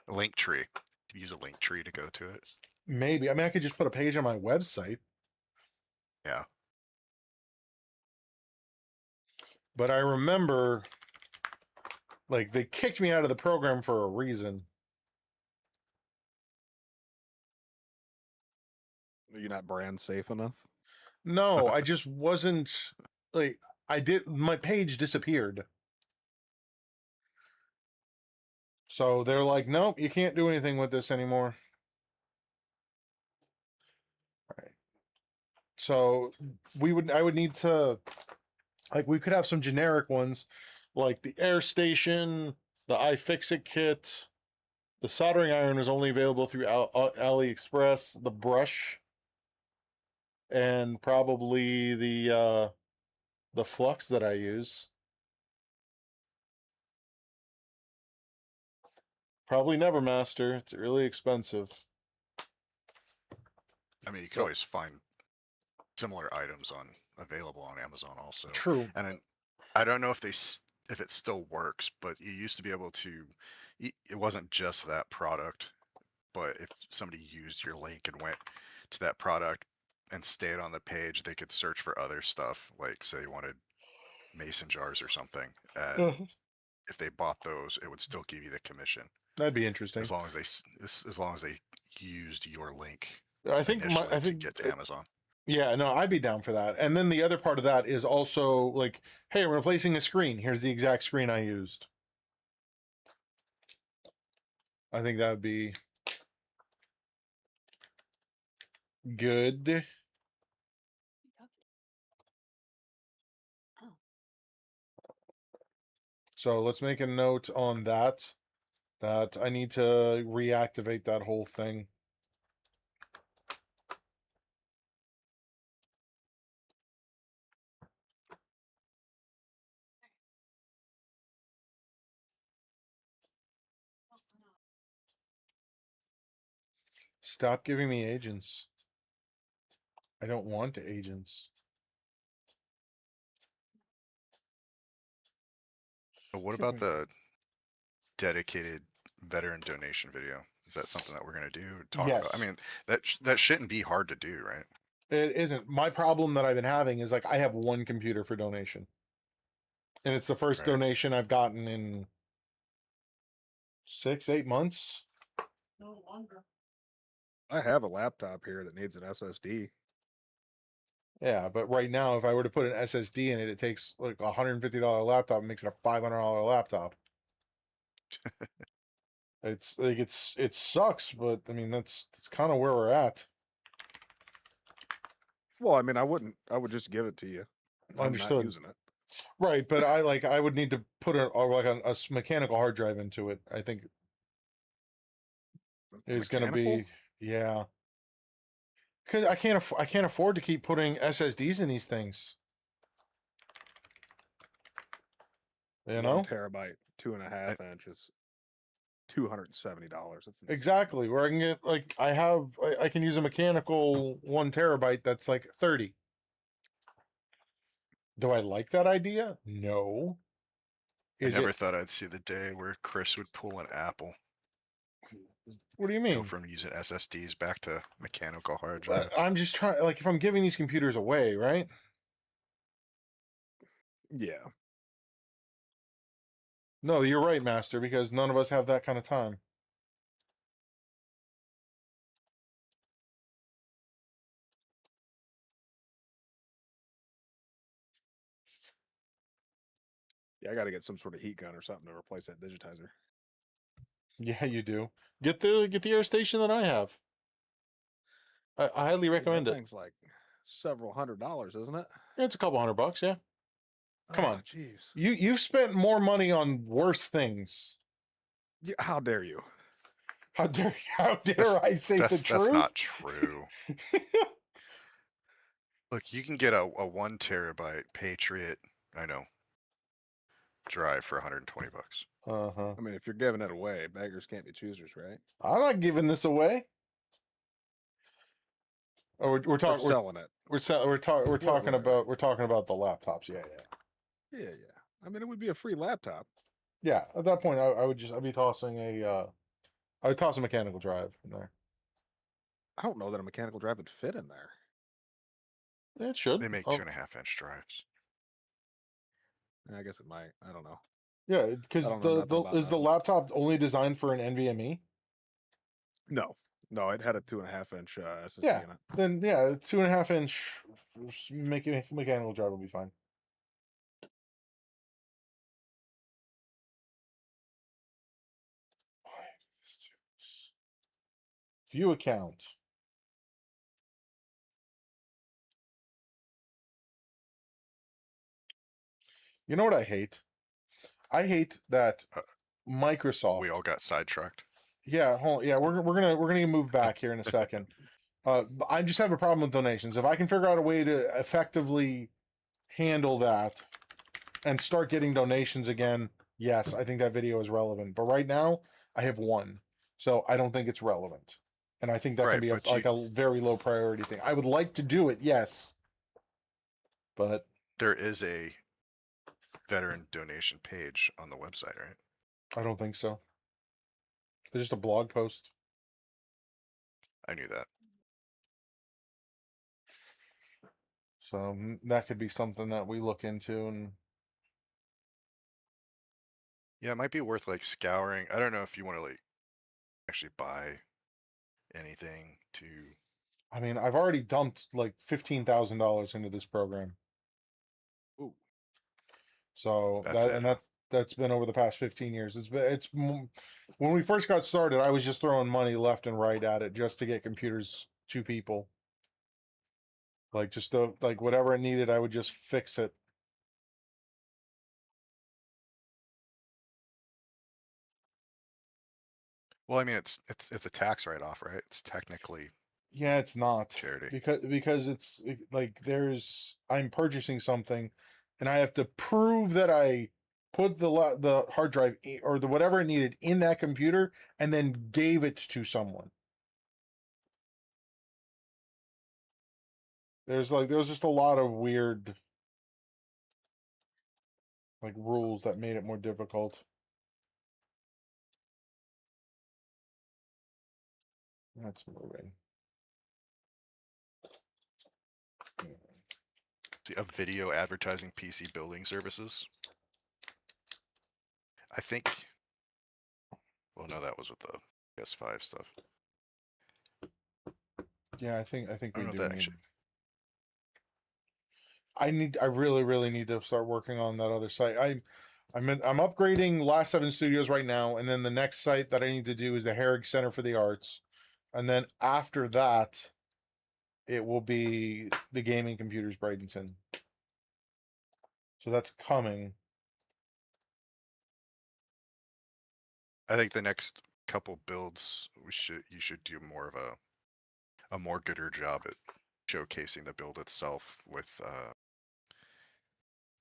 a link tree. Could you use a link tree to go to it? Maybe. I mean, I could just put a page on my website. Yeah. But I remember, like, they kicked me out of the program for a reason. Are you not brand safe enough? No, I just wasn't, like, my page disappeared. So they're like, nope, you can't do anything with this anymore. All right. So I would need to, like, we could have some generic ones, like the Air Station, the iFixit kit, the soldering iron is only available through AliExpress, the brush, and probably the flux that I use. Probably Nevermaster. It's really expensive. I mean, you could always find similar items available on Amazon also. True. And then, I don't know if it still works, but you used to be able to. It wasn't just that product, but if somebody used your link and went to that product and stayed on the page, they could search for other stuff, like say you wanted mason jars or something. And if they bought those, it would still give you the commission. That'd be interesting. As long as they used your link. I think to get to Amazon. Yeah, no, I'd be down for that. And then the other part of that is also like, hey, I'm replacing a screen. Here's the exact screen I used. I think that would be good. So let's make a note on that I need to reactivate that whole thing. Stop giving me agents. I don't want agents. But what about the dedicated veteran donation video? Is that something that we're gonna do? Talk about? I Yes. mean, that shouldn't be hard to do, right? It isn't. My problem that I've been having is like I have one computer for donation. And it's the first Right. donation I've gotten in 6-8 months. No longer. I have a laptop here that needs an SSD. Yeah, but right now, if I were to put an SSD in it, it takes like a $150 laptop and makes it a $500 laptop. It's like it sucks, but I mean that's kind of where we're at. Well, I mean, I would just give it to you. I'm Understood. not using it. Right, but I would need to put a mechanical hard drive into it. I think is going to Mechanical? be yeah. Because I can't afford to keep putting SSDs in these things. You 1 know? terabyte, 2.5 inches, $270. That's insane. Exactly. Where I can get like I can use a mechanical 1 terabyte that's like 30. Do I like that idea? No. I never thought I'd see the day where Chris would pull an Apple. What do you Go mean? from using SSDs back to mechanical hard Well, drives. I'm just trying, like, if I'm giving these computers away, right? Yeah. No, you're right, Master, because none of us have that kind of time. Yeah, I got to get some sort of heat gun or something to replace that digitizer. Yeah, you do. Get the air station that I have. I highly recommend that it. thing's like several $100s, isn't it? It's a couple $100, yeah. Come on. Jeez. You've spent more money on worse things. Yeah, how dare you? How dare I say the truth? That's not true. Look, you can get a 1 terabyte Patriot, I know, drive for $120. Uh-huh. I mean, if you're giving it away, beggars can't be choosers, right? I'm not giving this away. Oh, we're talking selling it. We're talking Whatever. about the laptops. Yeah. Yeah. I mean, it would be a free laptop. Yeah, at that point, I'd be tossing I would toss a mechanical drive in there. I don't know that a mechanical drive would fit in there. It should. They make 2.5-inch drives. I guess it might. I don't know. Yeah, because the laptop only designed for an NVMe? No, it had a 2.5-inch SSD Yeah, in it. then yeah, 2.5-inch mechanical drive will be fine. View account. You know what I hate? I hate that Microsoft. We all got sidetracked. Yeah, hold on. Yeah, we're gonna move back here in a second. I just have a problem with donations. If I can figure out a way to effectively handle that and start getting donations again, yes, I think that video is relevant. But right now, I have one, so I don't think it's relevant, and I think that can be a very low priority thing. I would like to do it, yes, but there is a veteran donation page on the website, right? I don't think so. There's just a blog post. I knew that. So that could be something that we look into. And yeah, it might be worth like scouring. I don't know if you want to like actually buy anything to. I mean, I've already dumped like $15,000 into this program. Ooh. So that's been over the past 15 years. When we first got started, I was just throwing money left and right at it just to get computers to people. Like just like whatever it needed, I would just fix it. Well, I mean, it's a tax write-off, right? It's technically. Yeah, it's not charity because it's like I'm purchasing something, and I have to prove that I put the hard drive or the whatever it needed in that computer and then gave it to someone. There's just a lot of weird like rules that made it more difficult. That's moving. See, a video advertising PC building services. I think. Well, no, that was with the PS5 stuff. Yeah, I think I we don't know if do that need. actually. I really need to start working on that other site. I'm upgrading Last 7 Studios right now, and then the next site that I need to do is the Herrig Center for the Arts, and then after that, it will be the Gaming Computers Bradenton. So that's coming. I think the next couple builds you should do more of a more gooder job at showcasing the build itself with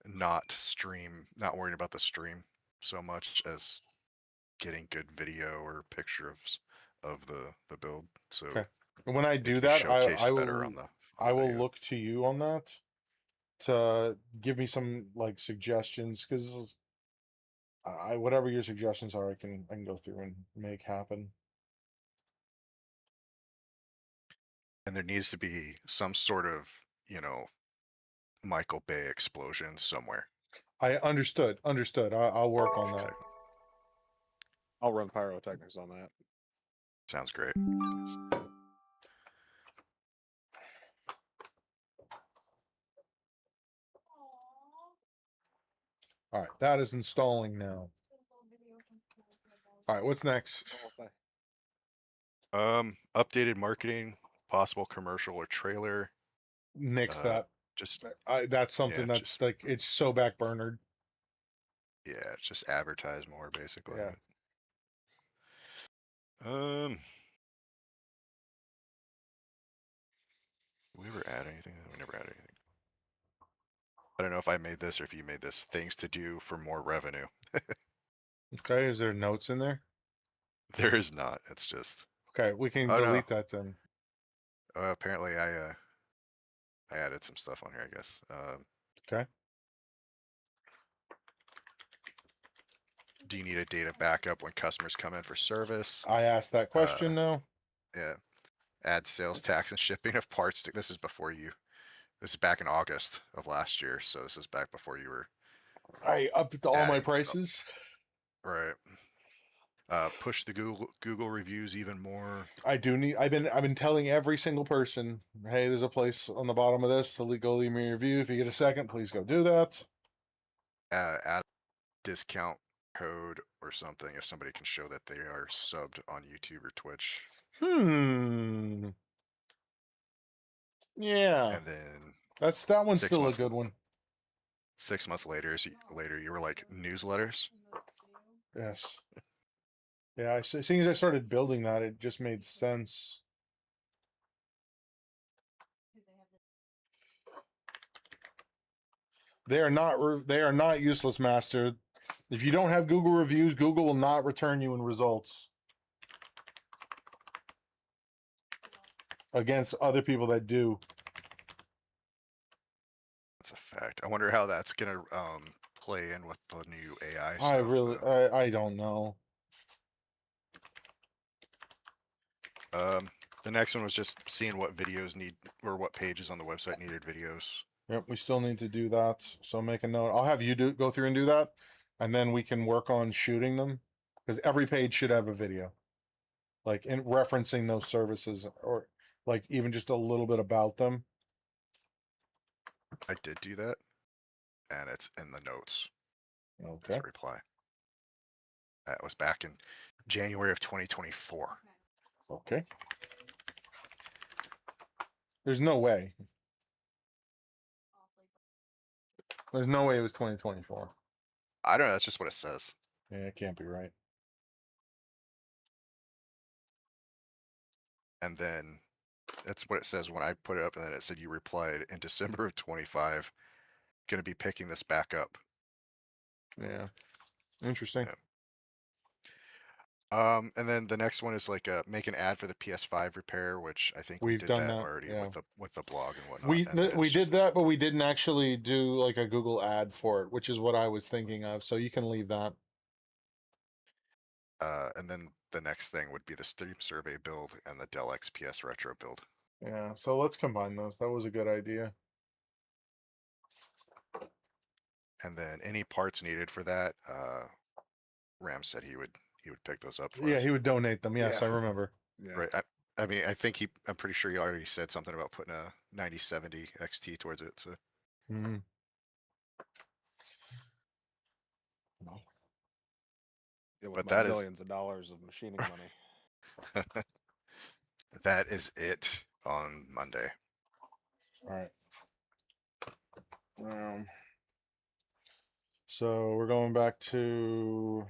not worrying about the stream so much as getting good video or picture of the build. So Okay. When I it do can be that, showcased better on the I will video. look to you on that to give me some like suggestions, because whatever your suggestions are, I can go through and make happen. And there needs to be some sort of, Michael Bay explosion somewhere. I understood. I'll work on that. Exactly. I'll run pyrotechnics on that. Sounds great. All right, that is installing now. All right, what's next? Updated marketing, possible commercial or trailer. Nix that. Just that's something that's just, like it's so backburnered. Yeah, just advertise more basically. Yeah. We ever add anything? We never add anything. I don't know if I made this or if you made this. Things to do for more revenue. Okay, is there notes in there? There is not. It's just. Okay, we can Oh, delete no. that then. Apparently I added some stuff on here, I guess. Okay. Do you need a data backup when customers come in for service? I asked that question now. Yeah. Add sales tax and shipping of parts. This is before you. This is back in August of last year, so this is back before you were. I upped all my adding- prices. Right. Push the Google reviews even more. I've been telling every single person, hey, there's a place on the bottom of this to go leave me a review. If you get a second, please go do that. Add discount code or something if somebody can show that they are subbed on YouTube or Twitch. Yeah. And then that one's still a good one. 6 months later, you were like newsletters. Yes. Yeah, as soon as I started building that, it just made sense. They are not useless, Master. If you don't have Google reviews, Google will not return you in results against other people that do. That's a fact. I wonder how that's gonna play in with the new AI stuff. I don't know. The next one was just seeing what videos need or what pages on the website needed videos. Yep, we still need to do that. So make a note. I'll have you go through and do that, and then we can work on shooting them, because every page should have a video, like in referencing those services, or like even just a little bit about them. I did do that, and it's in the notes. Okay. As a reply. That was back in January of 2024. Okay. There's no way. There's no way it was 2024. I don't know. That's just what it says. Yeah, it can't be right. And then that's what it says when I put it up, and then it said you replied in December of 25. Going to be picking this back up. Yeah. Interesting. Yeah. And then the next one is like make an ad for the PS5 repair, which I think we We've did done that that, already yeah. with the blog and whatnot. We and then we it's did just this- that, but we didn't actually do like a Google ad for it, which is what I was thinking of. So you can leave that. And then the next thing would be the Steam survey build and the Dell XPS retro build. Yeah. So let's combine those. That was a good idea. And then any parts needed for that, Ram said he would pick those up for Yeah, us. he would donate them. Yes, Yeah. I remember. Yeah. Right. I mean, I think I'm pretty sure he already said something about putting a 9070 XT towards it. So Mhm. Yeah, with But my that is- billions of dollars of machining money. that is it on Monday. All right. So we're going back to.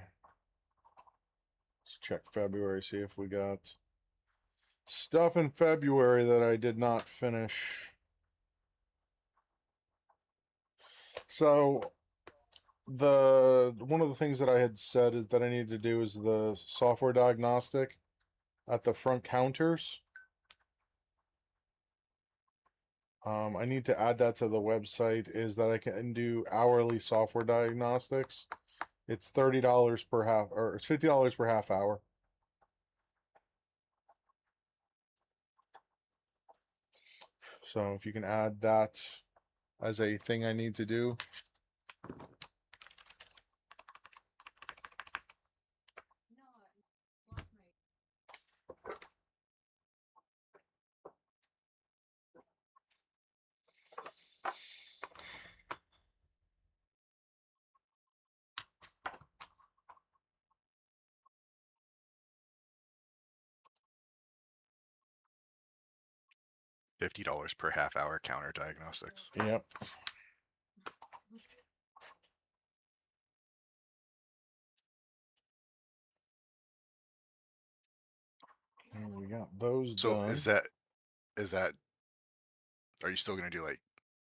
Let's check February, see if we got stuff in February that I did not finish. So one of the things that I had said is that I need to do is the software diagnostic at the front counters. I need to add that to the website, is that I can do hourly software diagnostics. It's $30 per half, or it's $50 per half hour. So if you can add that as a thing I need to do. $50 per half hour counter diagnostics. Yep. And we got those So done. is that are you still going to do like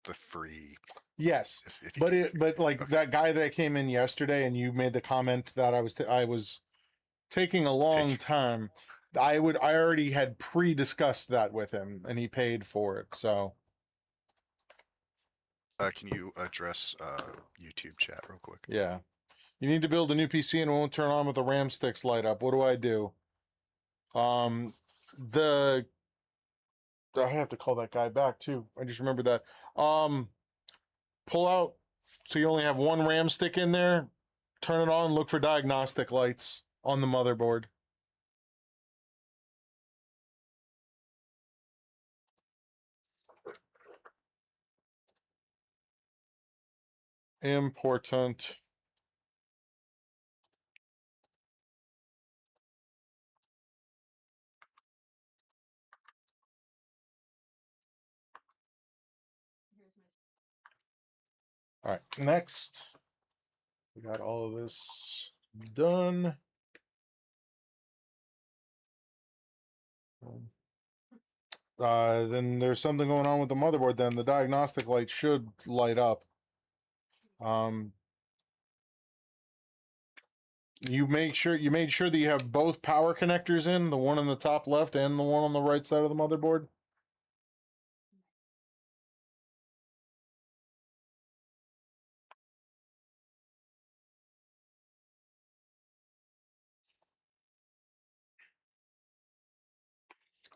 the free? Yes, if you but like okay. that guy that came in yesterday, and you made the comment that I was taking a long time. I already had pre-discussed that with him, and he paid for it. So Can you address YouTube chat real quick? yeah, you need to build a new PC and it won't turn on with the RAM sticks light up. What do I do? I have to call that guy back too. I just remembered that. Pull out. So you only have one RAM stick in there. Turn it on. Look for diagnostic lights on the motherboard. Important. All right, next. We got all of this done. Then there's something going on with the motherboard. Then the diagnostic light should light up. You made sure that you have both power connectors in, the one on the top left and the one on the right side of the motherboard.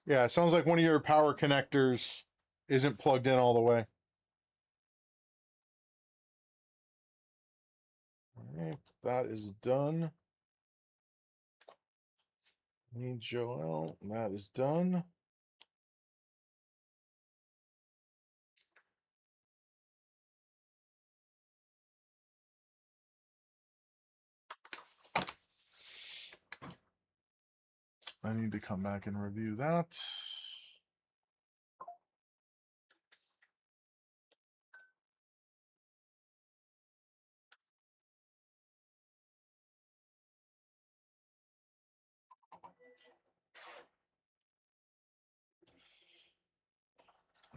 Yeah, it sounds like one of your power connectors isn't plugged in all the way. All right, that is done. Need Joel. That is done. I need to come back and review that.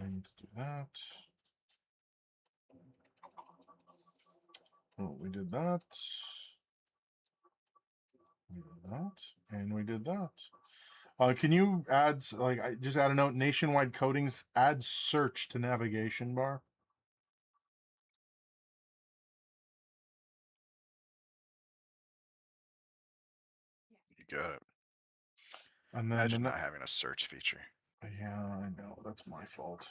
I need to do that. Oh, we did that. We did that, and we did that. Can you add just add a note? Nationwide coatings. Add search to navigation bar. You got it. And then Imagine not having a search feature. Yeah, I know. That's my fault.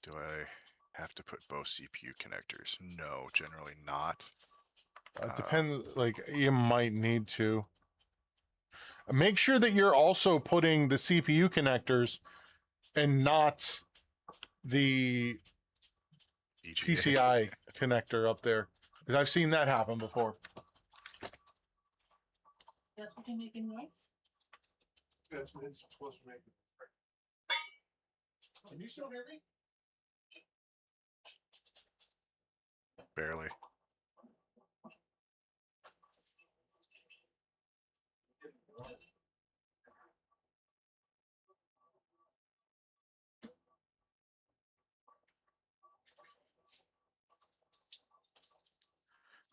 Do I have to put both CPU connectors? No, generally not. It depends. You might need to. Make sure that you're also putting the CPU connectors and not the EGA. PCI connector up there. Because I've seen that happen before. That's what you're making noise? That's what it's supposed to make. Can you still hear me? Barely.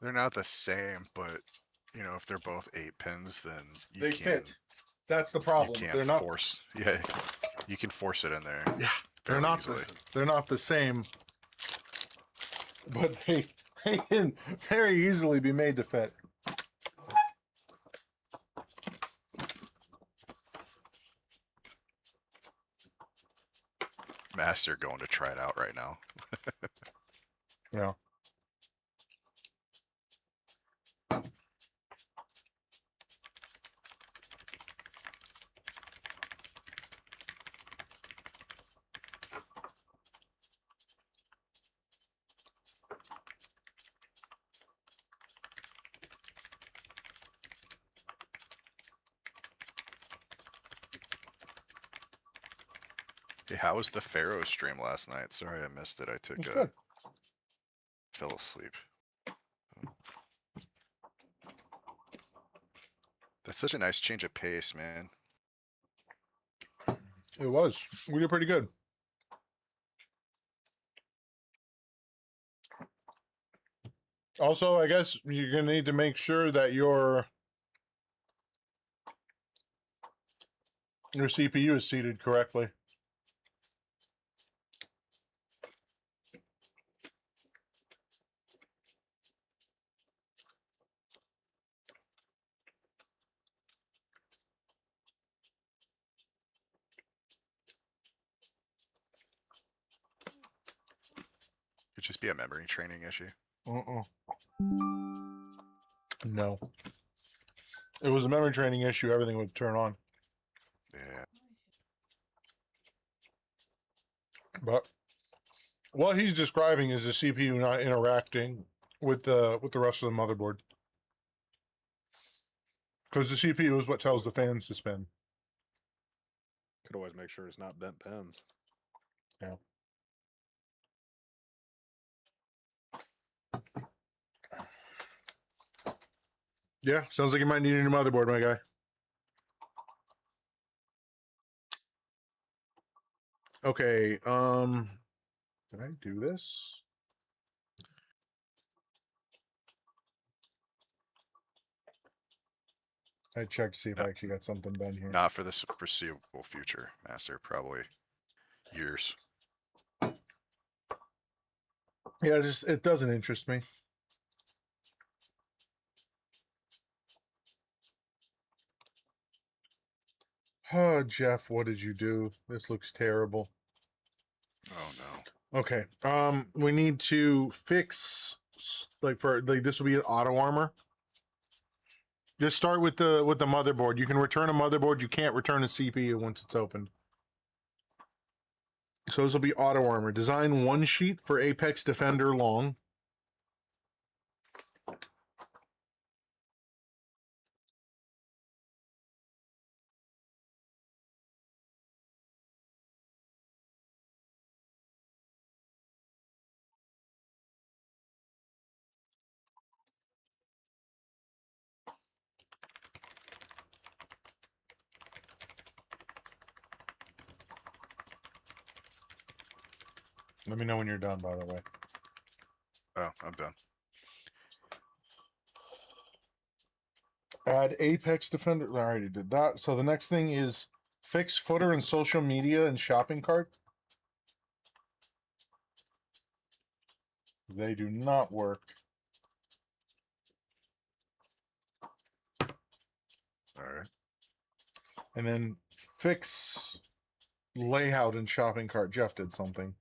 They're not the same, but you know, if they're both 8 pins, then They fit. That's the problem. You They're can't not. force. Yeah, you can force it in there. Yeah, they're not. They're not the same. But they can very easily be made to fit. Master going to try it out right now. Yeah. Hey, how was the Pharaoh stream last night? Sorry I missed it. I took It's good. fell asleep. That's such a nice change of pace, man. It was. We did pretty good. Also, I guess you're going to need to make sure that your CPU is seated correctly. Could just be a memory training issue. No. If it was a memory training issue, everything would turn on. Yeah. But what he's describing is the CPU not interacting with the rest of the motherboard. Because the CPU is what tells the fans to spin. Could always make sure it's not bent pins. Yeah. Yeah, sounds like you might need a new motherboard, my guy. Okay, did I do this? I checked to see if I actually got something done here. Not for the foreseeable future, Master. Probably years. Yeah, it doesn't interest me. Oh, Jeff, what did you do? This looks terrible. Oh no. Okay. We need to fix this will be an auto armor. Just start with the motherboard. You can return a motherboard. You can't return a CPU once it's opened. So this will be auto armor. Design one sheet for Apex Defender long. Let me know when you're done, by the way. Oh, I'm done. Add Apex Defender. I already did that. So the next thing is fix footer and social media and shopping cart. They do not work. All right. And then fix layout and shopping cart. Jeff did something.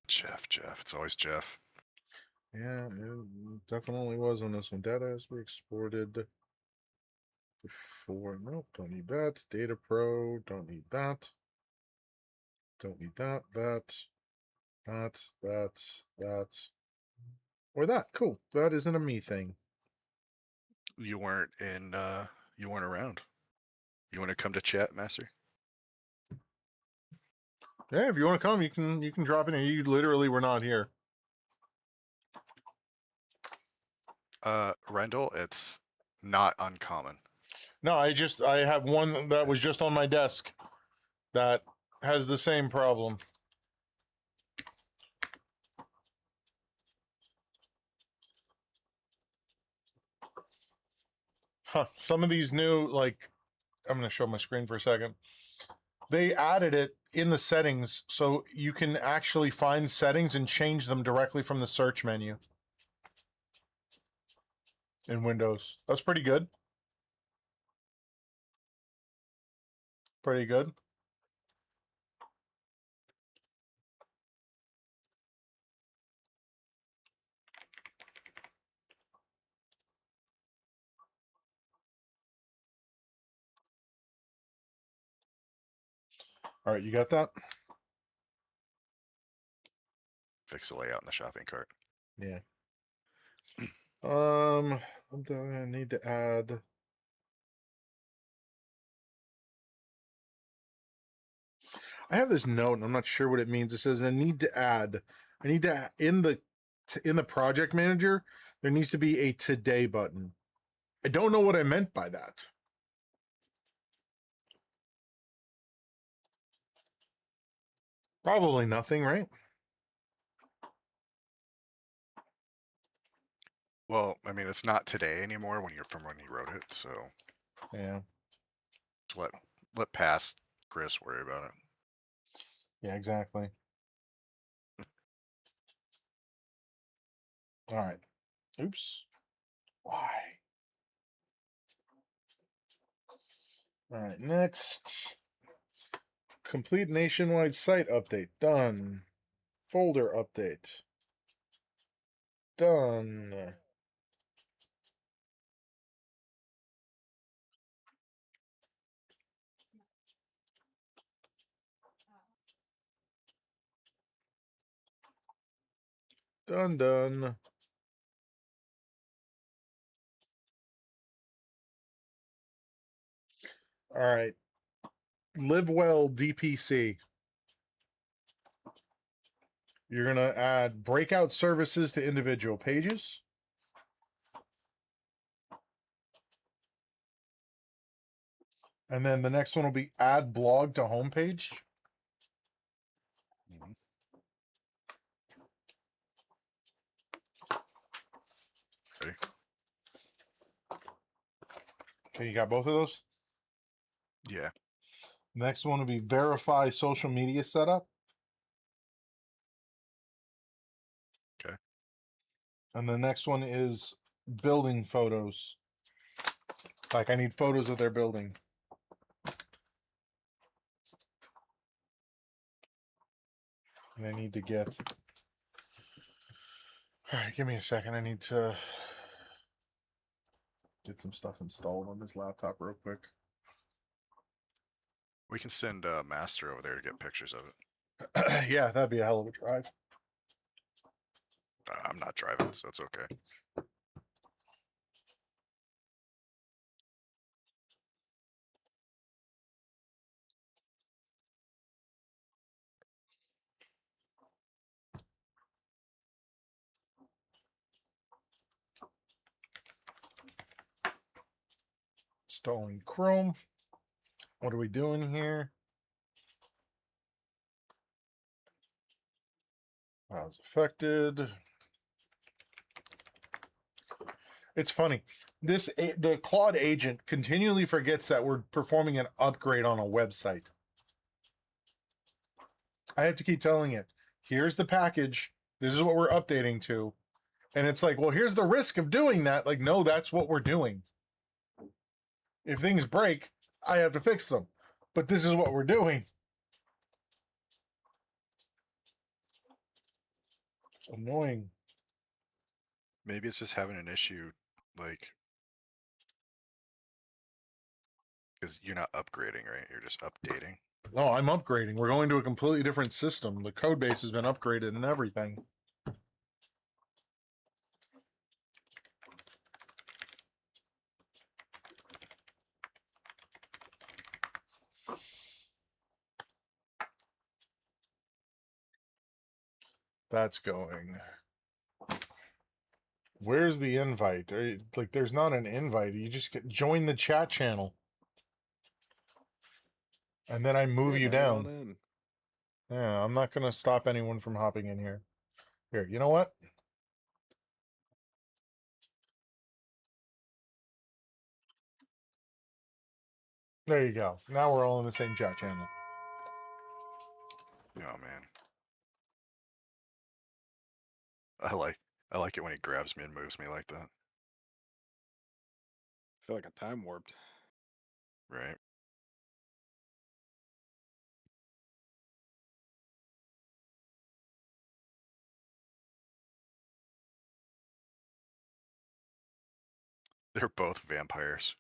Jeff. It's always Jeff. Yeah, it definitely was on this one. Data has been exported before. Nope, don't need that. Data Pro, don't need that. Don't need that. That. Or that. Cool. That isn't a me thing. You weren't in. You weren't around. You want to come to chat, Master? Yeah, if you want to come, you can drop in here. You literally were not here. Rendell, it's not uncommon. No, I have one that was just on my desk that has the same problem. Huh. Some of these new, like, I'm going to show my screen for a second. They added it in the settings so you can actually find settings and change them directly from the search menu in Windows. That's pretty good. Pretty good. All right, you got that? Fix the layout in the shopping cart. Yeah. I need to add. I have this note, and I'm not sure what it means. It says I need to add. I need to in the project manager. There needs to be a today button. I don't know what I meant by that. Probably nothing, right? Well, I mean, it's not today anymore when you wrote it, so Yeah. just let past Chris worry about it. Yeah, exactly. All right. Oops. Why? All right, next. Complete nationwide site update. Done. Folder update. Done. Done. All right. Live well DPC. You're going to add breakout services to individual pages. And then the next one will be add blog to homepage. Mhm. Ready? Okay, you got both of those? Yeah. Next one will be verify social media setup. Okay. And the next one is building photos. Like I need photos of their building. And I need to get. All right, give me a second. I need to get some stuff installed on this laptop real quick. We can send Master over there to get pictures of it. Yeah, that'd be a hell of a drive. I'm not driving, so it's okay. Installing Chrome. What are we doing here? Files affected. It's funny. The Claude agent continually forgets that we're performing an upgrade on a website. I have to keep telling it, here's the package. This is what we're updating to. And it's like, well, here's the risk of doing that. Like, no, that's what we're doing. If things break, I have to fix them. But this is what we're doing. It's annoying. Maybe it's just having an issue, like, because you're not upgrading, right? You're just updating. No, I'm upgrading. We're going to a completely different system. The code base has been upgraded and everything. That's going. Where's the invite? Like, there's not an invite. You just join the chat channel. And then I move you hang on down. in. Yeah, I'm not going to stop anyone from hopping in here. Here, you know what? There you go. Now we're all in the same chat channel. Oh man. I like it when he grabs me and moves me like that. I feel like a time warped. Right. They're both vampires.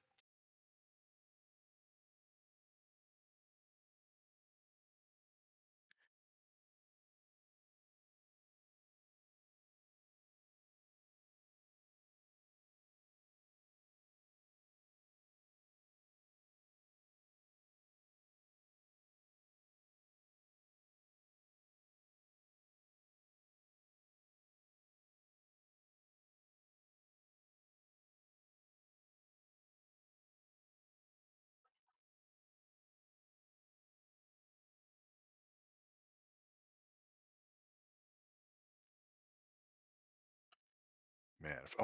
Man, if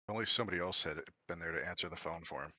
only somebody else had been there to answer the phone for him.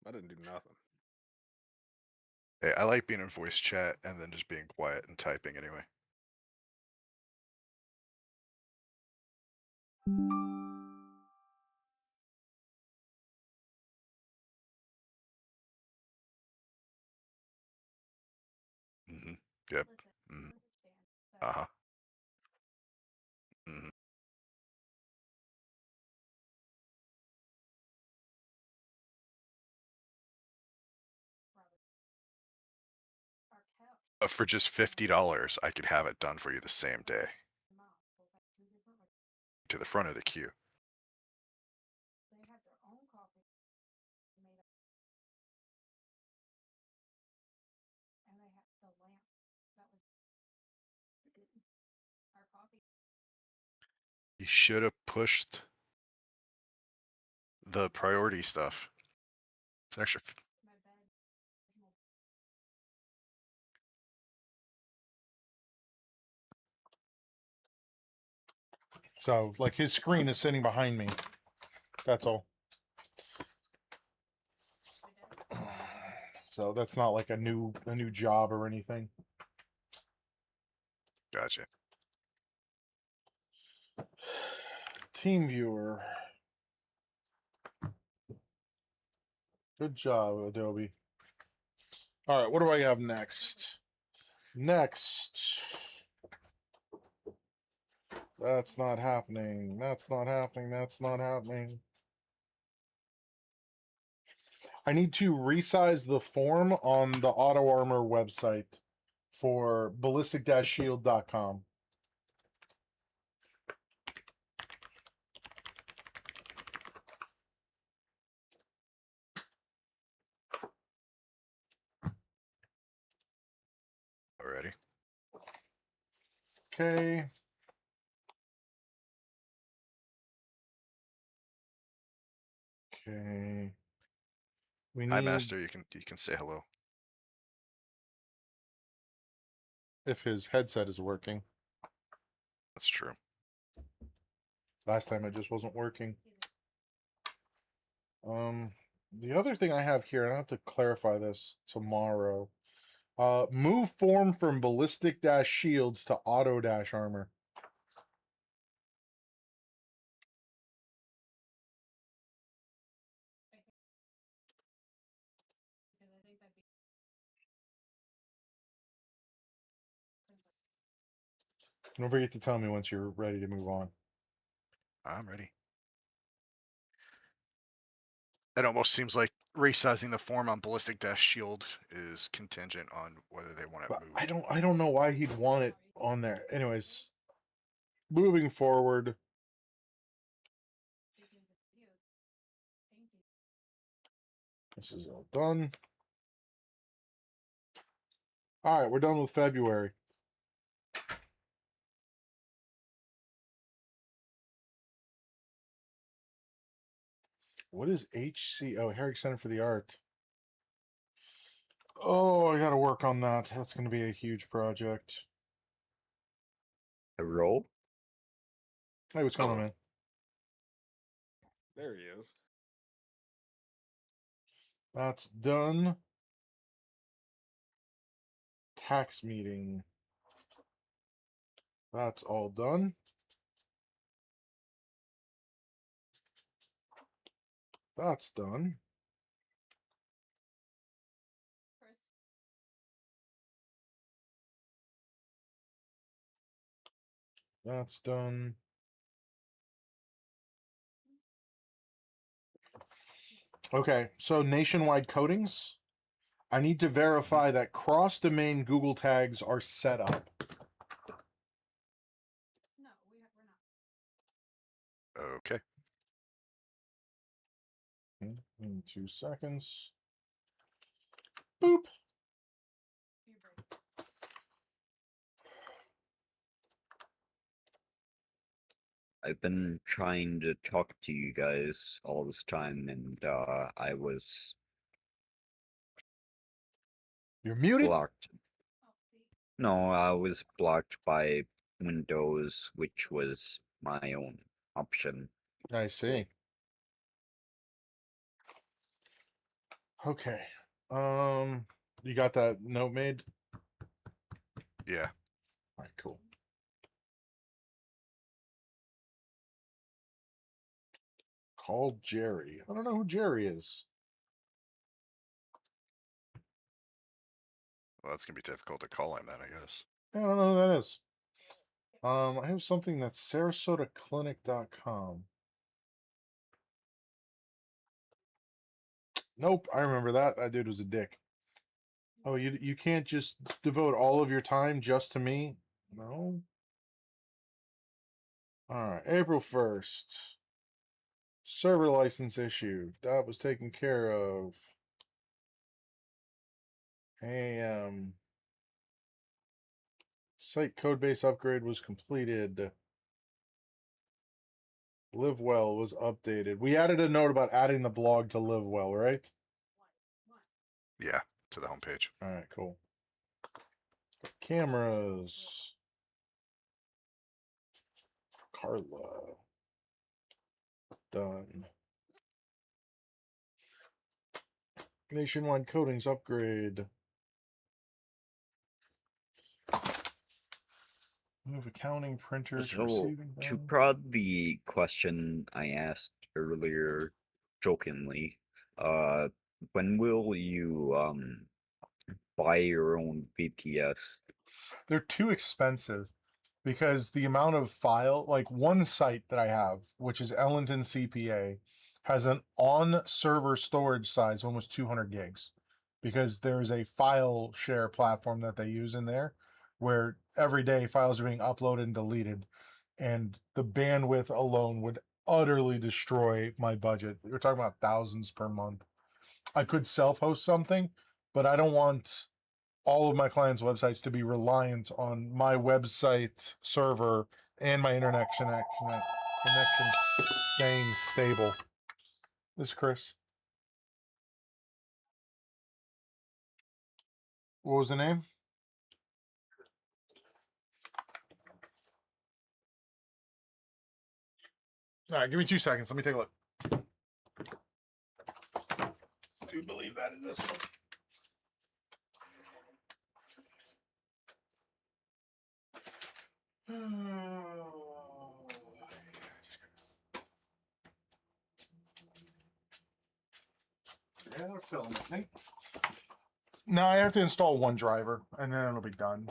I didn't do nothing. Hey, I like being in voice chat and then just being quiet and typing anyway. Mm-hmm. Yep. Mm-hmm. Uh-huh. Mm-hmm. But for just $50, I could have it done for you the same day. To the front of the queue. You should have pushed the priority stuff. It's an extra. So, like, his screen is sitting behind me. That's all. So that's not like a new job or anything. Gotcha. Team viewer. Good job, Adobe. All right, what do I have next? Next. That's not happening. That's not happening. That's not happening. I need to resize the form on the Auto Armor website for ballistic-shield.com. Already. Okay. Okay. We Hi, need, Master. You can say hello. if his headset is working. That's true. Last time it just wasn't working. The other thing I have here, and I have to clarify this tomorrow. Move form from ballistic-shields to auto-armor. Don't forget to tell me once you're ready to move on. I'm ready. It almost seems like resizing the form on ballistic-shield is contingent on whether they want it But moved. I don't know why he'd want it on there. Anyways, moving forward. This is all done. All right, we're done with February. What is HC? Oh, Herrick Center for the Art. Oh, I got to work on that. That's going to be a huge project. A roll? Hey, what's going on, Hello. man? There he is. That's done. Tax meeting. That's all done. That's done. That's done. Okay, so nationwide coatings. I need to verify that cross-domain Google tags are set up. Okay. In 2 seconds. Boop. I've been trying to talk to you guys all this time, and I was You're muted. blocked. No, I was blocked by Windows, which was my own option. I see. Okay. You got that note made? Yeah. All right, cool. Call Jerry. I don't know who Jerry is. Well, that's gonna be difficult to call him then, I guess. I don't know who that is. I have something that's SarasotaClinic.com. Nope, I remember that. That dude was a dick. Oh, you can't just devote all of your time just to me? No. All right, April 1st. Server license issue. That was taken care of. AM. Site codebase upgrade was completed. Live Well was updated. We added a note about adding the blog to Live Well, right? Yeah, to the homepage. All right, cool. Cameras. Carla. Done. Nationwide coatings upgrade. Move accounting printers So, receiving to done. prod the question I asked earlier, jokingly, when will you buy your own VTS? They're too expensive because the amount of file, like one site that I have, which is Ellington CPA, has an on server storage size of almost 200 gigs because there is a file share platform that they use in there where every day files are being uploaded and deleted, and the bandwidth alone would utterly destroy my budget. We're talking about thousands per month. I could self-host something, but I don't want all of my clients' websites to be reliant on my website server and my internet connection staying stable. This is Chris. What was the name? All right, give me 2 seconds. Let me take a look. Do you believe that is this one? No, I have to install one driver and then it'll be done.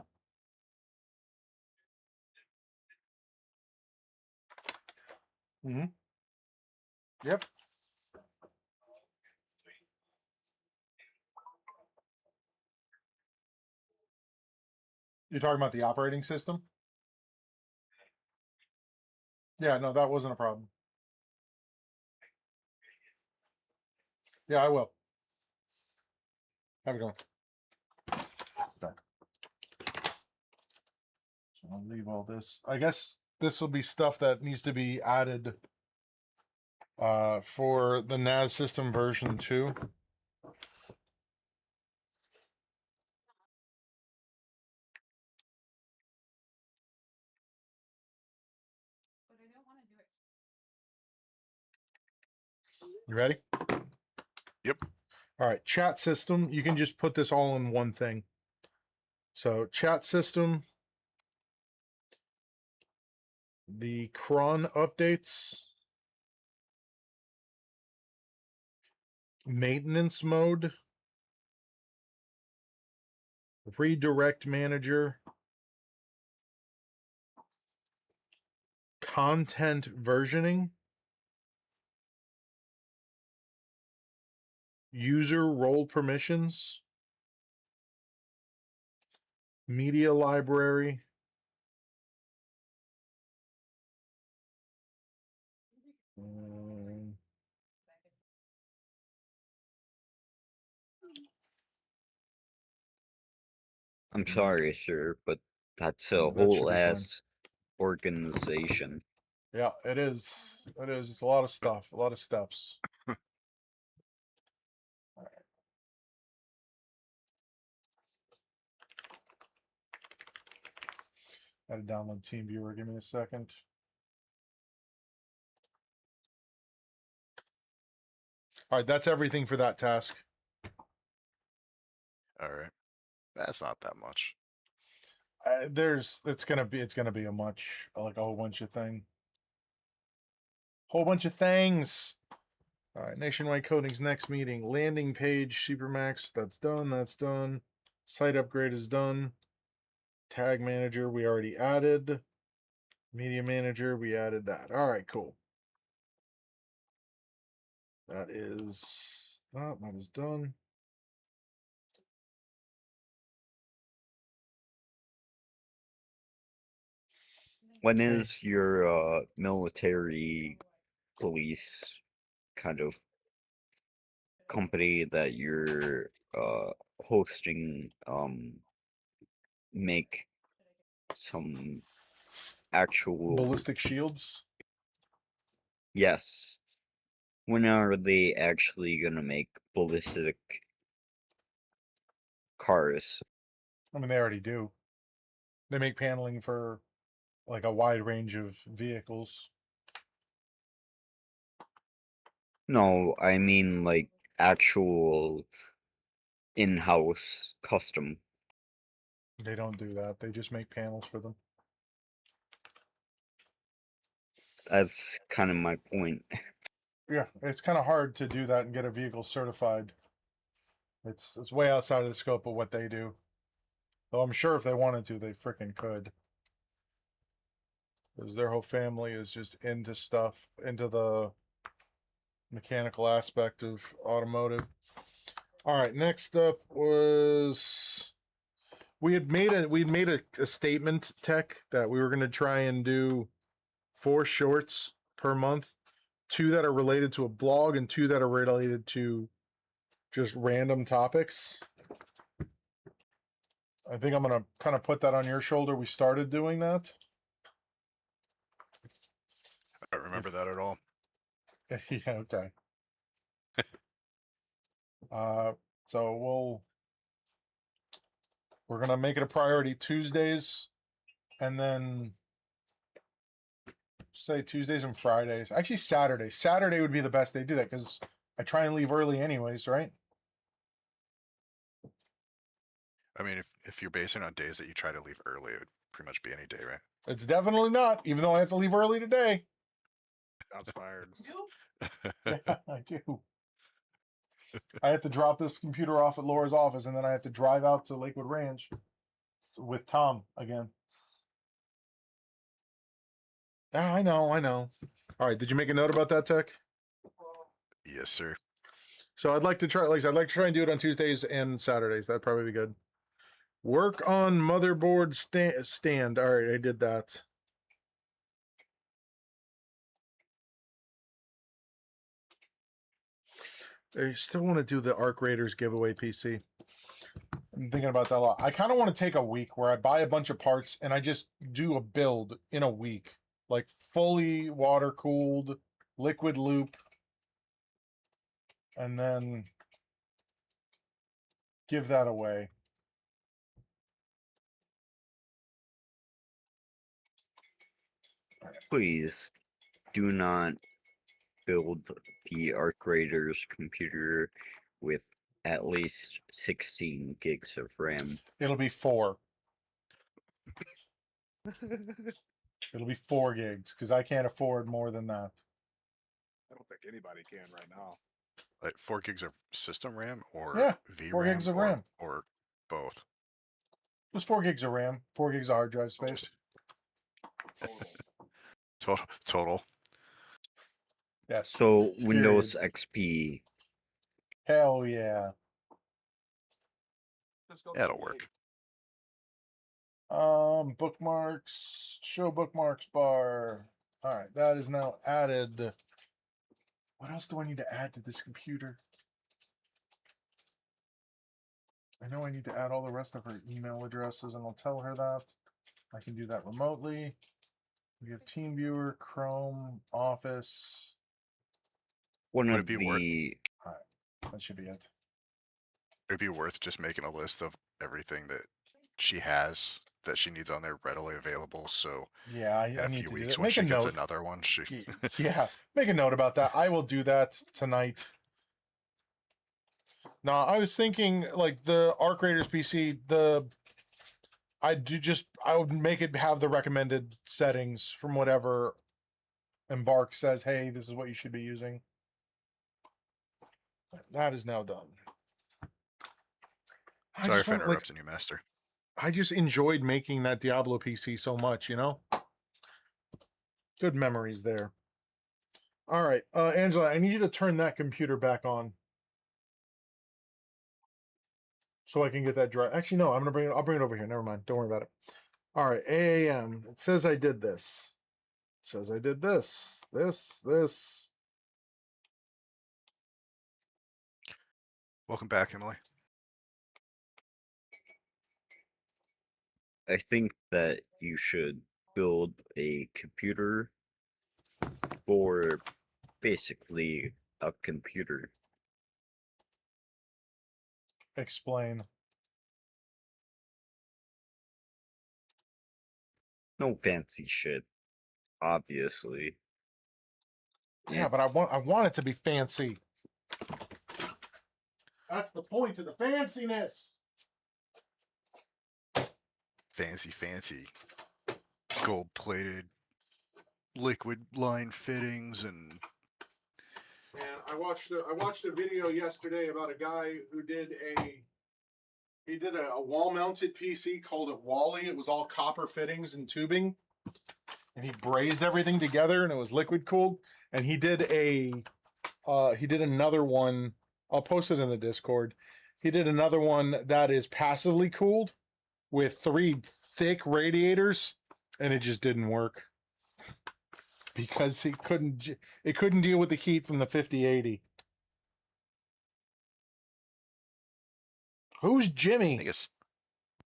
Yep. You're talking about the operating system? Yeah, no, that wasn't a problem. Yeah, I will. Have a good one. Done. So I'll leave all this. I guess this will be stuff that needs to be added for the NAS system version 2. You ready? Yep. All right, chat system. You can just put this all in one thing. So chat system, the cron updates, maintenance mode, redirect manager, content versioning, user role permissions, media library, I'm sorry, sir, but that's a that should whole be fine. ass organization. Yeah, it is. It is. It's a lot of stuff, a lot of steps. I had to download TeamViewer. Give me a second. All right, that's everything for that task. All right. That's not that much. It's gonna be a much, like a whole bunch of things. All right, nationwide coding's next meeting. Landing page, Supermax, that's done. That's done. Site upgrade is done. Tag manager, we already added. Media manager, we added that. All right, cool. That is done. When Okay. is your military police kind of company that you're hosting make some actual Ballistic shields. Yes. When are they actually gonna make ballistic cars? I mean, they already do. They make paneling for like a wide range of vehicles. No, I mean like actual in-house custom. They don't do that. They just make panels for them. That's kind of my point. Yeah, it's kind of hard to do that and get a vehicle certified. It's way outside of the scope of what they do. Though I'm sure if they wanted to, they freaking could. Because their whole family is just into stuff, into the mechanical aspect of automotive. All right, next up was we'd made a statement, Tech, that we were going to try and do 4 shorts per month, 2 that are related to a blog and 2 that are related to just random topics. I think I'm going to kind of put that on your shoulder. We started doing that. I don't remember that at all. Yeah, okay. So we're gonna make it a priority Tuesdays, and then say Tuesdays and Fridays. Actually, Saturdays. Saturday would be the best day to do that because I try and leave early anyways, right? I mean, if you're basing on days that you try to leave early, it would pretty much be any day, right? It's definitely not, even though I have to leave early today. Shots fired. Yeah, I do. I have to drop this computer off at Laura's office, and then I have to drive out to Lakewood Ranch with Tom again. Yeah, I know. All right, did you make a note about that, Tech? Yes, sir. So I'd like to try, like I said, I'd like to try and do it on Tuesdays and Saturdays. That'd probably be good. Work on motherboard stand. All right, I did that. I still want to do the Arc Raiders giveaway PC. I'm thinking about that a lot. I kind of want to take a week where I buy a bunch of parts and I just do a build in a week, like fully water cooled, liquid loop, and then give that away. Please do not build the Arc Raiders computer with at least 16 gigs of RAM. It'll be 4. It'll be 4 gigs because I can't afford more than that. I don't think anybody can right now. Like 4 gigs of system RAM or Yeah, VRAM 4 gigs of RAM. or both. Just 4 gigs of RAM, 4 gigs of hard drive space. Total. Yes. So Windows XP. Hell yeah. That'll work. Bookmarks, show bookmarks bar. All right, that is now added. What else do I need to add to this computer? I know I need to add all the rest of her email addresses, and I'll tell her that. I can do that remotely. We have TeamViewer, Chrome, Office. One Would of it be the All right, that should be it. Would it be worth just making a list of everything that she has that she needs on there readily available? So Yeah, in I a need few to weeks, do that. when Make she a gets note. another one, she Yeah, make a note about that. I will do that tonight. No, I was thinking like the Arc Raiders PC, I would make it have the recommended settings from whatever Embark says, hey, this is what you should be using. That is now done. Sorry for interrupting you, Master. I just enjoyed making that Diablo PC so much, you know? Good memories there. All right, Angela, I need you to turn that computer back on. So I can get that dry. Actually, no, I'll bring it over here. Never mind. Don't worry about it. All right, AAM. It says I did this. It says I did this. This. Welcome back, Emily. I think that you should build a computer for basically a computer. Explain. No fancy shit, obviously. Yeah, but I want it to be fancy. That's the point of the fanciness. Fancy. Gold-plated liquid line fittings and Man, I watched a video yesterday about a guy who did a wall-mounted PC, called it Wally. It was all copper fittings and tubing, and he brazed everything together, and it was liquid cooled. And he did another one. I'll post it in the Discord. He did another one that is passively cooled with 3 thick radiators, and it just didn't work because it couldn't deal with the heat from the 5080. Who's Jimmy? I think a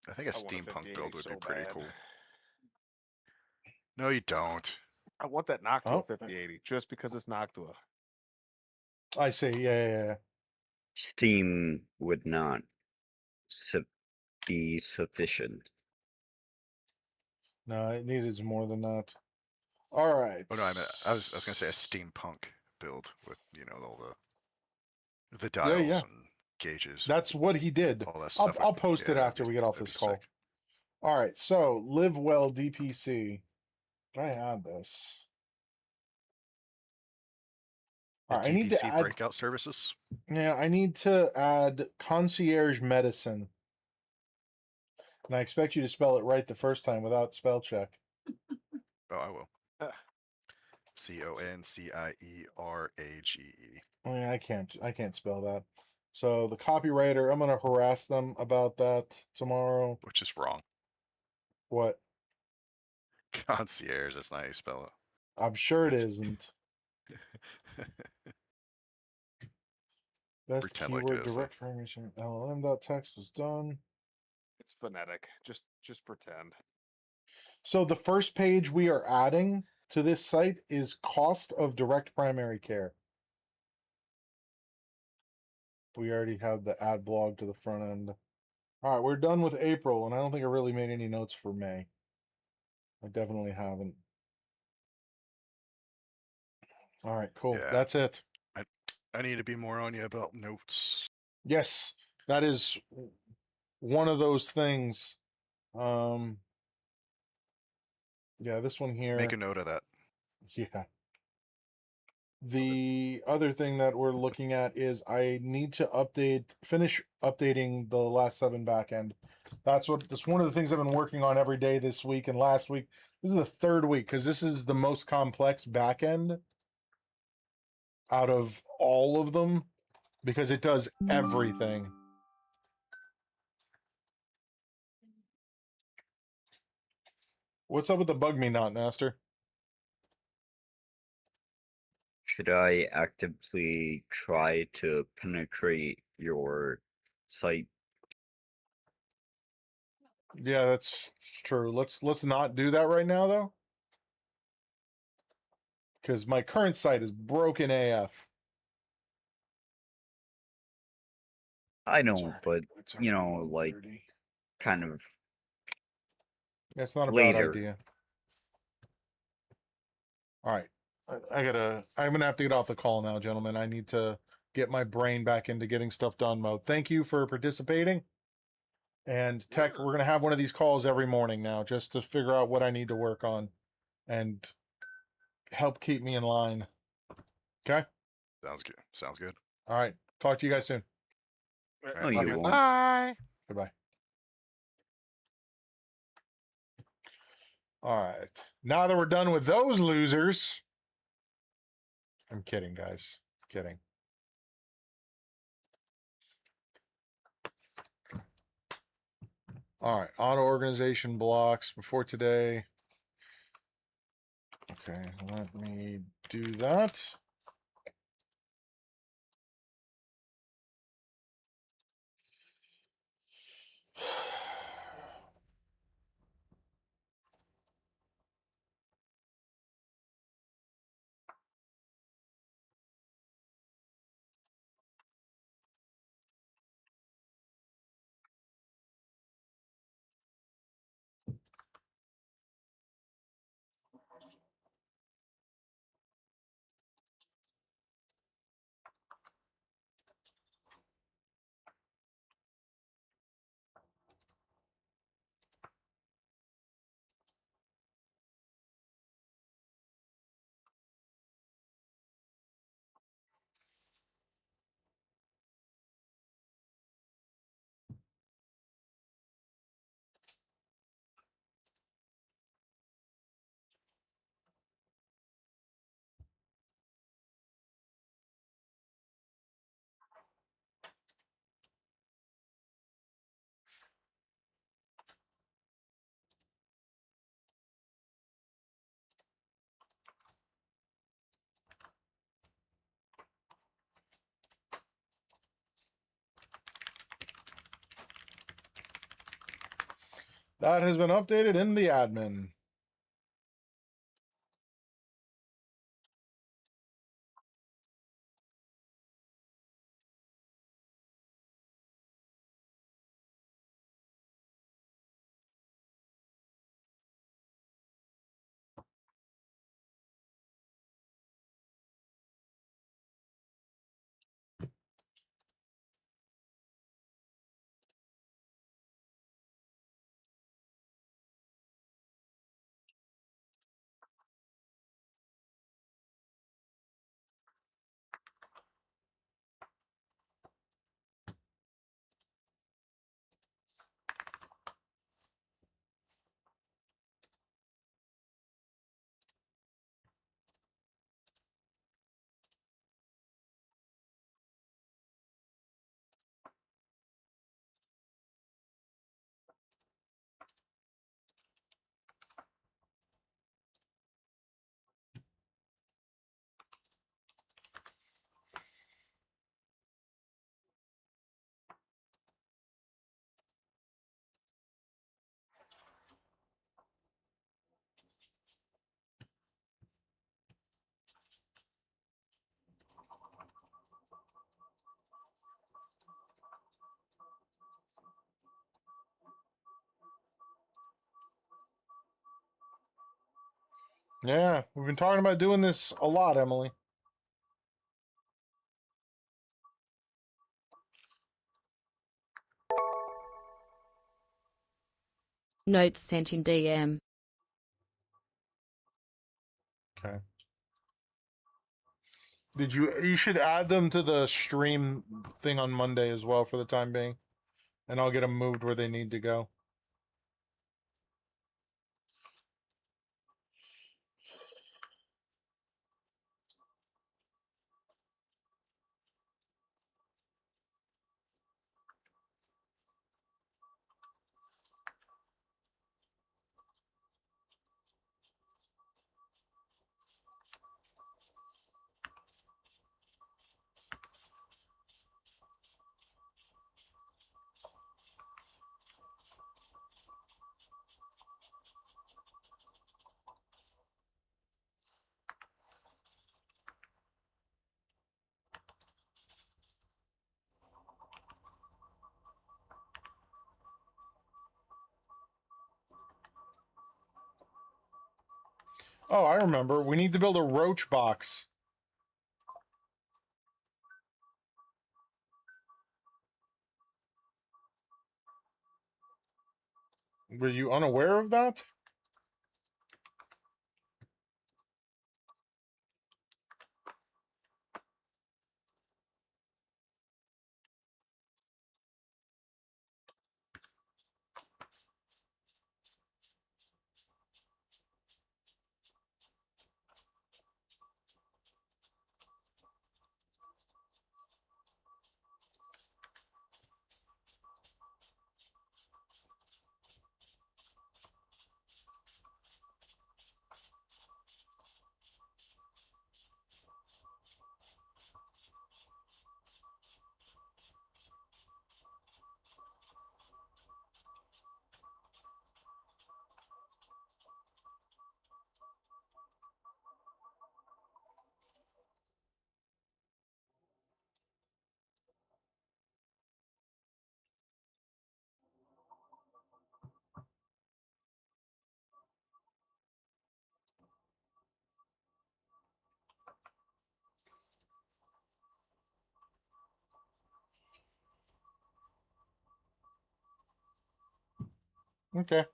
I want a steampunk 5080 build would so be pretty bad. cool. No, you don't. I want that Noctua Oh. 5080 just because it's Noctua. I see. Yeah. Steam would not be sufficient. No, it needed more than that. All right. Oh no, I was gonna say a steampunk build with all the dials yeah. and gauges. That's what he did. All that stuff. I'll post it that'd after be- we get off that'd this be call. sick. All right. So live well DPC. I had this. All right, I need to DPC add. breakout services. Yeah, I need to add concierge medicine. And I expect you to spell it right the first time without spell check. Oh, I will. Ah. CONCIERAGE. I mean, I can't spell that. So the copywriter, I'm gonna harass them about that tomorrow. Which is wrong. What? Concierge. That's not how you spell it. I'm sure it isn't. Best Pretend like keyword it is, though. direct programming LLM.txt was done. It's phonetic. Just pretend. So the first page we are adding to this site is cost of direct primary care. We already have the ad blog to the front end. All right, we're done with April, and I don't think I really made any notes for May. I definitely haven't. All right, cool. Yeah. That's it. I need to be more on you about notes. Yes, that is one of those things. Yeah, this one here. Make a note of that. Yeah. The other thing that we're looking at is I need to finish updating the last 7 backend. That's one of the things I've been working on every day this week and last week. This is the 3rd week because this is the most complex backend out of all of them because it does everything. What's up with the bug me not, Master? Should I actively try to penetrate your site? Yeah, that's true. Let's not do that right now though. Because my current site is broken AF. I It's know, already- but it's already like 1:30. kind of That's not a later. bad idea. All right. I'm gonna have to get off the call now, gentlemen. I need to get my brain back into getting stuff done mode. Thank you for participating. And Tech, we're gonna have one of these calls every morning now just to figure out what I need to work on and help keep me in line. Okay? Sounds good. All right. Talk to you guys soon. No, you won't. Bye. Goodbye. All right. Now that we're done with those losers. I'm kidding, guys. Kidding. All right. Auto organization blocks before today. Okay. Let me do that. That has been updated in the admin. Yeah, we've been talking about doing this a lot, Emily. Notes sent in DM. Okay. You should add them to the stream thing on Monday as well for the time being. And I'll get them moved where they need to go. Oh, I remember. We need to build a roach box. Were you unaware of that? Okay.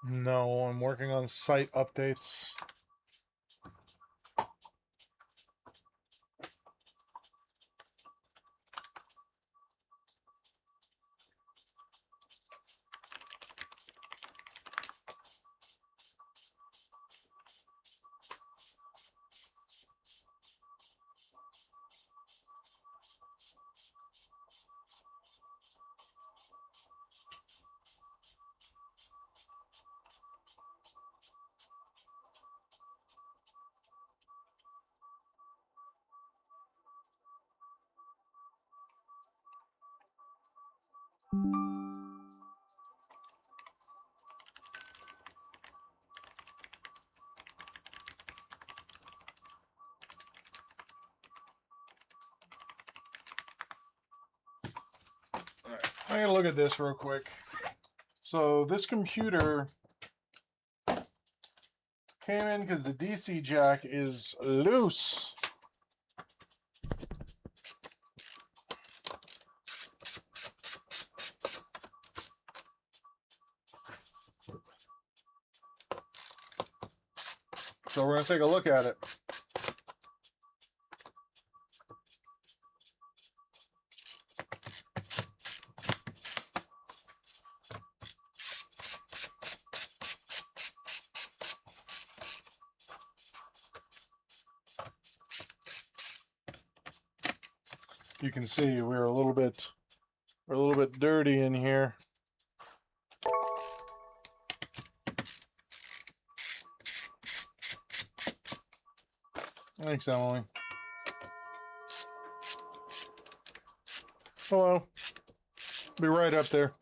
No, I'm working on site updates. Alright, I'm gonna look at this real quick. So this computer came in because the DC jack is loose. So we're gonna take a look at it. You can see we're a little bit dirty in here. Thanks, Emily. Hello. Be right up there.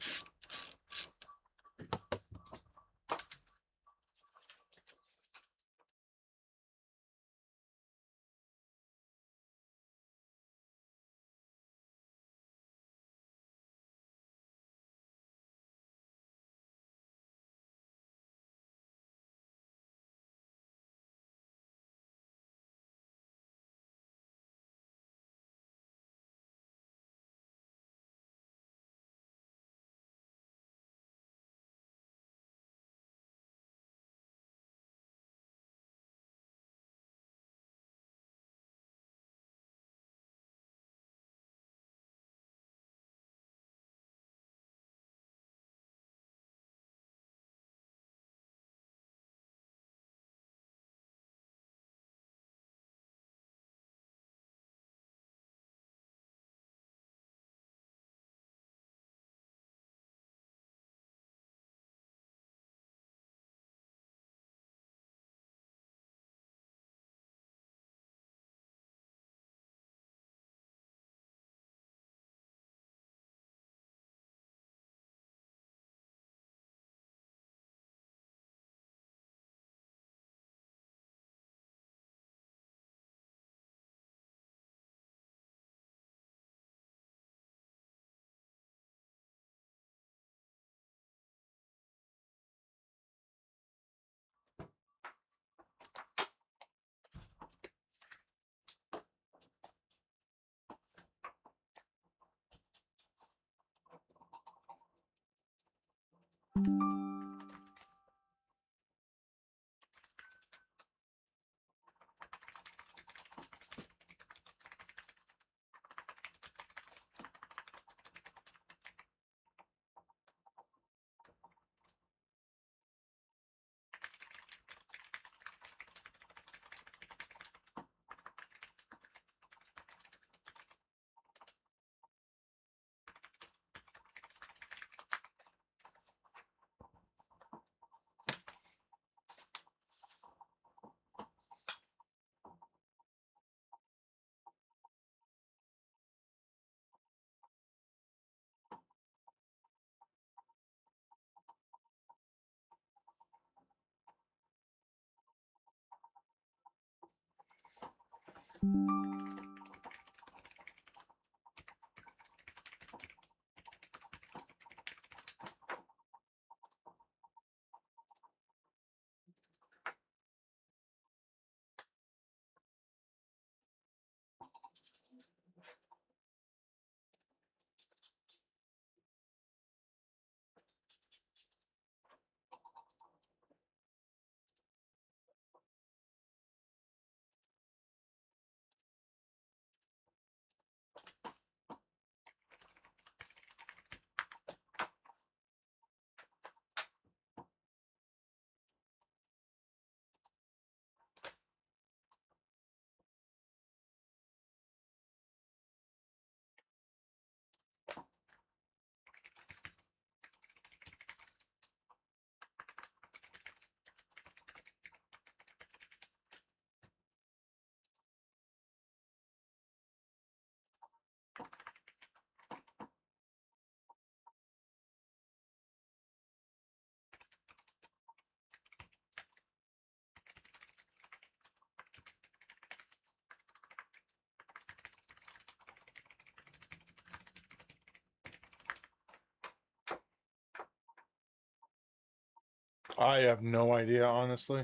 I have no idea, honestly.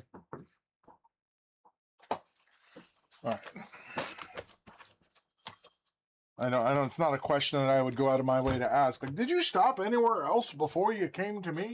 All right. I know it's not a question that I would go out of my way to ask. Like, did you stop anywhere else before you came to me?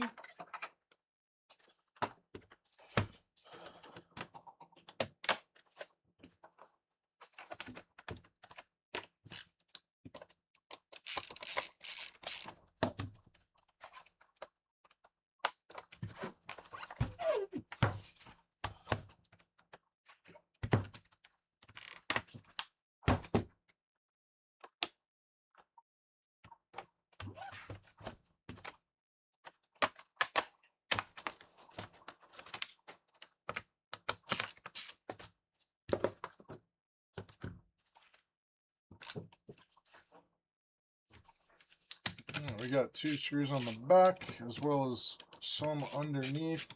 We got 2 screws on the back as well as some underneath.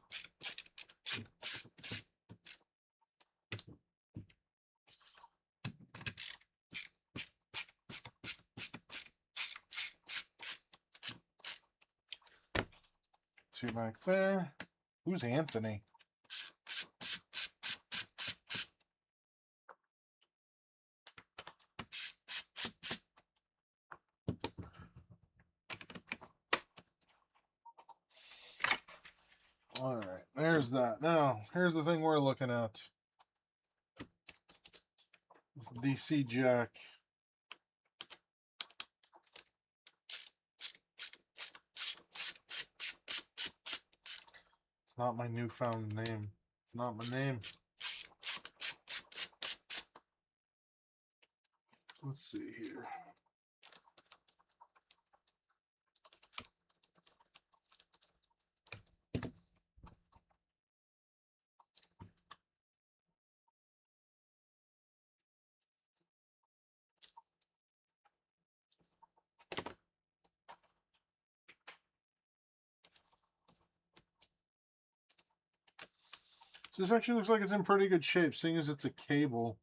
Two back there. Who's Anthony? All right, there's that. Now, here's the thing we're looking at. This DC jack. It's not my newfound name. It's not my name. Let's see here. So this actually looks like it's in pretty good shape, seeing as it's a cable.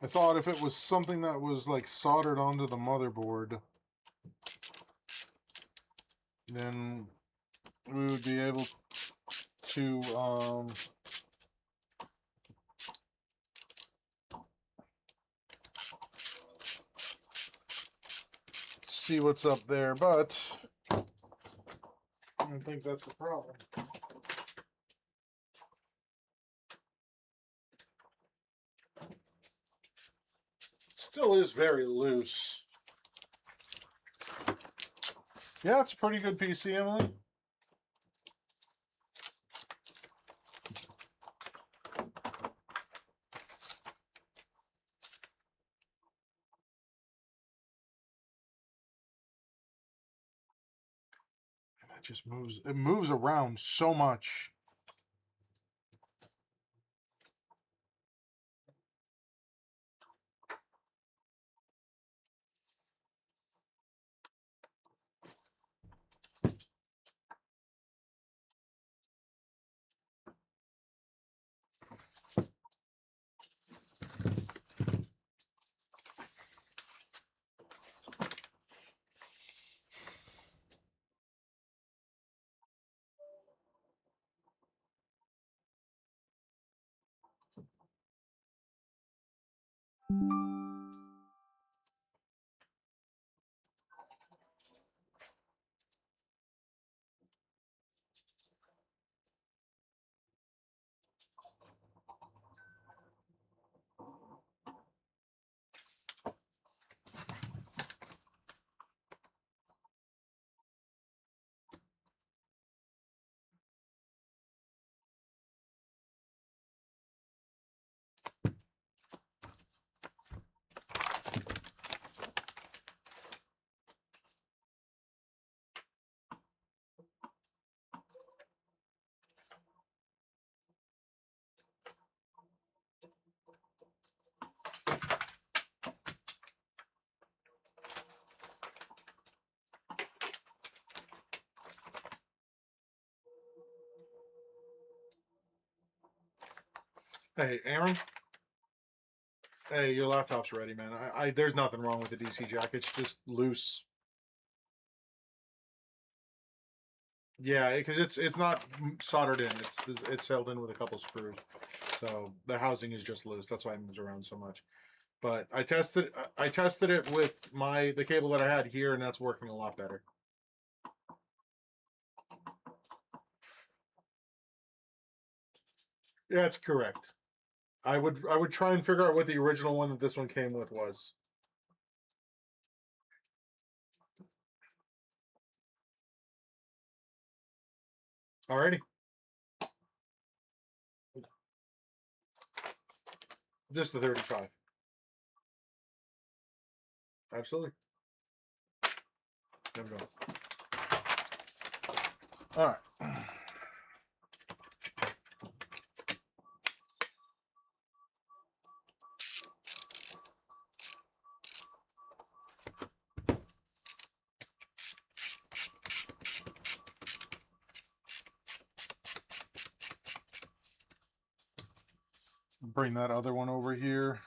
I thought if it was something that was like soldered onto the motherboard, then we would be able to see what's up there, but I don't think that's the problem. Still is very loose. Yeah, it's a pretty good PC, Emily. And it just moves. It moves around so much. Hey, Aaron. Hey, your laptop's ready, man. There's nothing wrong with the DC jack. It's just loose. Yeah, because it's not soldered in. It's held in with a couple screws. So the housing is just loose. That's why it moves around so much. But I tested it with the cable that I had here, and that's working a lot better. Yeah, that's correct. I would try and figure out what the original one that this one came with was. Alrighty. Just the 35. Absolutely. There we go. All right. Bring that other one over here.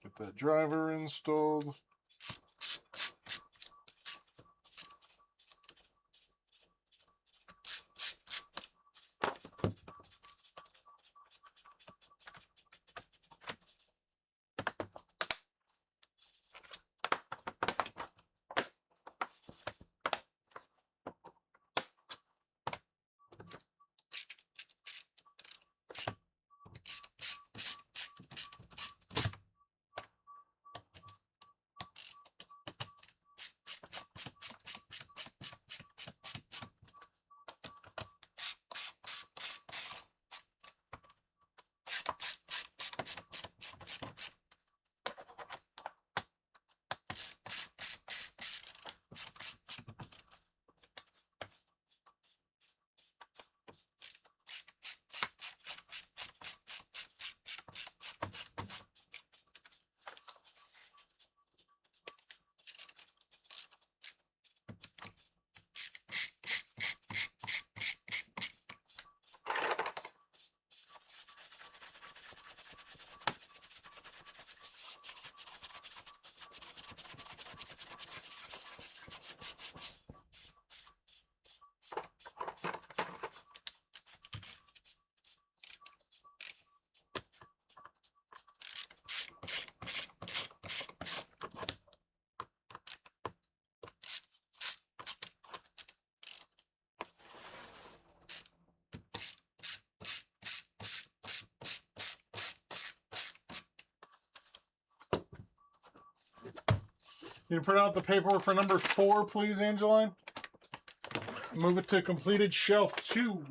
Get that driver installed. You can print out the paperwork for number 4, please, Angeline. Move it to completed shelf 2.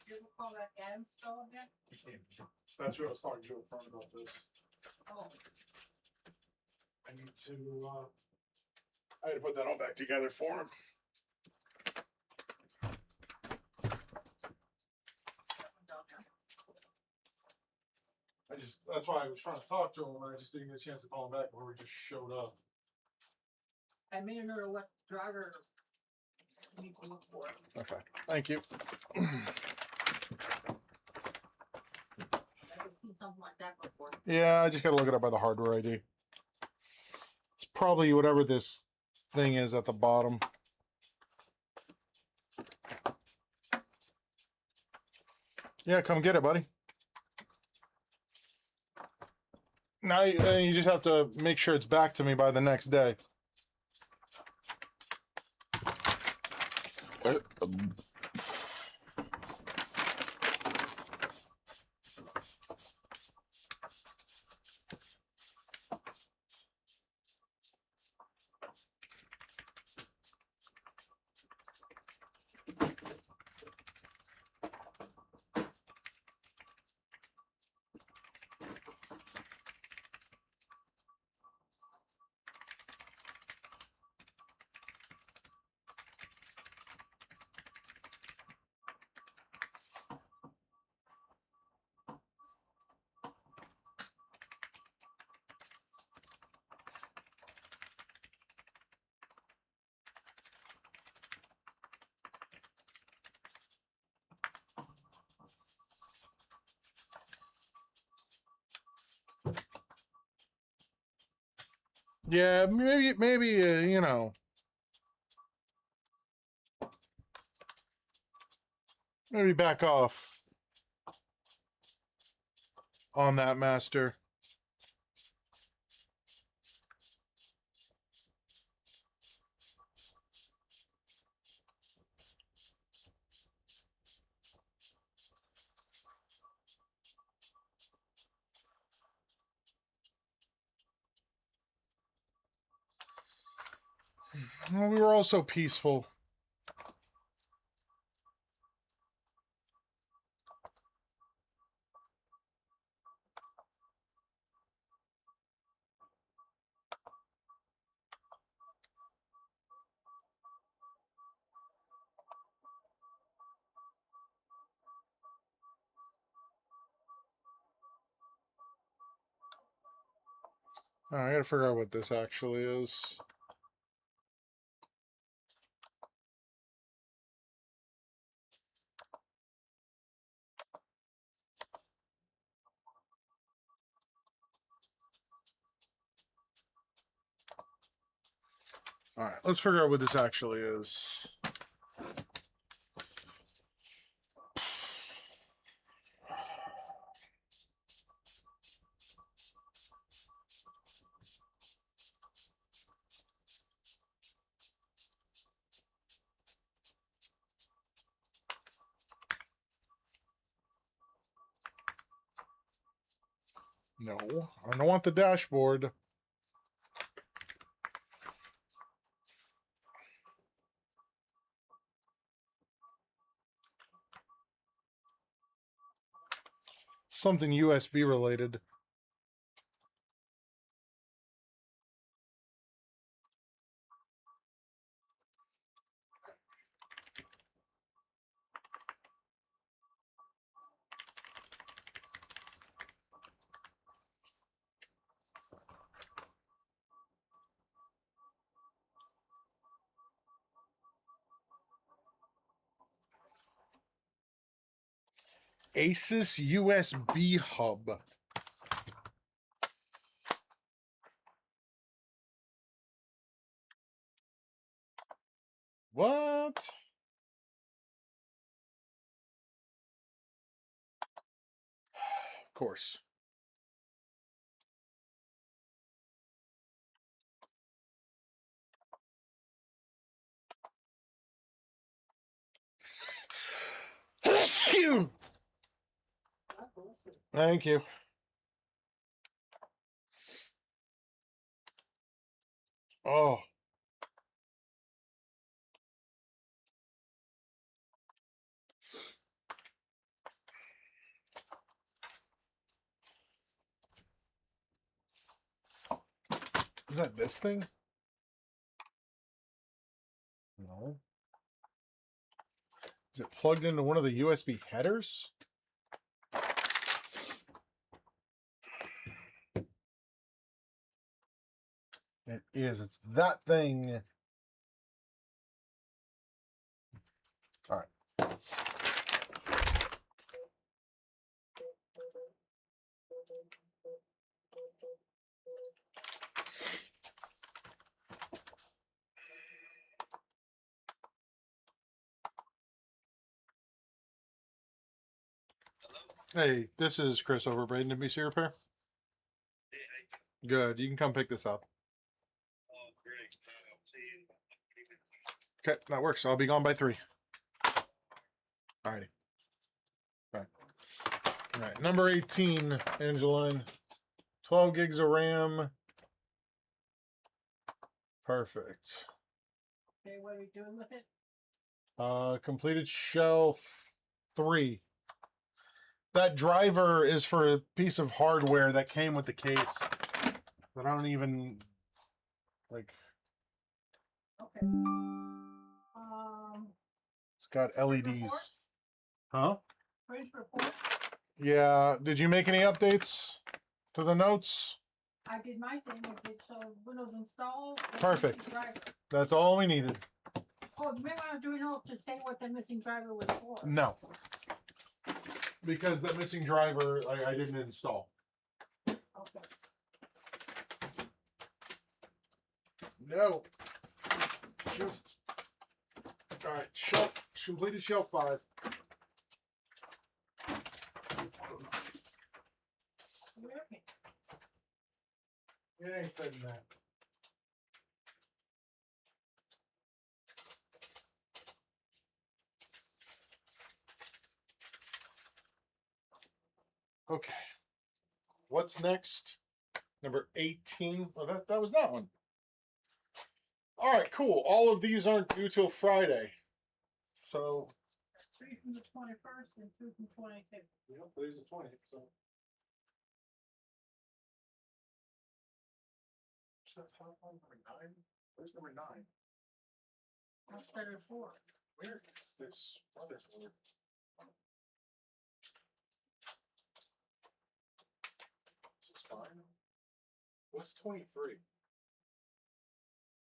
You ever call that Adams spell again? That's what I was talking to up front about this. Oh, I need to, I had to put that all back together for him. that one down there. That's why I was trying to talk to him, and I just didn't get a chance to call him back before we just showed up. I made a note of what driver you need to look for. Okay, thank you. I've seen something like that before. Yeah, I just gotta look it up by the hardware ID. It's probably whatever this thing is at the bottom. Yeah, come get it, buddy. Now you just have to make sure it's back to me by the next day. Yeah, maybe you know, maybe back off on that, master. Well, we were all so peaceful. I gotta figure out what this actually is. All right, let's figure out what this actually is. No, I don't want the dashboard. Something USB related. Asus USB hub. What? Of course. Thank you. Oh. Is that this thing? No. Is it plugged into one of the USB headers? It is. It's that thing. All right. Hey, this is Chris over at Bradenton PC Repair. Good. You can come pick this up. Okay, that works. I'll be gone by 3. Alrighty. All right. Number 18, Angeline. 12 gigs of RAM. Perfect. Okay, what are we doing with it? Completed shelf 3. That driver is for a piece of hardware that came with the case. But I don't even like. Okay. It's got LEDs. Reports? Huh? Fridge report? Yeah. Did you make any updates to the notes? I did my thing. I did show Windows install. Perfect. Driver. That's all we needed. Oh, you may want to do a note to say what the missing driver was for. No. Because that missing driver I didn't install. Okay. No. Just. Alright, shelf. Completed shelf 5. It ain't fitting that. Okay. What's next? Number 18. Oh, that was that one. All right, cool. All of these aren't due till Friday. So. 3 from the 21st and 2 from 22. Yeah, today's the 20th, so. What's that top one? Number 9? Where's number 9? That's better 4. Where is this other one? Is this fine? What's 23?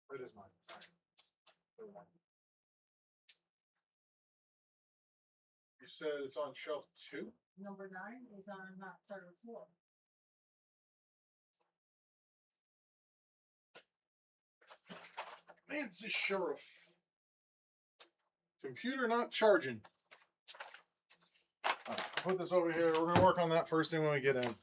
That is mine. Sorry. Never mind. You said it's on shelf 2? Number 9 is on not server 4. Man, it's a sheriff. Computer not charging. All right, put this over here. We're going to work on that first thing when we get in.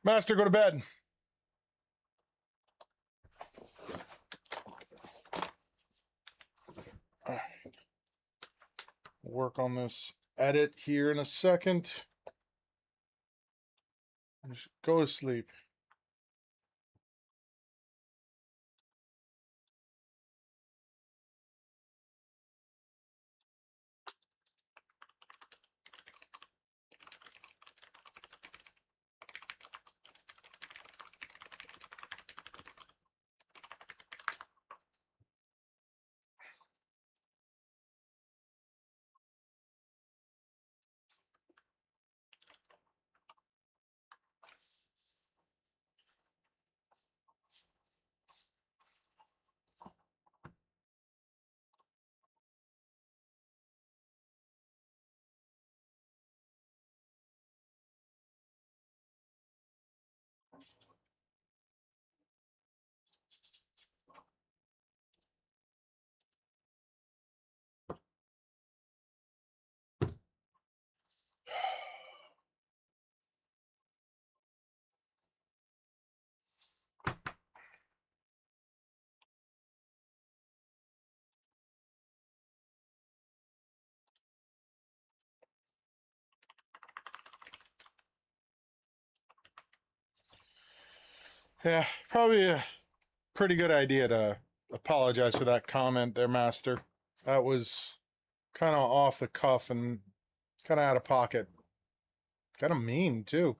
Master, go to bed. All right. Work on this edit here in a second. Just go to sleep. Yeah, probably a pretty good idea to apologize for that comment there, Master. That was kind of off the cuff and kind of out of pocket. Kind of mean, too.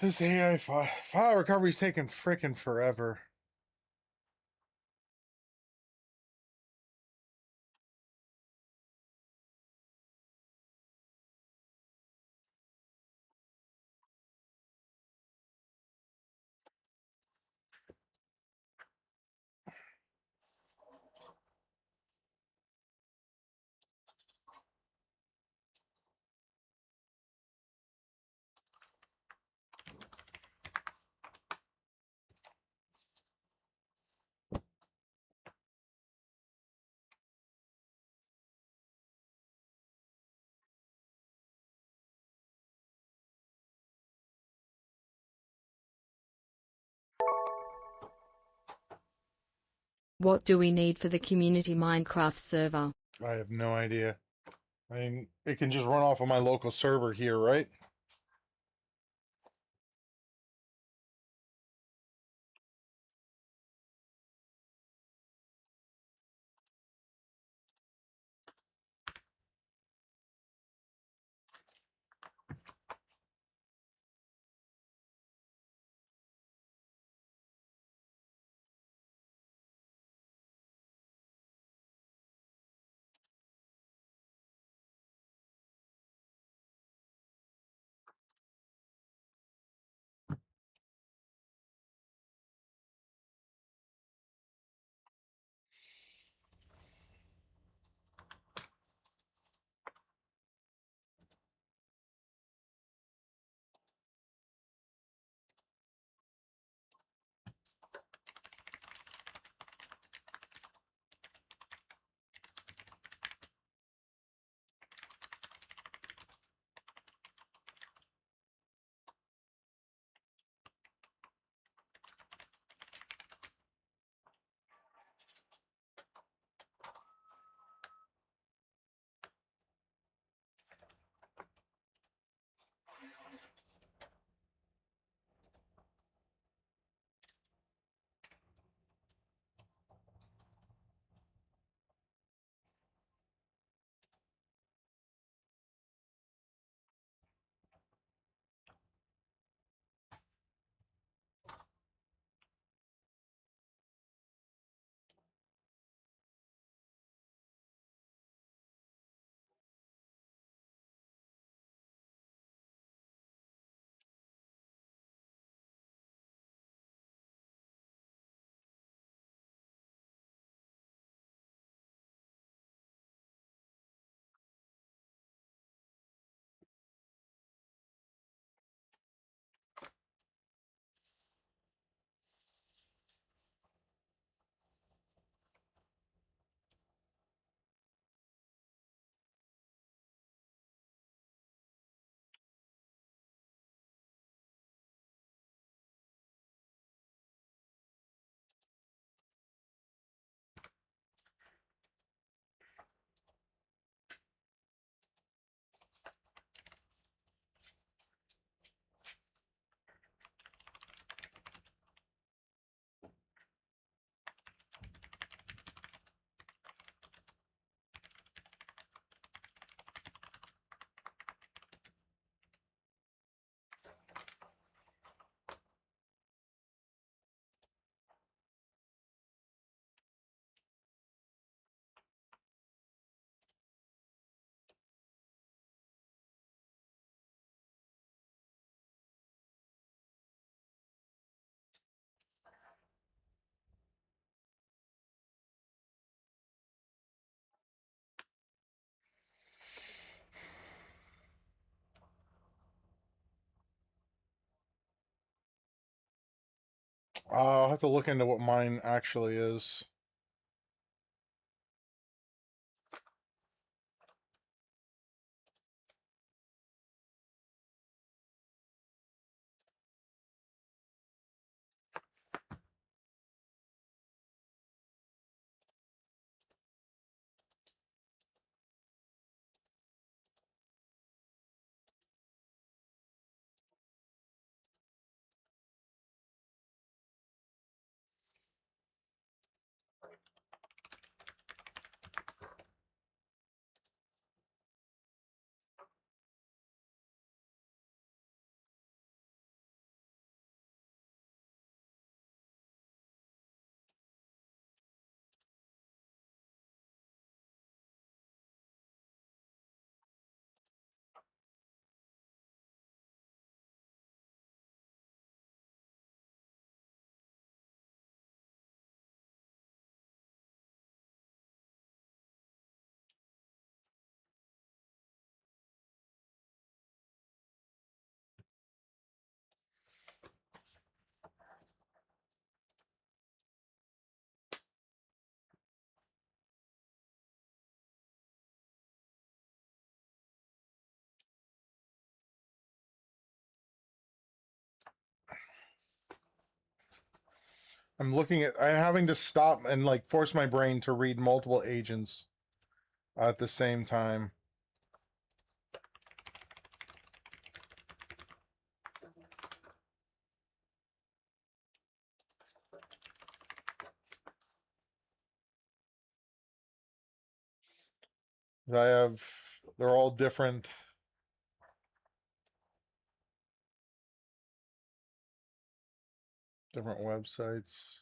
This AI file recovery's taking frickin' forever. What do we need for the community Minecraft server? I have no idea. I mean, it can just run off of my local server here, right? I'll have to look into what mine actually is. I'm looking at. I'm having to stop and like force my brain to read multiple agents at the same time. I have. They're all different. Different websites.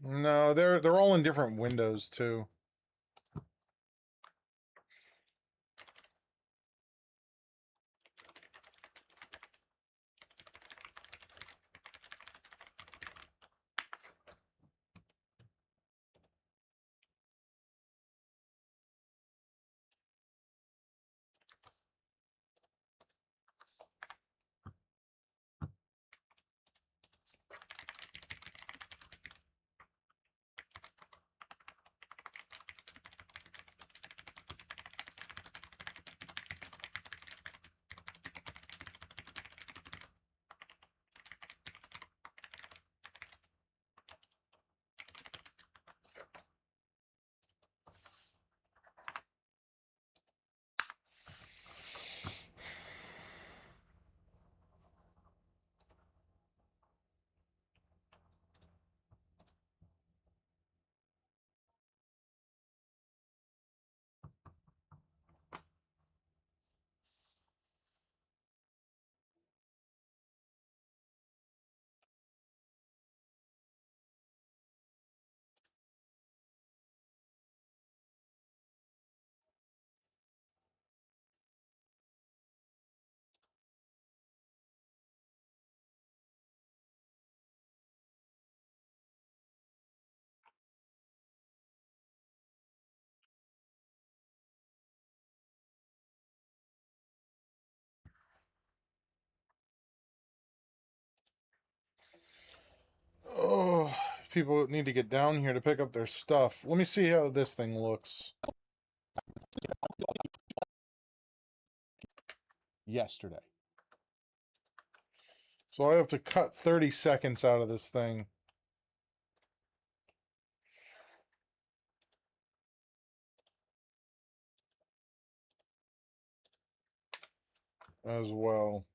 No, they're all in different windows too. Oh, people need to get down here to pick up their stuff. Let me see how this thing looks. Yesterday. So I have to cut 30 seconds out of this thing. As well.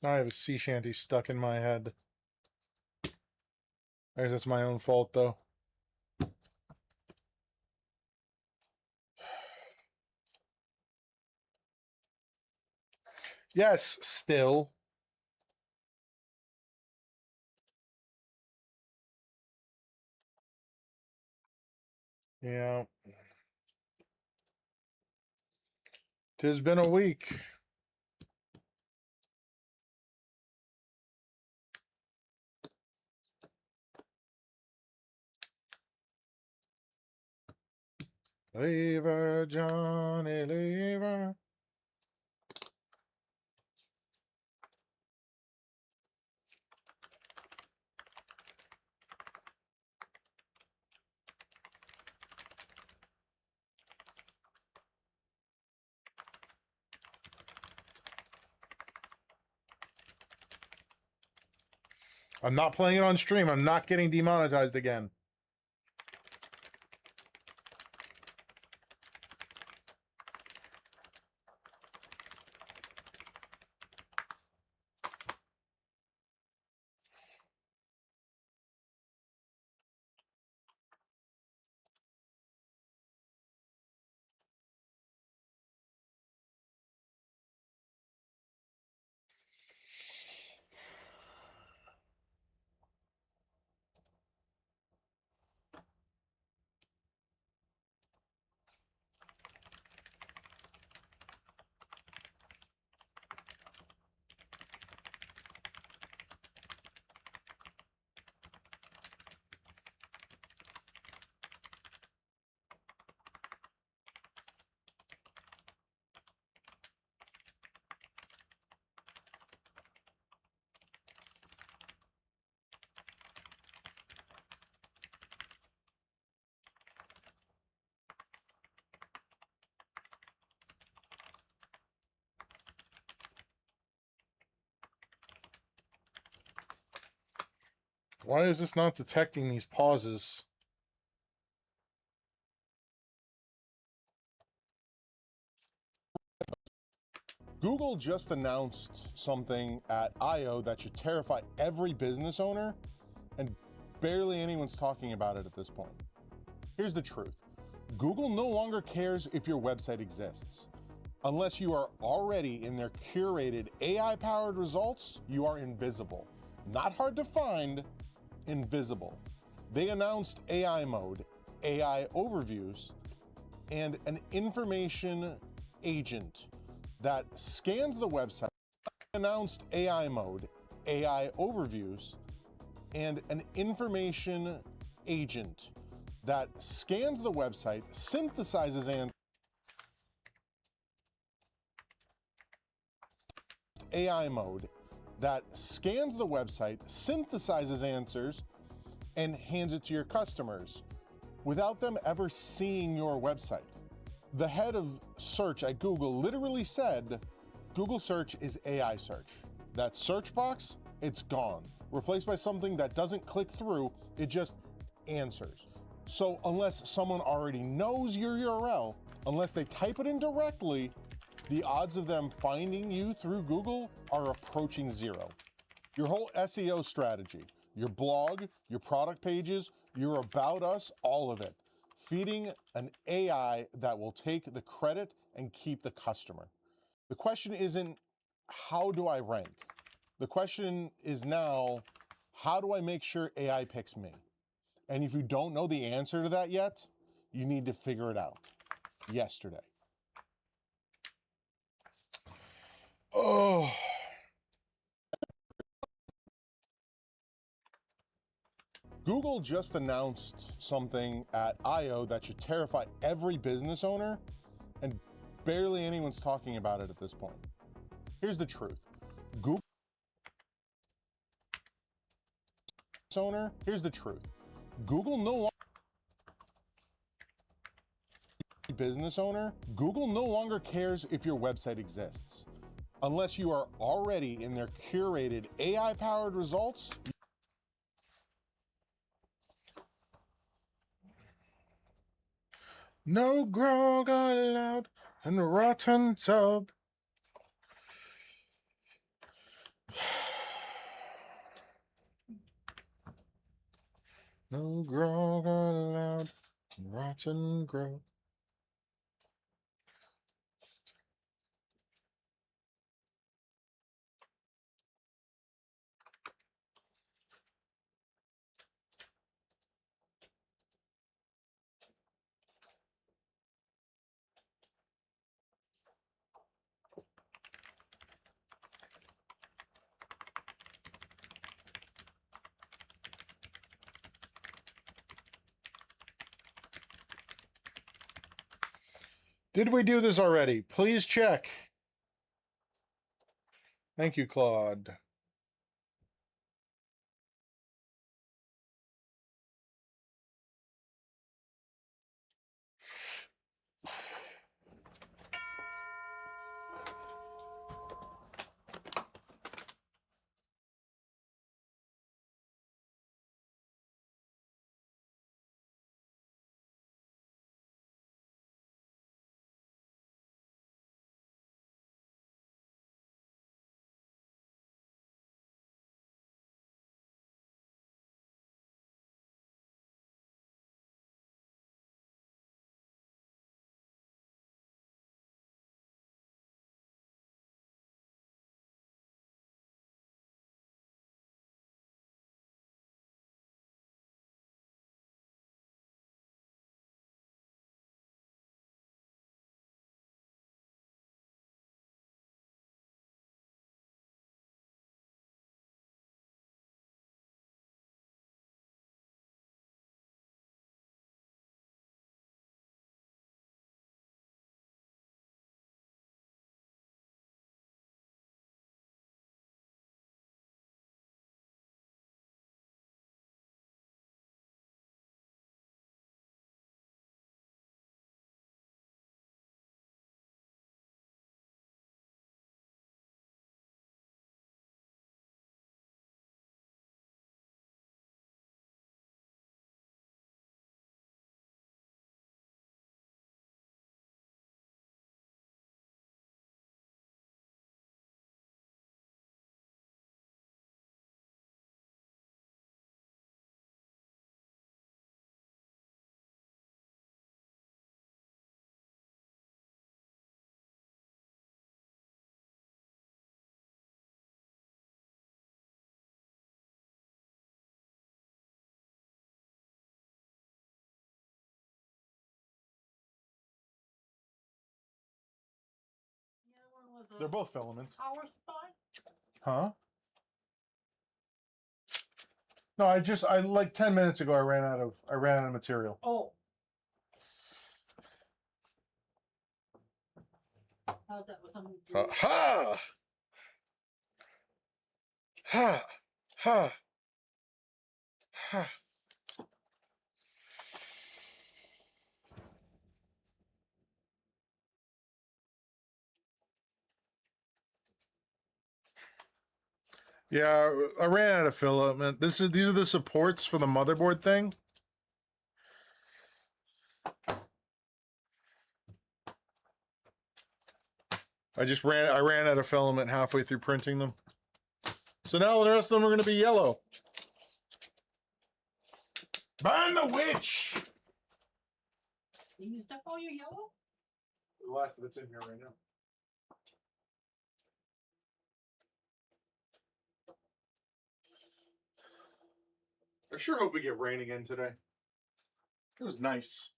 Now I have a sea shanty stuck in my head. I guess it's my own fault, though. Yes, still. Yeah. 'Tis been a week. Lever, Johnny, lever. I'm not playing it on stream. I'm not getting demonetized again. Why is this not detecting these pauses? Google just announced something at I/O that should terrify every business owner, and barely anyone's talking about it at this point. Here's the truth. Google no longer cares if your website exists. Unless you are already in their curated AI-powered results, you are invisible. Not hard to find, invisible. They announced AI mode, AI overviews, and an information agent that scans the website. Announced AI mode, AI overviews, and an information agent that scans the website, synthesizes and AI mode that scans the website, synthesizes answers, and hands it to your customers without them ever seeing your website. The head of search at Google literally said, Google search is AI search. That search box, it's gone. Replaced by something that doesn't click through, it just answers. So unless someone already knows your URL, unless they type it in directly, the odds of them finding you through Google are approaching zero. Your whole SEO strategy, your blog, your product pages, your about us, all of it, feeding an AI that will take the credit and keep the customer. The question isn't, how do I rank? The question is now, how do I make sure AI picks me? And if you don't know the answer to that yet, you need to figure it out yesterday. Oh. Google just announced something at I/O that should terrify every business owner, and barely anyone's talking about it at this point. Here's the truth. Google owner, here's the truth. Google no longer business owner, Google no longer cares if your website exists. Unless you are already in their curated AI-powered results. No grog allowed in a rotten tub. No grog allowed in rotten grove. Did we do this already? Please check. Thank you, Claude. a They're both filament. power supply? Huh? No, I like 10 minutes ago I ran out of material. Oh. Oh, that was something. Ha! Ha! Ha! Ha! Yeah, I ran out of filament. These are the supports for the motherboard thing. I ran out of filament halfway through printing them. So now the rest of them are going to be yellow. Burn the witch! You used up all your yellow? The last of it's in here right now. I sure hope we get rain again today. It was nice.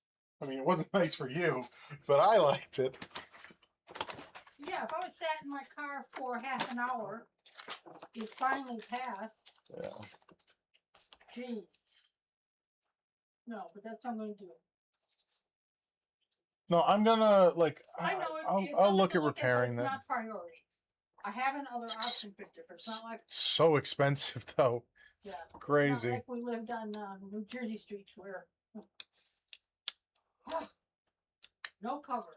I mean, it wasn't nice for you, but I liked it. Yeah, if I was sat in my car for half an hour, it finally passed. Yeah. Jeez. No, but that's what I'm going to do. No, I'm gonna like. I know it's I'll something look to at but repairing it's that. not priority. I have another option, Christopher. It's not like So expensive though. yeah, Crazy. Not like we lived on New Jersey streets where no cover.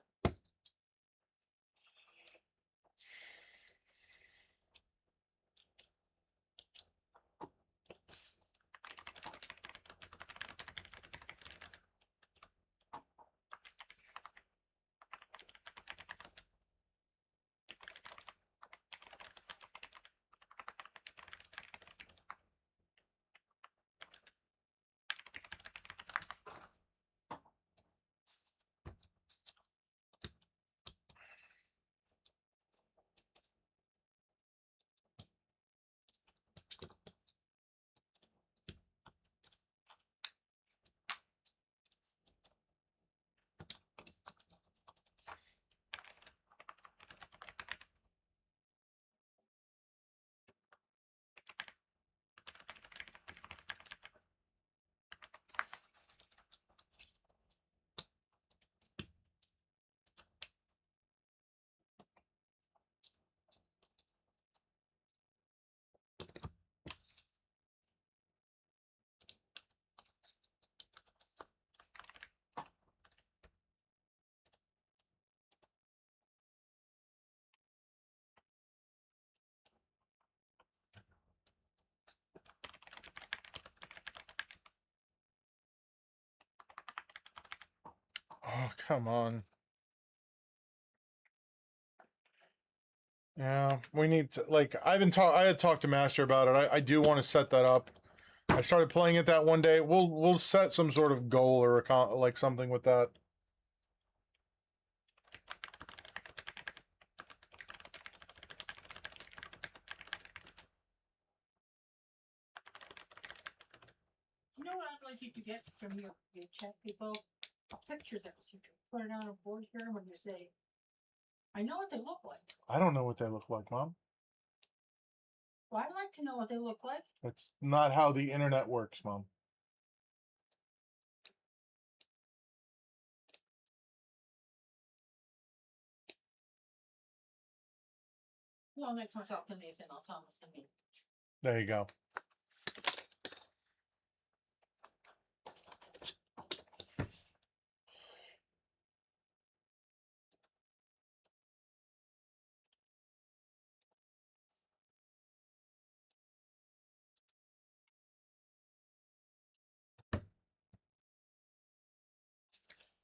Oh, come on. Yeah, we need to like I had talked to Master about it. I do want to set that up. I started playing it that one day. We'll set some sort of goal or like something with that. You know what I'd like you to get from your chat people? Pictures of us. You can put it on a board here when you say, I know what they look like. I don't know what they look like, Mom. Well, I'd like to know what they look like. That's not how the internet works, Mom. Well, next time I talk to Nathan, I'll tell him to send me. There you go.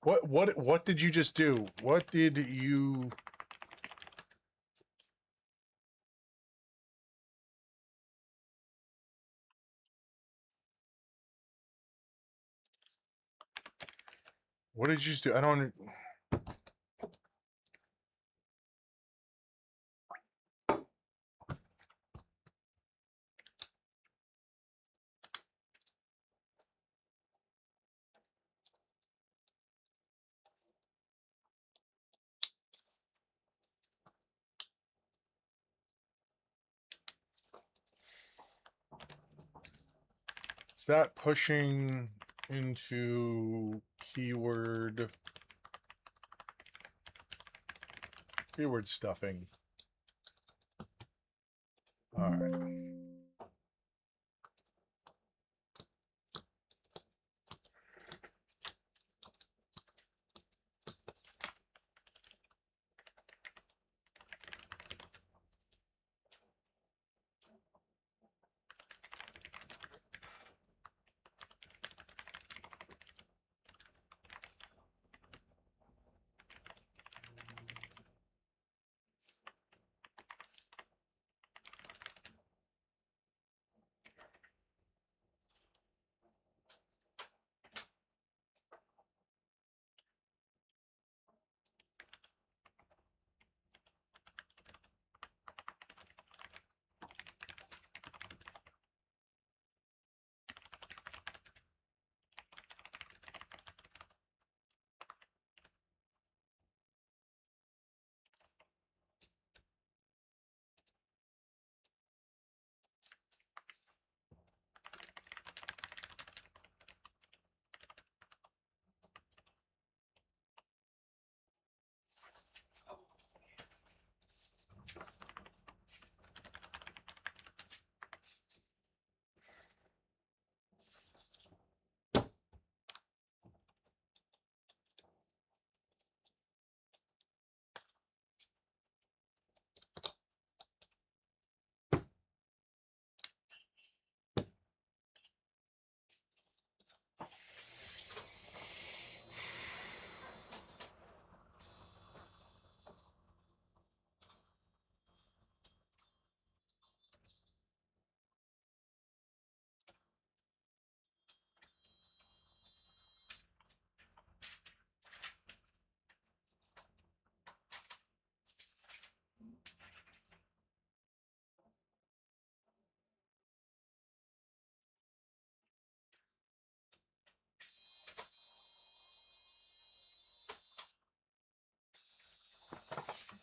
What did you just do? What did you What did you just do? I don't that pushing into keyword stuffing? All right.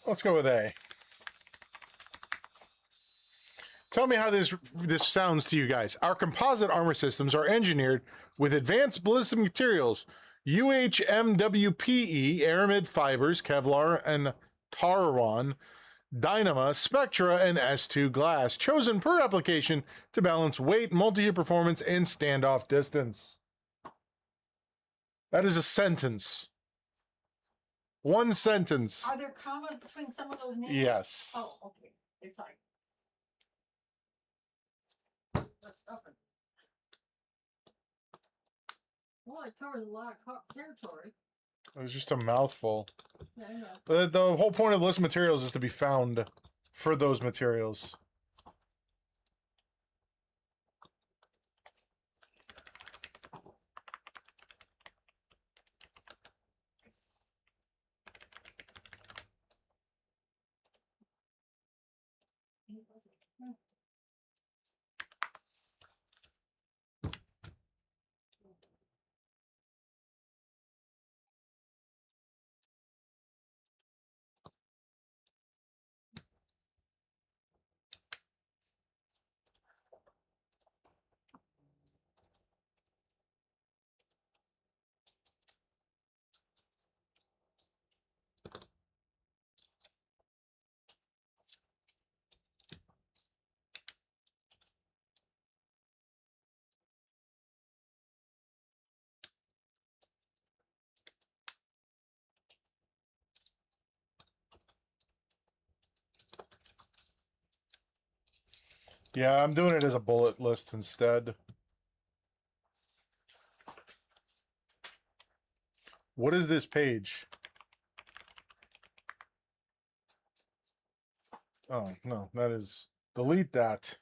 Let's go with A. Tell me how this sounds to you guys. Our composite armor systems are engineered with advanced ballistic materials, UHMWPE, aramid fibers, Kevlar, and Taron, Dynama, Spectra, and S2 glass, chosen per application to balance weight, multi-hit performance, and standoff distance. That is a sentence. One sentence. Are there commas between some of those names? Yes. Oh, okay. It's like that's stuffing. Well, it covers a lot of territory. It was just a mouthful. Yeah, I know. But the whole point of list materials is to be found for those materials. Yeah, I'm doing it as a bullet list instead. What is this page? Oh, no, that is... Delete that.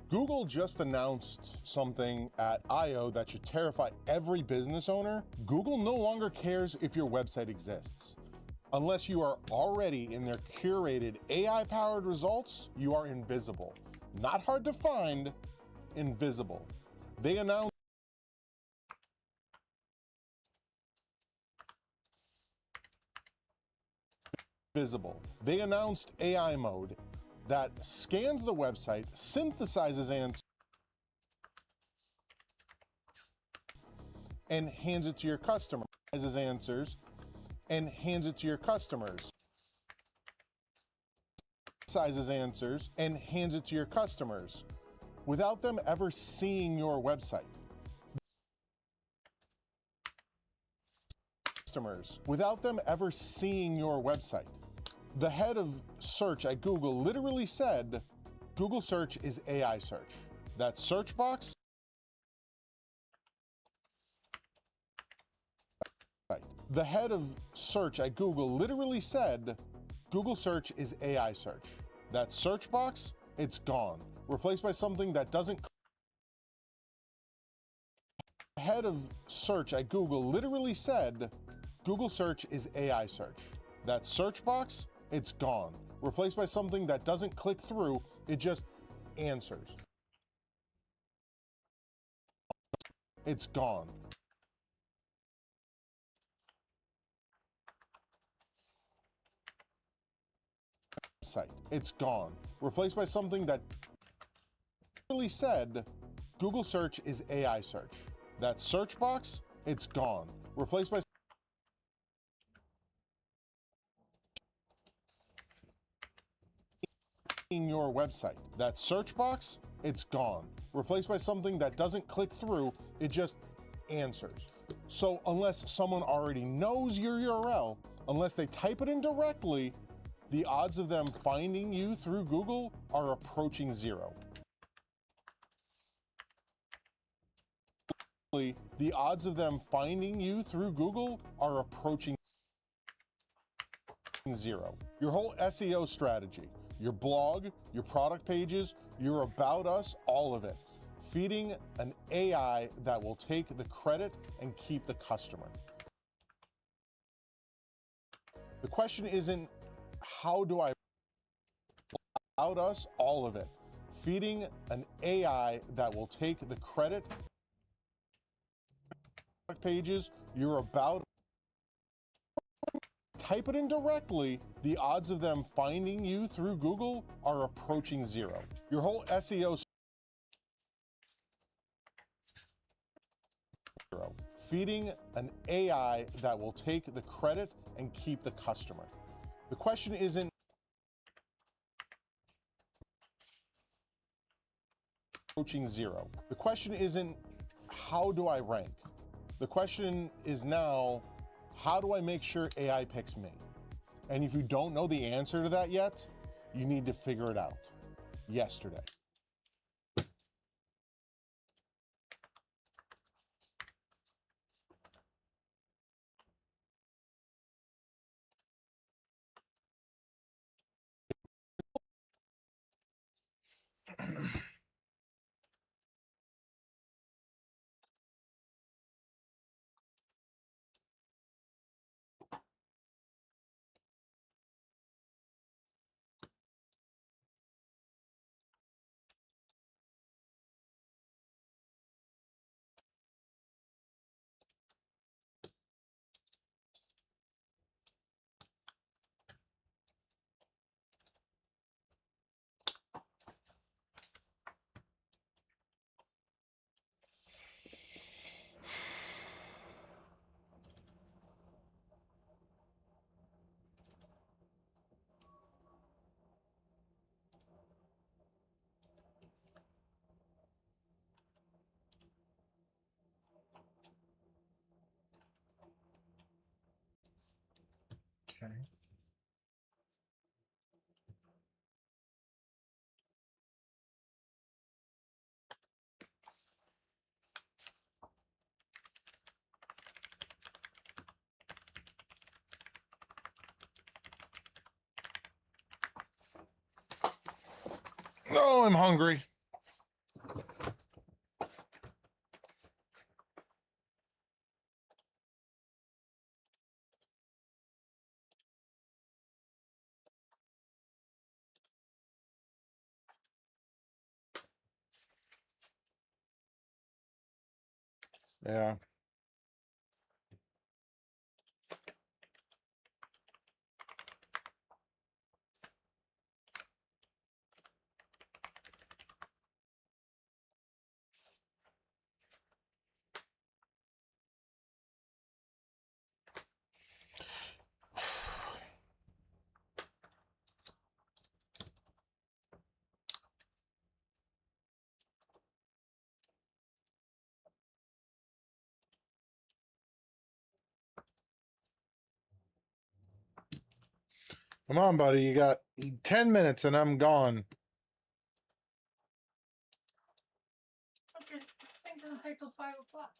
Google just announced something at I/O that should terrify every business owner. Google no longer cares if your website exists. Unless you are already in their curated AI-powered results, you are invisible. Not hard to find, invisible. They announced visible. They announced AI mode that scans the website, synthesizes answers, and hands it to your customer. Answers and hands it to your customers. Sizes answers and hands it to your customers without them ever seeing your website. Customers without them ever seeing your website. The head of search at Google literally said, Google search is AI search. That search box. The head of search at Google literally said, Google search is AI search. That search box, it's gone, replaced by something that doesn't. The head of search at Google literally said, Google search is AI search. That search box, it's gone, replaced by something that doesn't click through, it just answers. It's gone. Site. It's gone, replaced by something that really said, Google search is AI search. That search box, it's gone, replaced by your website. That search box, it's gone, replaced by something that doesn't click through, it just answers. So unless someone already knows your URL, unless they type it in directly, the odds of them finding you through Google are approaching zero. The odds of them finding you through Google are approaching zero. Your whole SEO strategy, your blog, your product pages, your About Us, all of it, feeding an AI that will take the credit and keep the customer. The question isn't, how do I About Us, all of it, feeding an AI that will take the credit pages, your About, type it in directly, the odds of them finding you through Google are approaching zero. Your whole SEO zero, feeding an AI that will take the credit and keep the customer. The question isn't approaching zero. The question isn't, how do I rank? The question is now, how do I make sure AI picks me? And if you don't know the answer to that yet, you need to figure it out yesterday. Okay. Oh, I'm hungry. Yeah. Come on, buddy. You got 10 minutes and I'm gone. Okay, I think it'll take till 5 o'clock.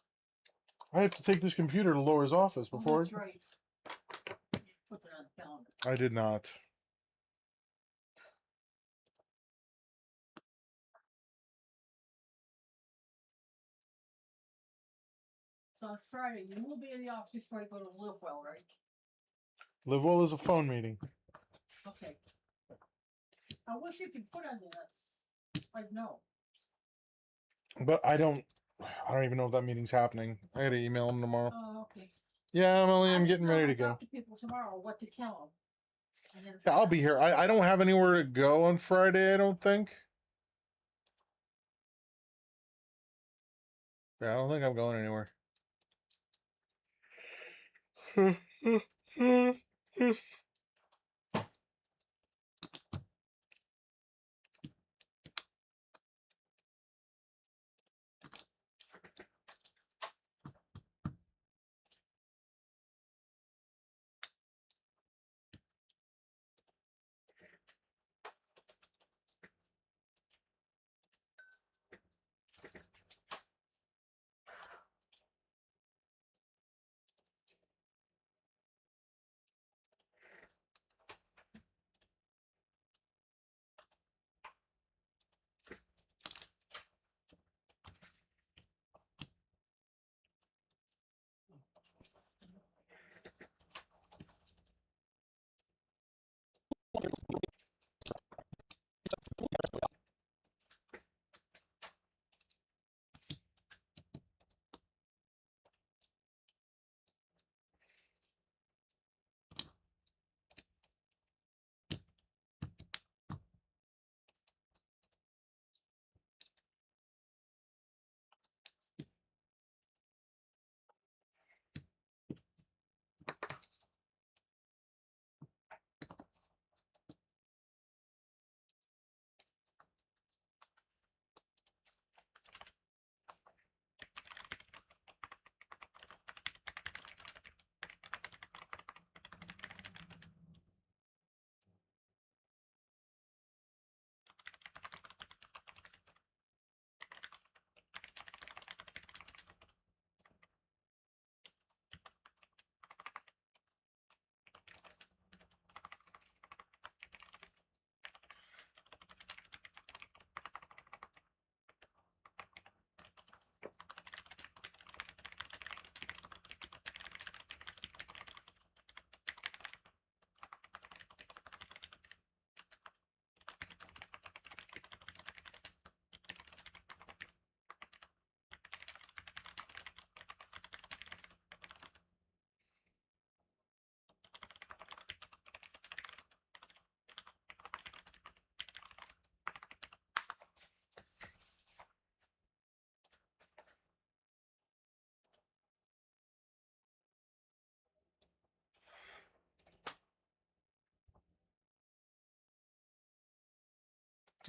I have to take this computer to Laura's office Oh, before. that's right. Put that on the calendar. I did not. So on Friday, you will be in the office before I go to Livewell, right? Live well is a phone meeting. Okay. I wish you could put on this. Like, no. But I don't even know if that meeting's happening. I gotta email him tomorrow. Oh, okay. Yeah, Emily, I I'm just getting know ready I'll to go. talk to people tomorrow what to tell them. And then Yeah, I'll be here. I don't have anywhere to go on Friday, I don't think. Yeah, I don't think I'm going anywhere. It's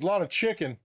a lot of chicken.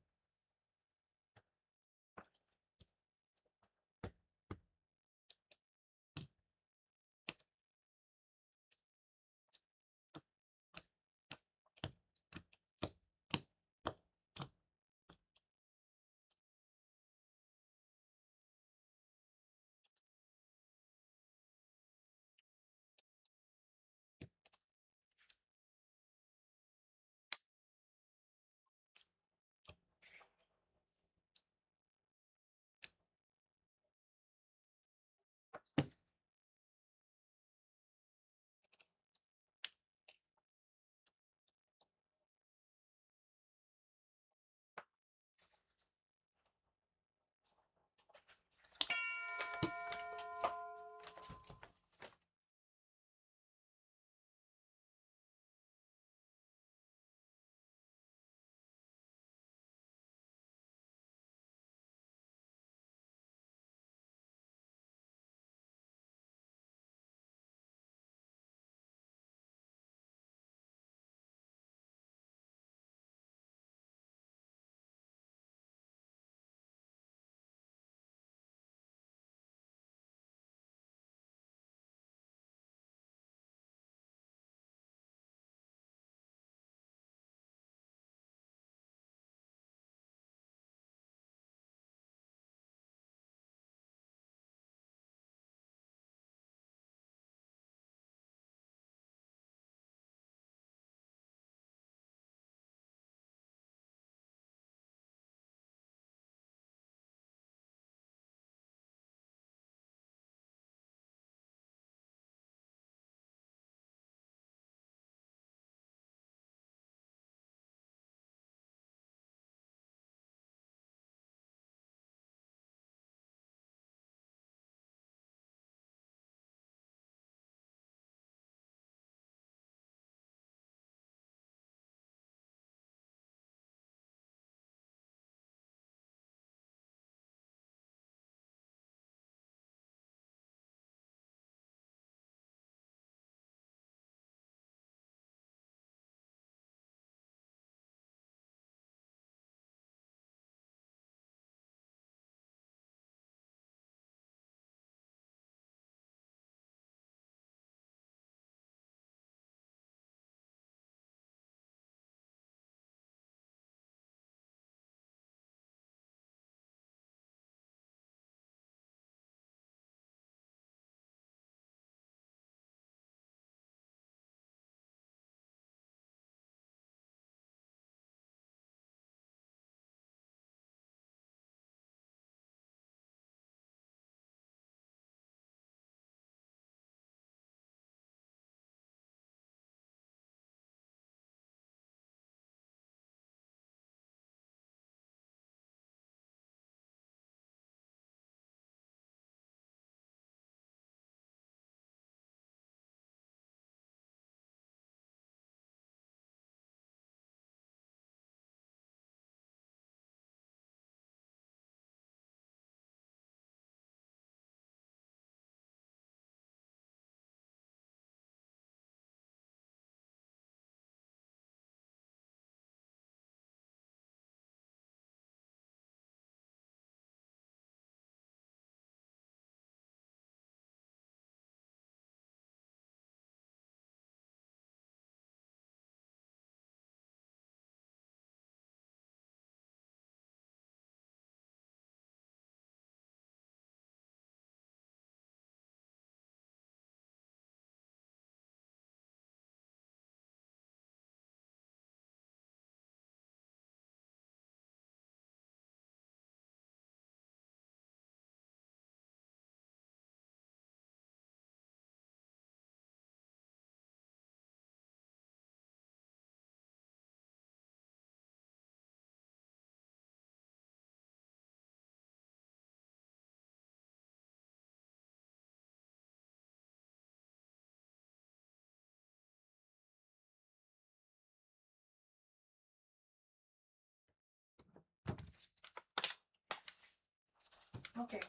Okay.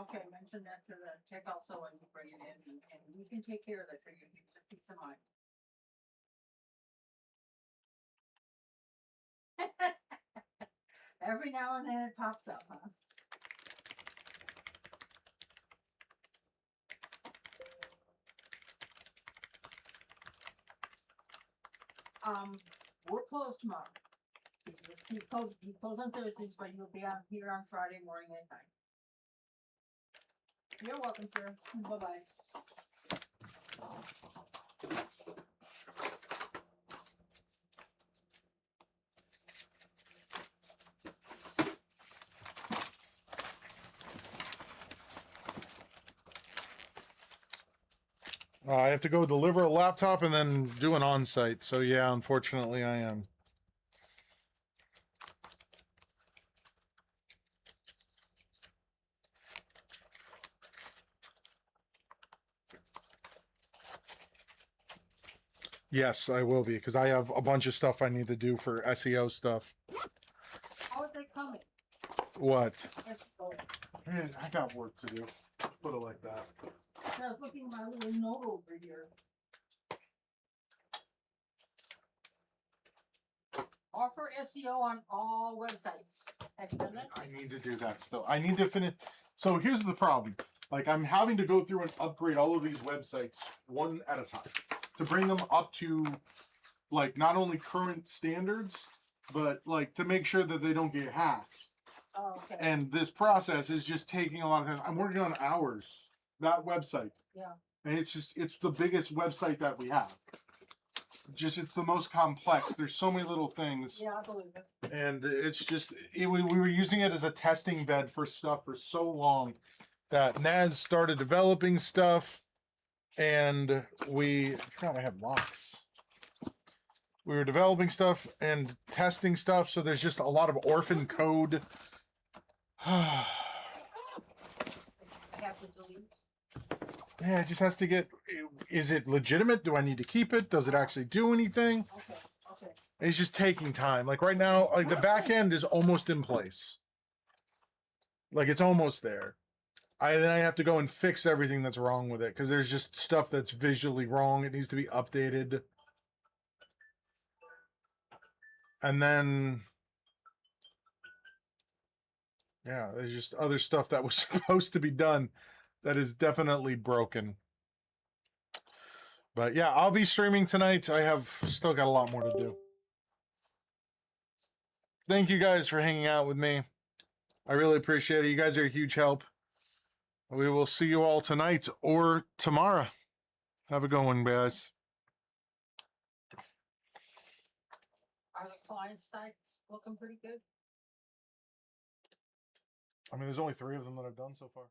Okay, mention that to the check also when you bring it in, and we can take care of that for you, give you peace of mind. Every now and then it pops up, huh? We're closed tomorrow. He's closed on Thursdays, but you'll be on here on Friday morning at 9. You're welcome, sir. Bye-bye. I have to go deliver a laptop and then do an on-site. So yeah, unfortunately, I am. Yes, I will be because I have a bunch of stuff I need to do for SEO stuff. How is it coming? What? Let's go. Man, I got work to do. Put it like that. I was looking at my little note over here. Offer SEO on all websites. Have you done that? I need to do that still. I need to finish. So here's the problem. Like I'm having to go through and upgrade all of these websites one at a time to bring them up to like not only current standards, but like to make sure that they don't get hacked. Oh, okay. And this process is just taking a lot of time. I'm working on hours. That website. Yeah. And it's the biggest website that we have. It's the most complex. There's so many little things. Yeah, I believe it. And it's just, we were using it as a testing bed for stuff for so long that Naz started developing stuff and I forgot I have locks. We were developing stuff and testing stuff. So there's just a lot of orphan code. I have to delete. Yeah, it just has to get, is it legitimate? Do I need to keep it? Does it actually do anything? Okay, okay. It's just taking time. Like right now, like the back end is almost in place. Like it's almost there. Then I have to go and fix everything that's wrong with it because there's just stuff that's visually wrong. It needs to be updated. And then, yeah, there's just other stuff that was supposed to be done that is definitely broken. But yeah, I'll be streaming tonight. I have still got a lot more to do. Thank you guys for hanging out with me. I really appreciate it. You guys are a huge help. We will see you all tonight or tomorrow. Have a good one, guys. Are the client sites looking pretty good? I mean, there's only 3 of them that I've done so far.